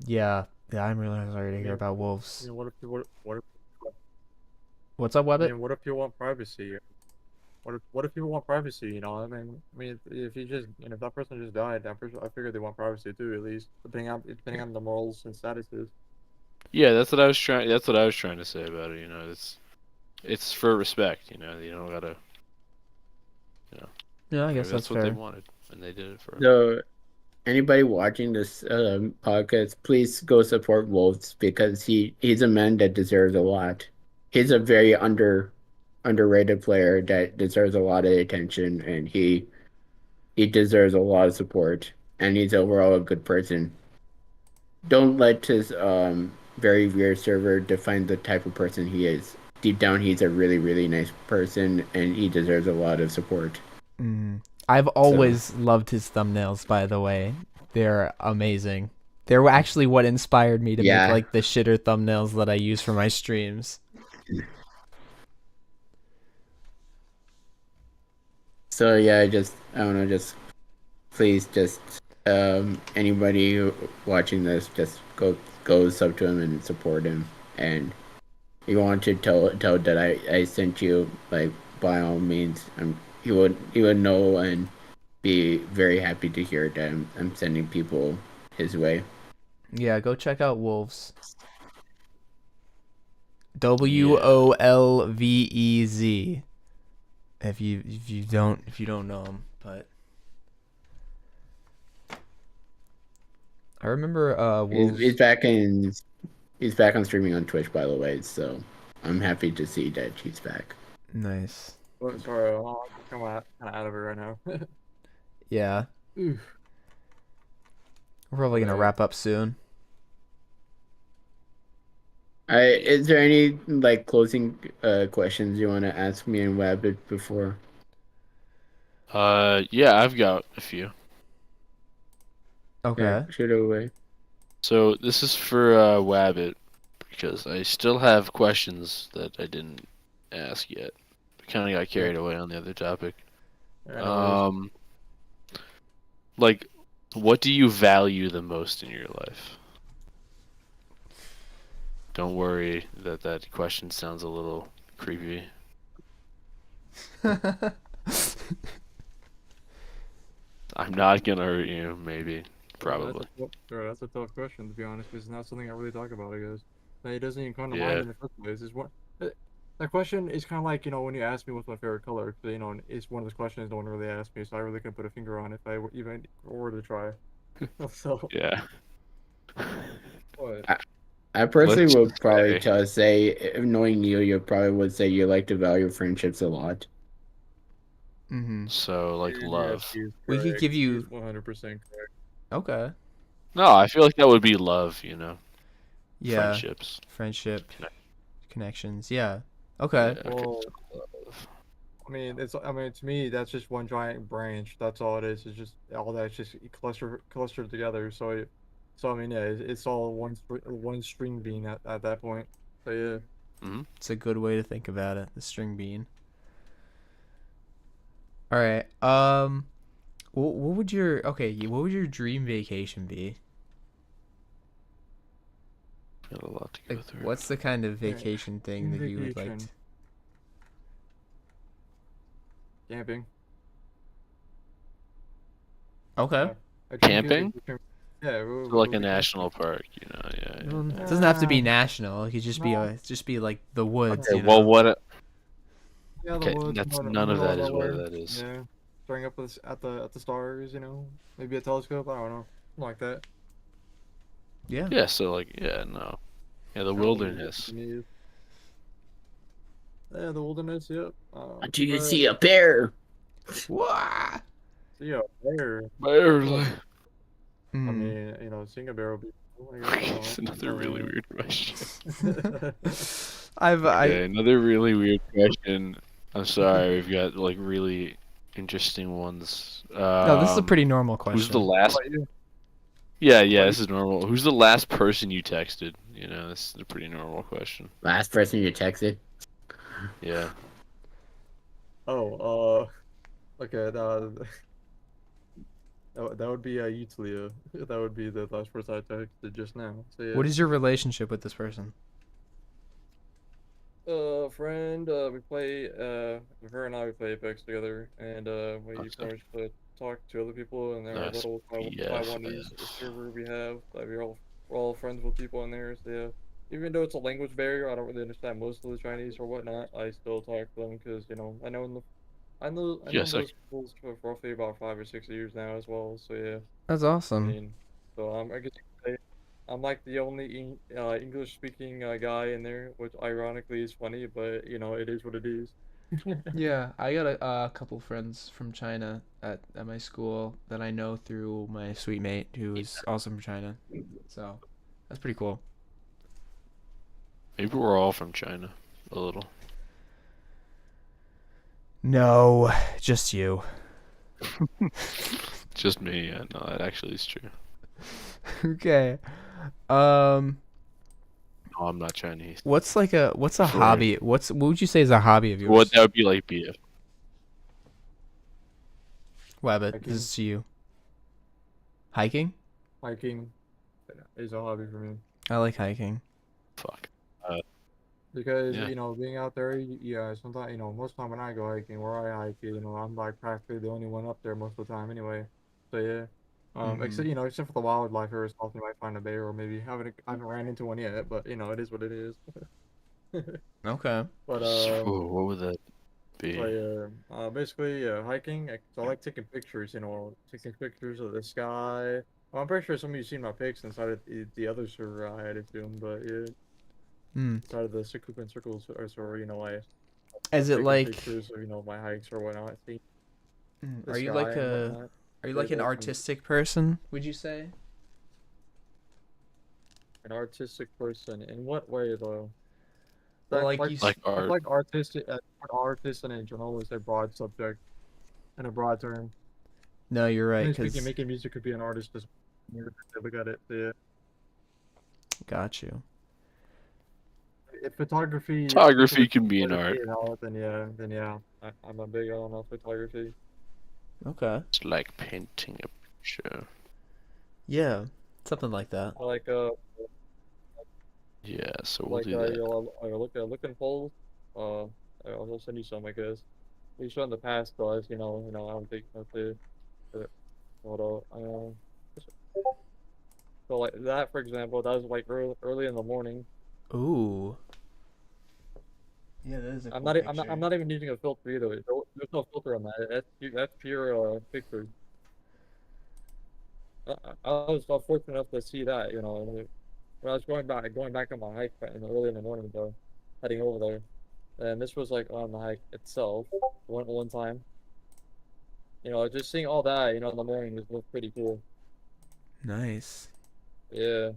yeah, I'm really sorry to I hear mean, about wolves. what if What's up, I Webbit? mean, what if you want privacy? What if people want privacy? I mean, if you just, if that person just died, I figured they want privacy too, at least depending on the morals and statuses. Yeah, that's what I was trying. That's what I was trying to say about it. You know, it's for respect. You know, you don't gotta. You know, Yeah, I maybe guess that's that's what they fair. wanted, and they did it for. So anybody watching this podcast, please go support Wolves because he's a man that deserves a lot. He's a very underrated player that deserves a lot of attention, and he deserves a lot of support, and he's overall a good person. Don't let his very weird server define the type of person he is. Deep down, he's a really nice person, and he deserves a lot of support. Mm. I've So always loved his thumbnails, by the way. They're amazing. They're actually what inspired me to make yeah, like the shitter thumbnails that I use for my streams. so yeah, I don't know, just please just anybody watching this just go sub to him and support him, and you want to tell that I sent you, like, by all means, he would know and be very happy to hear that I'm sending people his way. Yeah, go check out Wolves. Yeah. WOLVEZ. If you don't know him, but I remember He's Wolves. back in he's back on streaming on Twitch, by the way, so I'm happy to see that he's back. Nice. Oh, sorry, I'm kind of out of it right now. Yeah, Oof. we're probably gonna But, wrap up soon. Is there any like closing questions you want to ask me and Wabbit before? Yeah, I've got a few. Yeah, Okay. shoot away. So this is for Wabbit because I still have questions that I didn't ask yet. Kind of got yeah, carried away on the other topic. yeah, no worries. Like, what do you value the most in your life? don't worry that that question sounds a little creepy. I'm not gonna hurt you, maybe, probably. That's a tough question, to be honest, because it's not something I really talk about, I guess. It doesn't even come to Yeah. mind in the first place. That question is kind of like, when you ask me what's my favorite color, it's one of those questions no one really asked me, so I really couldn't put a finger on if I even were to try. So, Yeah. but, I personally Let's would just probably say- say, if knowing you probably would say you like to value friendships a lot. Mm-hmm. So, like, yes, love. he's We could correct. give you- He's 100% correct. Okay. No, I feel like that would be love, you know? Yeah. Friendships. Friendship. Connect- Connections. Yeah. Okay. Yeah, okay, Well, so love. I mean, to me, that's just one giant branch. That's all it is. It's just all that's just clustered together. So I mean, yeah, it's all one string bean at that point. So yeah. It's a good way to think about it. The string bean. All right. What would your what would your dream vacation be? Got a lot to go Like, through. what's the kind of Yeah, vacation thing that you would like? vacation. Camping. Okay. A dream Camping? vacation. Yeah, So like a camping. national park, you know? Yeah. Well, yeah. it doesn't have to be national. It could just be No. just be like the woods. Okay, You know? well, what? Yeah, the Okay, woods. that's in the none of middle that is what nowhere. that is. Yeah, staring up at the stars. Maybe a telescope. I don't know, something like that. Yeah. Yeah, so like, yeah, no. Yeah, the wilderness. Yeah, the wilderness. Yep. Do you but- see a bear? Wah! See a bear. Barely. I Mm. mean, seeing a bear would be cool, I guess, It's another really weird question. I've Okay, another really weird question. I'm sorry, we've got like really interesting ones. No, this is a pretty normal question. Who's the How last? about you? Yeah, about this is normal. Who's the last person you texted? You know, this is a pretty normal question. Last person you texted? Yeah. Oh, okay. That would be you, Talia. That would be the last person I texted just now. So yeah. What is your relationship with this person? Friend, we play, her and I, we play Apex together, and, we That's pretty much talk to other people in our Nice. little Yes, 5-1-E's server we have, we're all friends with people in there, so yeah. Even though it's a language barrier, I don't really understand most of the Chinese or whatnot, I still talk to them, because, I know Yes, those people for roughly about 5 or 6 years now as well, so yeah. That's I awesome. mean, so I guess you could say I'm like the only English-speaking guy in there, which ironically is funny, but it is what it is. Yeah, I got a couple friends from China at my school that I know through my sweet mate who is also from China. So that's pretty cool. Maybe we're all from China, a little. No, just you. Just me. Yeah, no, that actually is true. Okay. No, I'm not Chinese. What's a For- hobby? What would you say is a hobby of yours? What that would be like BF. Wabbit, Hiking. this is to you. Hiking? Hiking is a hobby for me I like hiking. Fuck. because Yeah. being out there, yeah, sometimes most of the time when I go hiking, where I hike, I'm like practically the only one up there most of the time anyway. So yeah. Except for the wildlife, every so often you might find a bear, or maybe I haven't ran into one yet, but it is what it is. Okay. But Ooh, what would that be? So basically, hiking. So I like taking pictures. Taking pictures of the sky. Well, I'm pretty sure some of you seen my pics inside of the other server I added to them, but yeah, Hmm. inside of the Circle Circles or I Is it taking like pictures of my hikes or whatnot. See the are you sky like and a whatnot. are you like an Very awesome. artistic person, would you say? An artistic person? In what way though? Well, Like like you Like I feel art. like artist in general is a broad subject and a broad term. No, you're right, Generally because speaking, making music could be an artist as well. Look at it. Yeah. got you. If photography Can be an art. then yeah, I'm a big on photography. Okay. It's like painting a picture. Yeah, something like that. Like Yeah, so we'll Like do that. look in polls. I'll send you some, I guess. We show in the past, though, as I don't think that's it. Hold on. So like that, for example, that was like early in the morning. Ooh. Yeah, that is a cool I'm picture. not even using a filter either. There's no filter on that. That's pure picture. I was fortunate enough to see that, when I was going back on my hike early in the morning, though, heading over there, and this was like on the hike itself. One time, just seeing all that, in the morning was pretty cool. Nice. Yeah.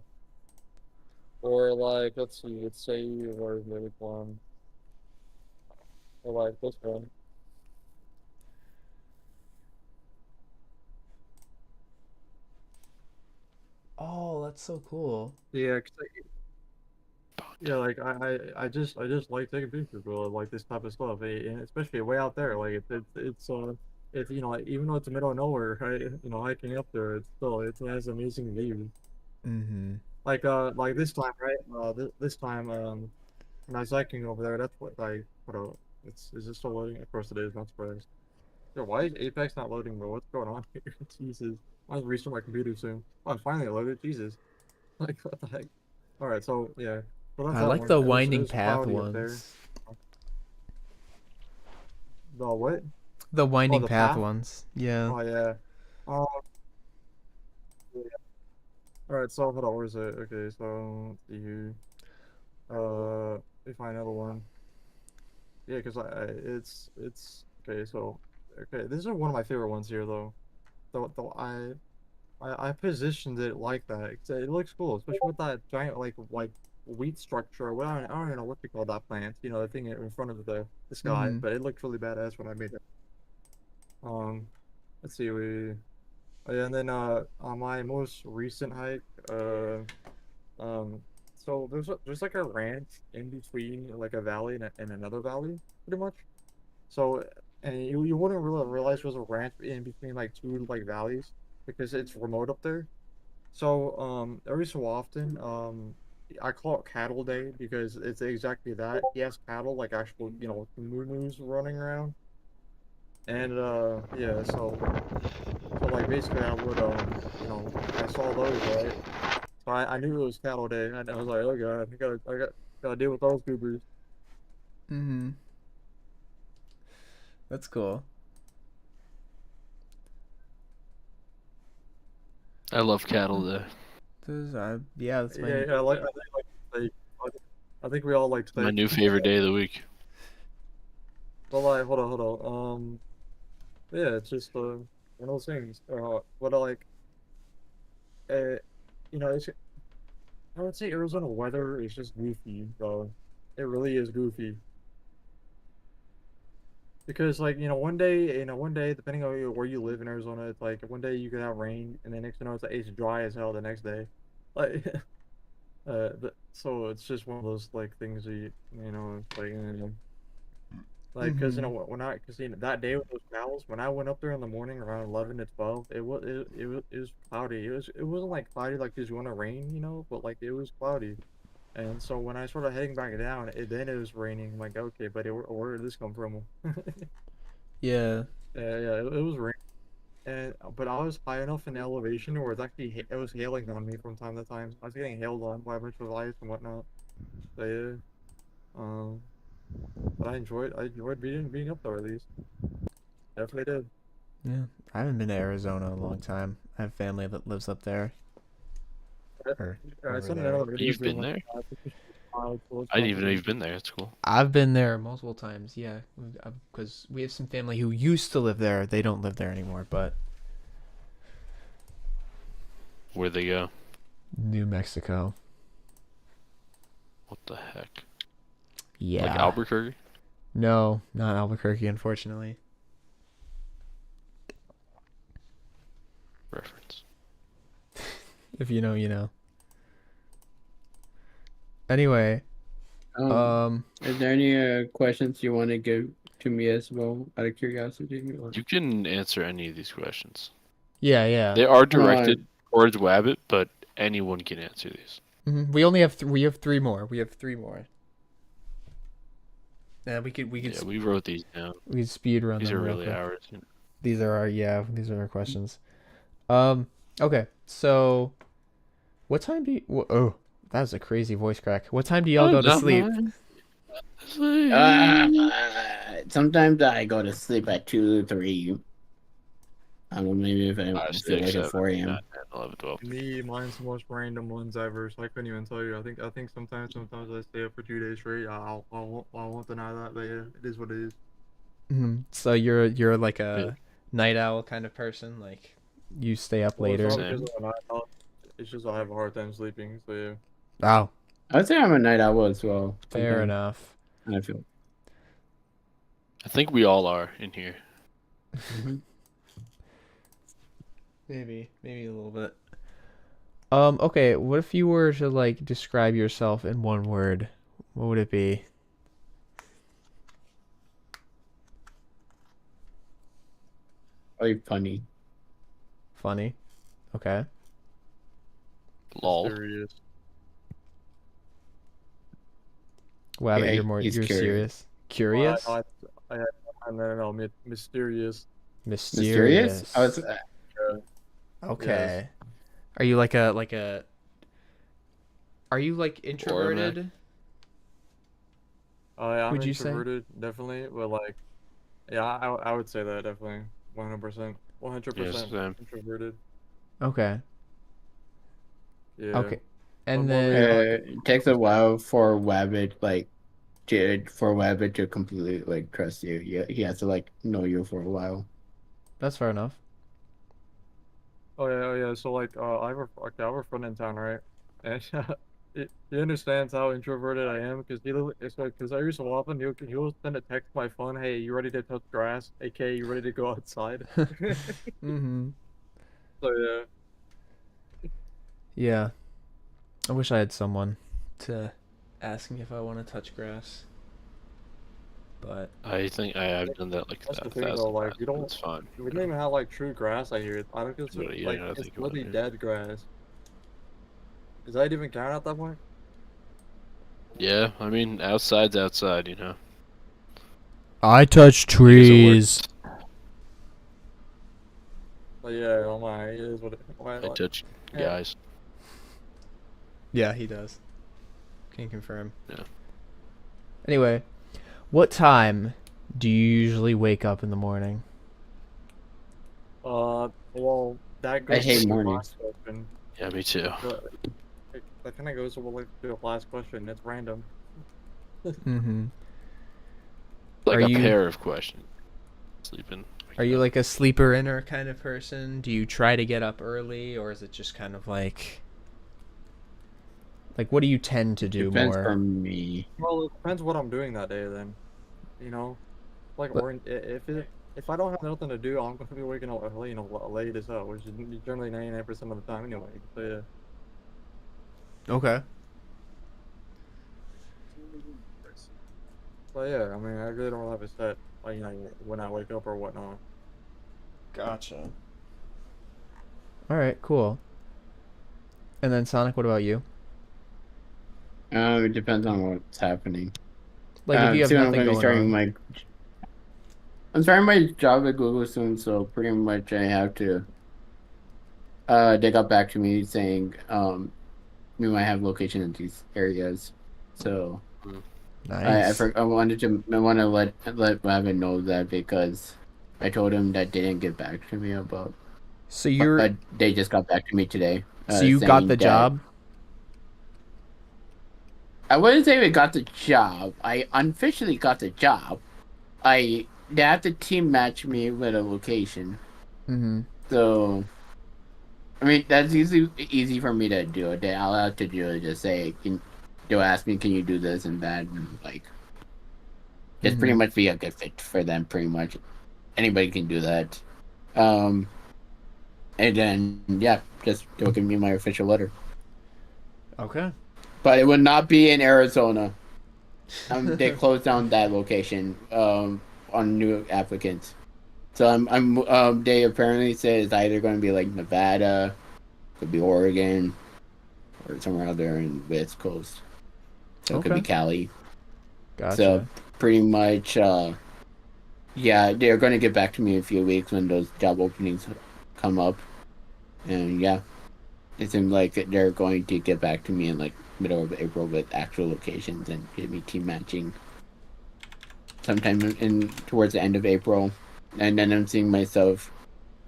Or like, let's say, where's the which one? Or like this one. Oh, that's so cool. Yeah, yeah, like I just like taking pictures, bro, of, like this type of stuff, and especially way out there. Like it's like, even though it's the middle of nowhere, right? Hiking up there, it has amazing views. Mm-hmm. Like this time, right? This time, when I was hiking over there, that's what I what is this still loading? Of course it is. Not surprised. Yeah, why is Apex not loading, bro? What's going on here? Jesus, I have to restart my computer soon. Oh, finally it loaded. Jesus, like what the heck? All right, so yeah. So that's I that like one. the It winding was path cloudy up there. ones. The what? The Oh, winding the path path? ones. Yeah. Oh yeah. Oh yeah. All right. So hold on. Where is it? Okay. So let's see here. Let me find another one. Yeah, because it's okay. So okay, these are one of my favorite ones here though. Though I positioned it like that. It looks cool, especially with that giant like wheat structure. Well, I don't even know what they call that plant. The thing in front of the sky, Mm-hmm. but it looked really badass when I made it. Um, let's see. Oh, yeah, and then on my most recent hike, um, so there's like a ranch in between like a valley and another valley, pretty much. So, and you wouldn't really realize there's a ranch in between like two like valleys because it's remote up there. So, every so often, I call it cattle day because it's exactly that. He has cattle, like actual, moo running around. And yeah, so like basically I would I saw those, right? So I knew it was cattle day, and I was like, oh god, gotta deal with those goobers. Mm-hmm. That's cool. I love cattle though. Yeah, that's Yeah, my. yeah, I think like steak. I think we all like My steak. new favorite day of the week. But like, hold on. Yeah, it's just one of those things. But like, uh, it's I would say Arizona weather is just goofy, though. It really is goofy. Because like, one day, depending on where you live in Arizona, it's like one day you could have rain, and then next thing you know, it's dry as hell the next day. Like, so it's just one of those like things that it's like, because Mm-hmm. because that day with those pals, when I went up there in the morning around 11 to 12, it was cloudy. It wasn't like cloudy like it's going to rain, but like it was cloudy. And so when I started heading back down, then it was raining. I'm like, okay, but where did this come from? Yeah. Yeah, it was raining, but I was high enough in elevation where it was hailing on me from time to time. I was getting hailed on by a bunch of ice and whatnot. So yeah, um, but I enjoyed being up there at least. Definitely did. Yeah. I haven't been to Arizona in a long time. I have family that lives up there or I over sent there. another video You've being been like, there? suspicious miles towards I didn't even know property. you've been there. That's cool. I've been there multiple times. Yeah, because we have some family who used to live there. They don't live there anymore, but Where'd they go? New Mexico. What the heck? Like Yeah. Albuquerque? No, not Albuquerque, unfortunately. Reference. If you know, you know. Anyway, Um, um, is there any questions you want to give to me as well, out of curiosity? Or You can answer any of these questions. yeah, yeah. They are uh, directed towards Wabbit, but anyone can answer these. We only have we have three more. We have three more. Yeah, we could Yeah, we wrote these down. we could speed run These them are real really quick. ours. These are our questions. Okay. So, what time do you? Oh, that was a crazy voice crack. What time do y'all go to sleep? Sometimes I go to sleep at 2, 3. I don't know, maybe if I Five, feel 6, like at 7, 4 8, 9, a.m. 10, 11, 12. Me, mine's the most random ones ever, so I couldn't even tell you. I think sometimes I stay up for 2 days straight. I won't deny that, but yeah, it is what it is. So you're like a night owl kind of person. Like you stay up Well, it's later. not Same. because I'm a night owl. It's just I have a hard time sleeping. So yeah. Oh, I'd say I'm a night owl as well. fair sometimes. enough. And I feel. I think we all are in here. Maybe a little bit. Okay, what if you were to like describe yourself in one word? What would it be? Probably funny. Funny. Okay. Lol. Serious. Wow, Yeah, you're more he's you're curious. serious. Curious? No, mysterious. Mysterious? I was. Okay. Are you like a are you like introverted? I'm Would you say? introverted, definitely, but like, yeah, I would say that definitely, 100%, 100% Yes, same. introverted. Okay. Yeah. Okay. And But more then It takes a while for Wabbit to completely like trust you. Yeah, he has to like know you for a while. that's fair enough. Oh yeah. So like, I have a friend in town, right? And he understands how introverted I am because it's like because every so often he'll send a text to my phone, hey, you ready to touch grass? aka you ready to go outside? Mm-hmm. So yeah. Yeah. I wish I had someone to ask me if I want to touch grass. But I think I've done that like That's the a thing though, thousand like times. But it's fine. we don't even have like true grass out here. I don't consider But you like don't gotta it's think about literally it. dead grass. Does that even count at that point? Yeah, I mean, outside's outside, you know. I touch I guess it works. But yeah, oh my, it is what it. I Like, touch yeah. guys. yeah, he does. Can confirm. Yeah. Anyway, what time do you usually wake up in the morning? Well, that goes hate to the mornings. last question. Yeah, me too. That kind of goes to the last question. It's random. Mm-hmm. Like Are a you- pair of questions. Sleeping. Are you like a sleeper inner kind of person? Do you try to get up early, or is it just kind of like what do you tend to do Depends more? for me. Well, it depends what I'm doing that day. Then, you know, like But- if I don't have nothing to do, I'm gonna be waking up late as hell, which is generally 99% of the time anyway. So yeah. Okay. But yeah, I mean, I really don't have a set, like, when I wake up or whatnot. Gotcha. All right, cool. And then Sonic, what about you? It depends on what's happening. Like if you have soon I'm nothing gonna be going starting on. I'm starting my job at Google soon, so pretty much I have to. They got back to me saying we might have location in these areas, so Nice. I want to let Rabbit know that because I told him that they didn't get back to me about. So you're They just got back to me today. so you got saying the that- job? I wouldn't say we got the job. I unofficially got the job. They have to team match me with a location. Mm-hmm. So, I mean, that's easy for me to do. All I have to do is just say, they'll ask me, can you do this and that? And, like, just pretty much be a good fit for them, pretty much. Anybody can do that. And then, yeah, just they'll give me my official letter. Okay. But it would not be in Arizona. They closed down that location on new applicants. So they apparently said it's either going to be like Nevada, could be Oregon, or somewhere out there in West Coast. So it could be Okay. Cali. So Gotcha. pretty much, yeah, they're going to get back to me in a few weeks when those job openings come up. And yeah, it seems like they're going to get back to me in like middle of April with actual locations and get me team matching sometime in towards the end of April. And then I'm seeing myself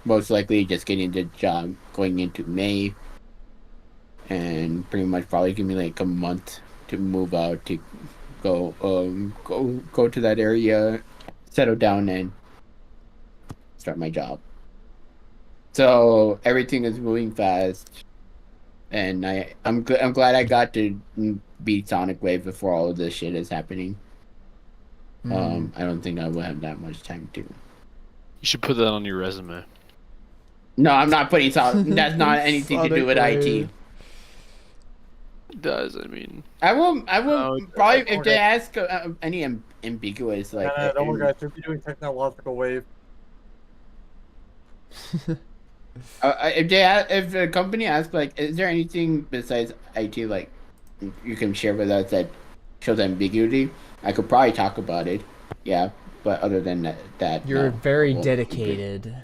most likely just getting the job going into May, and pretty much probably give me like a month to move out to go to that area, settle down, and start my job. So everything is moving fast, and I'm glad I got to beat Sonic Wave before all of this shit is happening. Mm. I don't think I will have that much time to. You should put that on your resume. No, I'm not putting Sonic. That's not anything to do with IT. It does. I mean, I will Oh, probably okay. if they ask any ambiguous like. Nah, don't worry, guys. We'll be doing technological wave. If the company asks like, is there anything besides IT like you can share with us that shows ambiguity? I could probably talk about it. Yeah, but other than that You're no, very I won't. dedicated.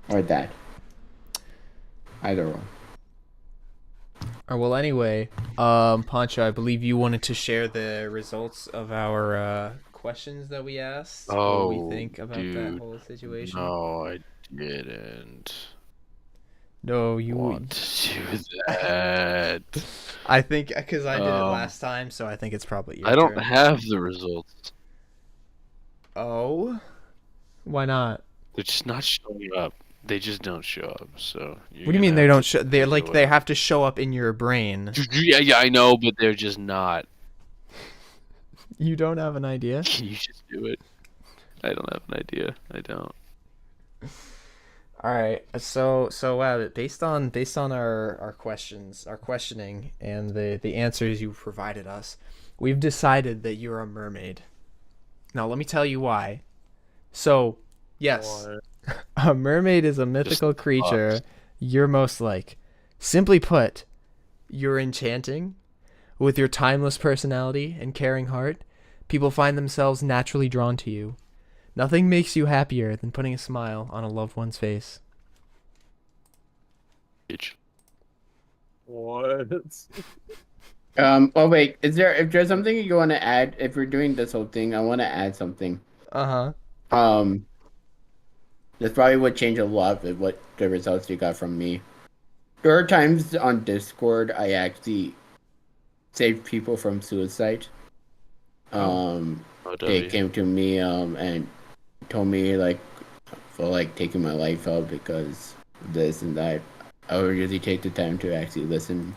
Or that. Either one. Well, anyway, Pancho, I believe you wanted to share the results of our questions that we asked. What Oh, we think about that dude, whole situation. no, I didn't No, you. want to do that. I think because I did it Um, last time, so I think it's probably your I don't turn. have the results. Oh, why not? They're just not showing up. They just don't show up. So you're What do you mean gonna they have don't to show? They're do like it. they have to show up in your brain. Yeah, I know, but they're just not. You don't have an idea? Can you just do it? I don't have an idea. I don't. All right. So based on our questions, our questioning, and the answers you provided us, we've decided that you're a mermaid. Now let me tell you why. So, yes, What? a mermaid is a mythical creature you're most like. Simply put, you're enchanting. With your timeless personality and caring heart, people find themselves naturally drawn to you. Nothing makes you happier than putting a smile on a loved one's face. Bitch. What? Oh wait, if there's something you want to add, if we're doing this whole thing, I want to add something. Uh-huh. This probably would change a lot with what the results you got from me. There are times on Discord I actually save people from suicide. Oh, They W. came to me and told me like for like taking my life out because of this and that. I would really take the time to actually listen,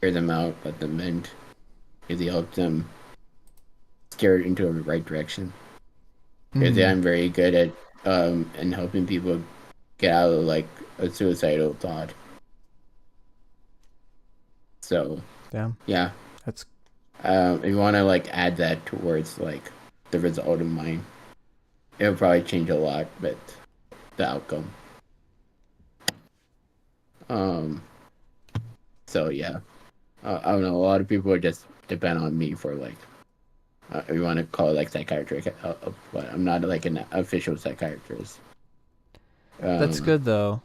hear them out, let them vent, really help them steer it into the right direction. Because I'm very good at in helping people get out of like a suicidal thought. So Damn. yeah, That's if you want to like add that towards like the result of mine, it'll probably change a lot with the outcome. So yeah, I don't know. A lot of people just depend on me for like, if you want to call it like psychiatric, but I'm not like an official psychiatrist. that's good though.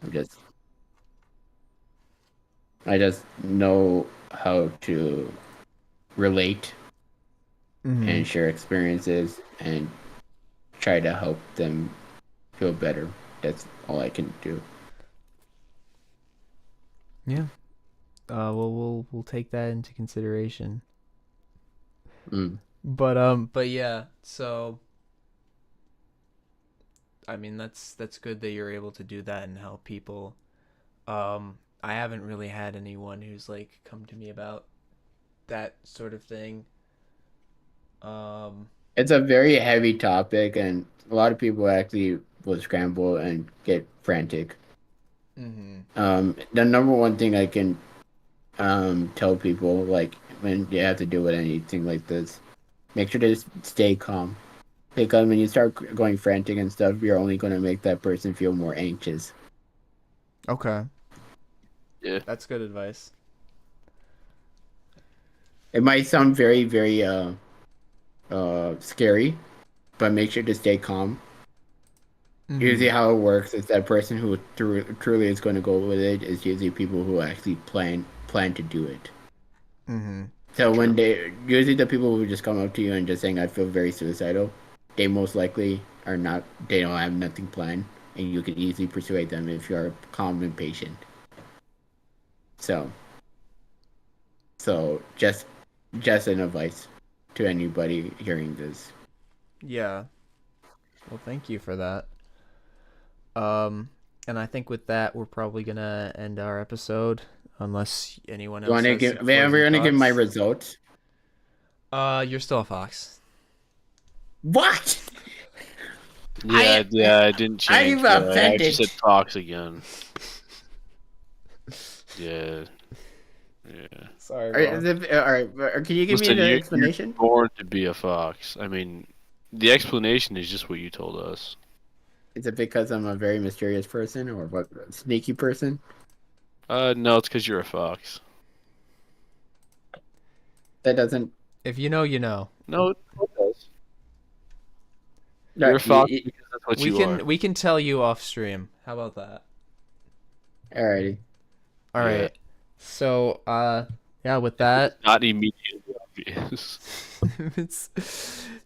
I just know how to relate and share experiences and try to help them feel better. That's all I can do. Yeah. Well, we'll take that into consideration. But yeah. So, I mean, that's good that you're able to do that and help people. I haven't really had anyone who's like come to me about that sort of thing. It's a very heavy topic, and a lot of people actually will scramble and get frantic. The number one thing I can tell people, like when you have to deal with anything like this, make sure to stay calm. Because when you start going frantic and stuff, you're only going to make that person feel more anxious. Okay. Yeah. That's good advice. It might sound very, very scary, but make sure to stay calm. Usually, how it works is that person who truly is going to go with it is usually people who actually plan to do it. Mm-hmm. So when usually the people who just come up to you and just saying I feel very suicidal, they most likely are not. They don't have nothing planned, and you can easily persuade them if you are calm and patient. So just an advice to anybody hearing this. Yeah. Well, thank you for that. And I think with that, we're probably gonna end our episode, unless anyone else has some We're closing gonna give my thoughts. results. You're still a fox. What? Yeah, I didn't change. I'm I actually offended. said fox again. Yeah. Yeah. Sorry, All bro. right. Can you give Listen, me an you're explanation? born to be a fox. I mean, the explanation is just what you told us. Is it because I'm a very mysterious person or what? Sneaky person? No, it's because you're a fox. That doesn't. If you know, you know. No, it does. You're a fox because that's what you are. We can tell you off stream. How about that? Alrighty. All Yeah. right. So, yeah, with that, Not immediately obvious.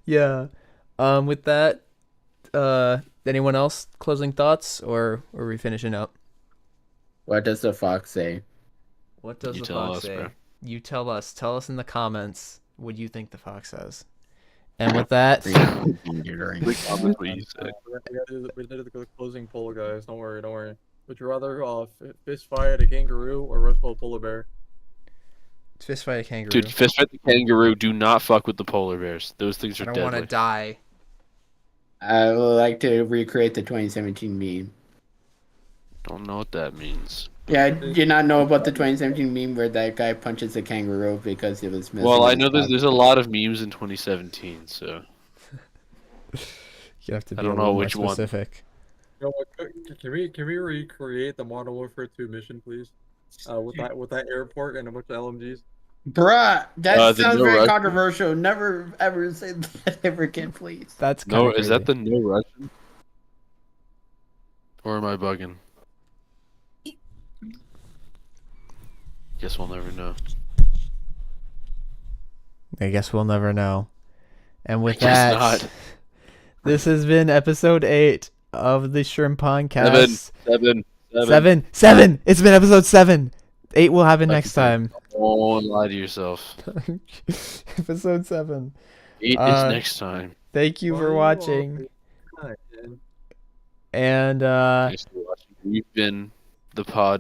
yeah. With that, anyone else closing thoughts, or are we finishing up? What does the fox say? What does You the tell fox us, say? bro. You tell us. Tell us in the comments what you think the fox says. And with that, Please comment what you say. We did the closing poll, guys. Don't worry. Would you rather fist fight a kangaroo or wrestle a polar bear? fist fight a kangaroo. Dude, fist fight the kangaroo. Do not fuck with the polar bears. Those things I are don't want to deadly. die. I would like to recreate the 2017 meme. Don't know what that means. Yeah, did you not know about the 2017 meme where that guy punches a kangaroo because it was missing? Well, I his know top? there's a lot of memes in 2017, so You have to be I don't a know little which more one. specific. You know what? Can we recreate the Modern Warfare 2 mission, please? With that airport and a bunch of LMGs. Bruh, that the sounds no very Russian? controversial. Never ever say that ever again, please. That's kind No, of is that the no Russian? Or am I bugging? Guess we'll never know. I guess we'll never know. And with I guess that, not. this has been episode 8 of the ShrimPon cast. Seven. It's been episode 7. 8 will happen Like next you said. time. Don't lie to yourself. Episode 7. Eat this next time. Thank you for watching. And uh, Thanks for watching. We've been the pod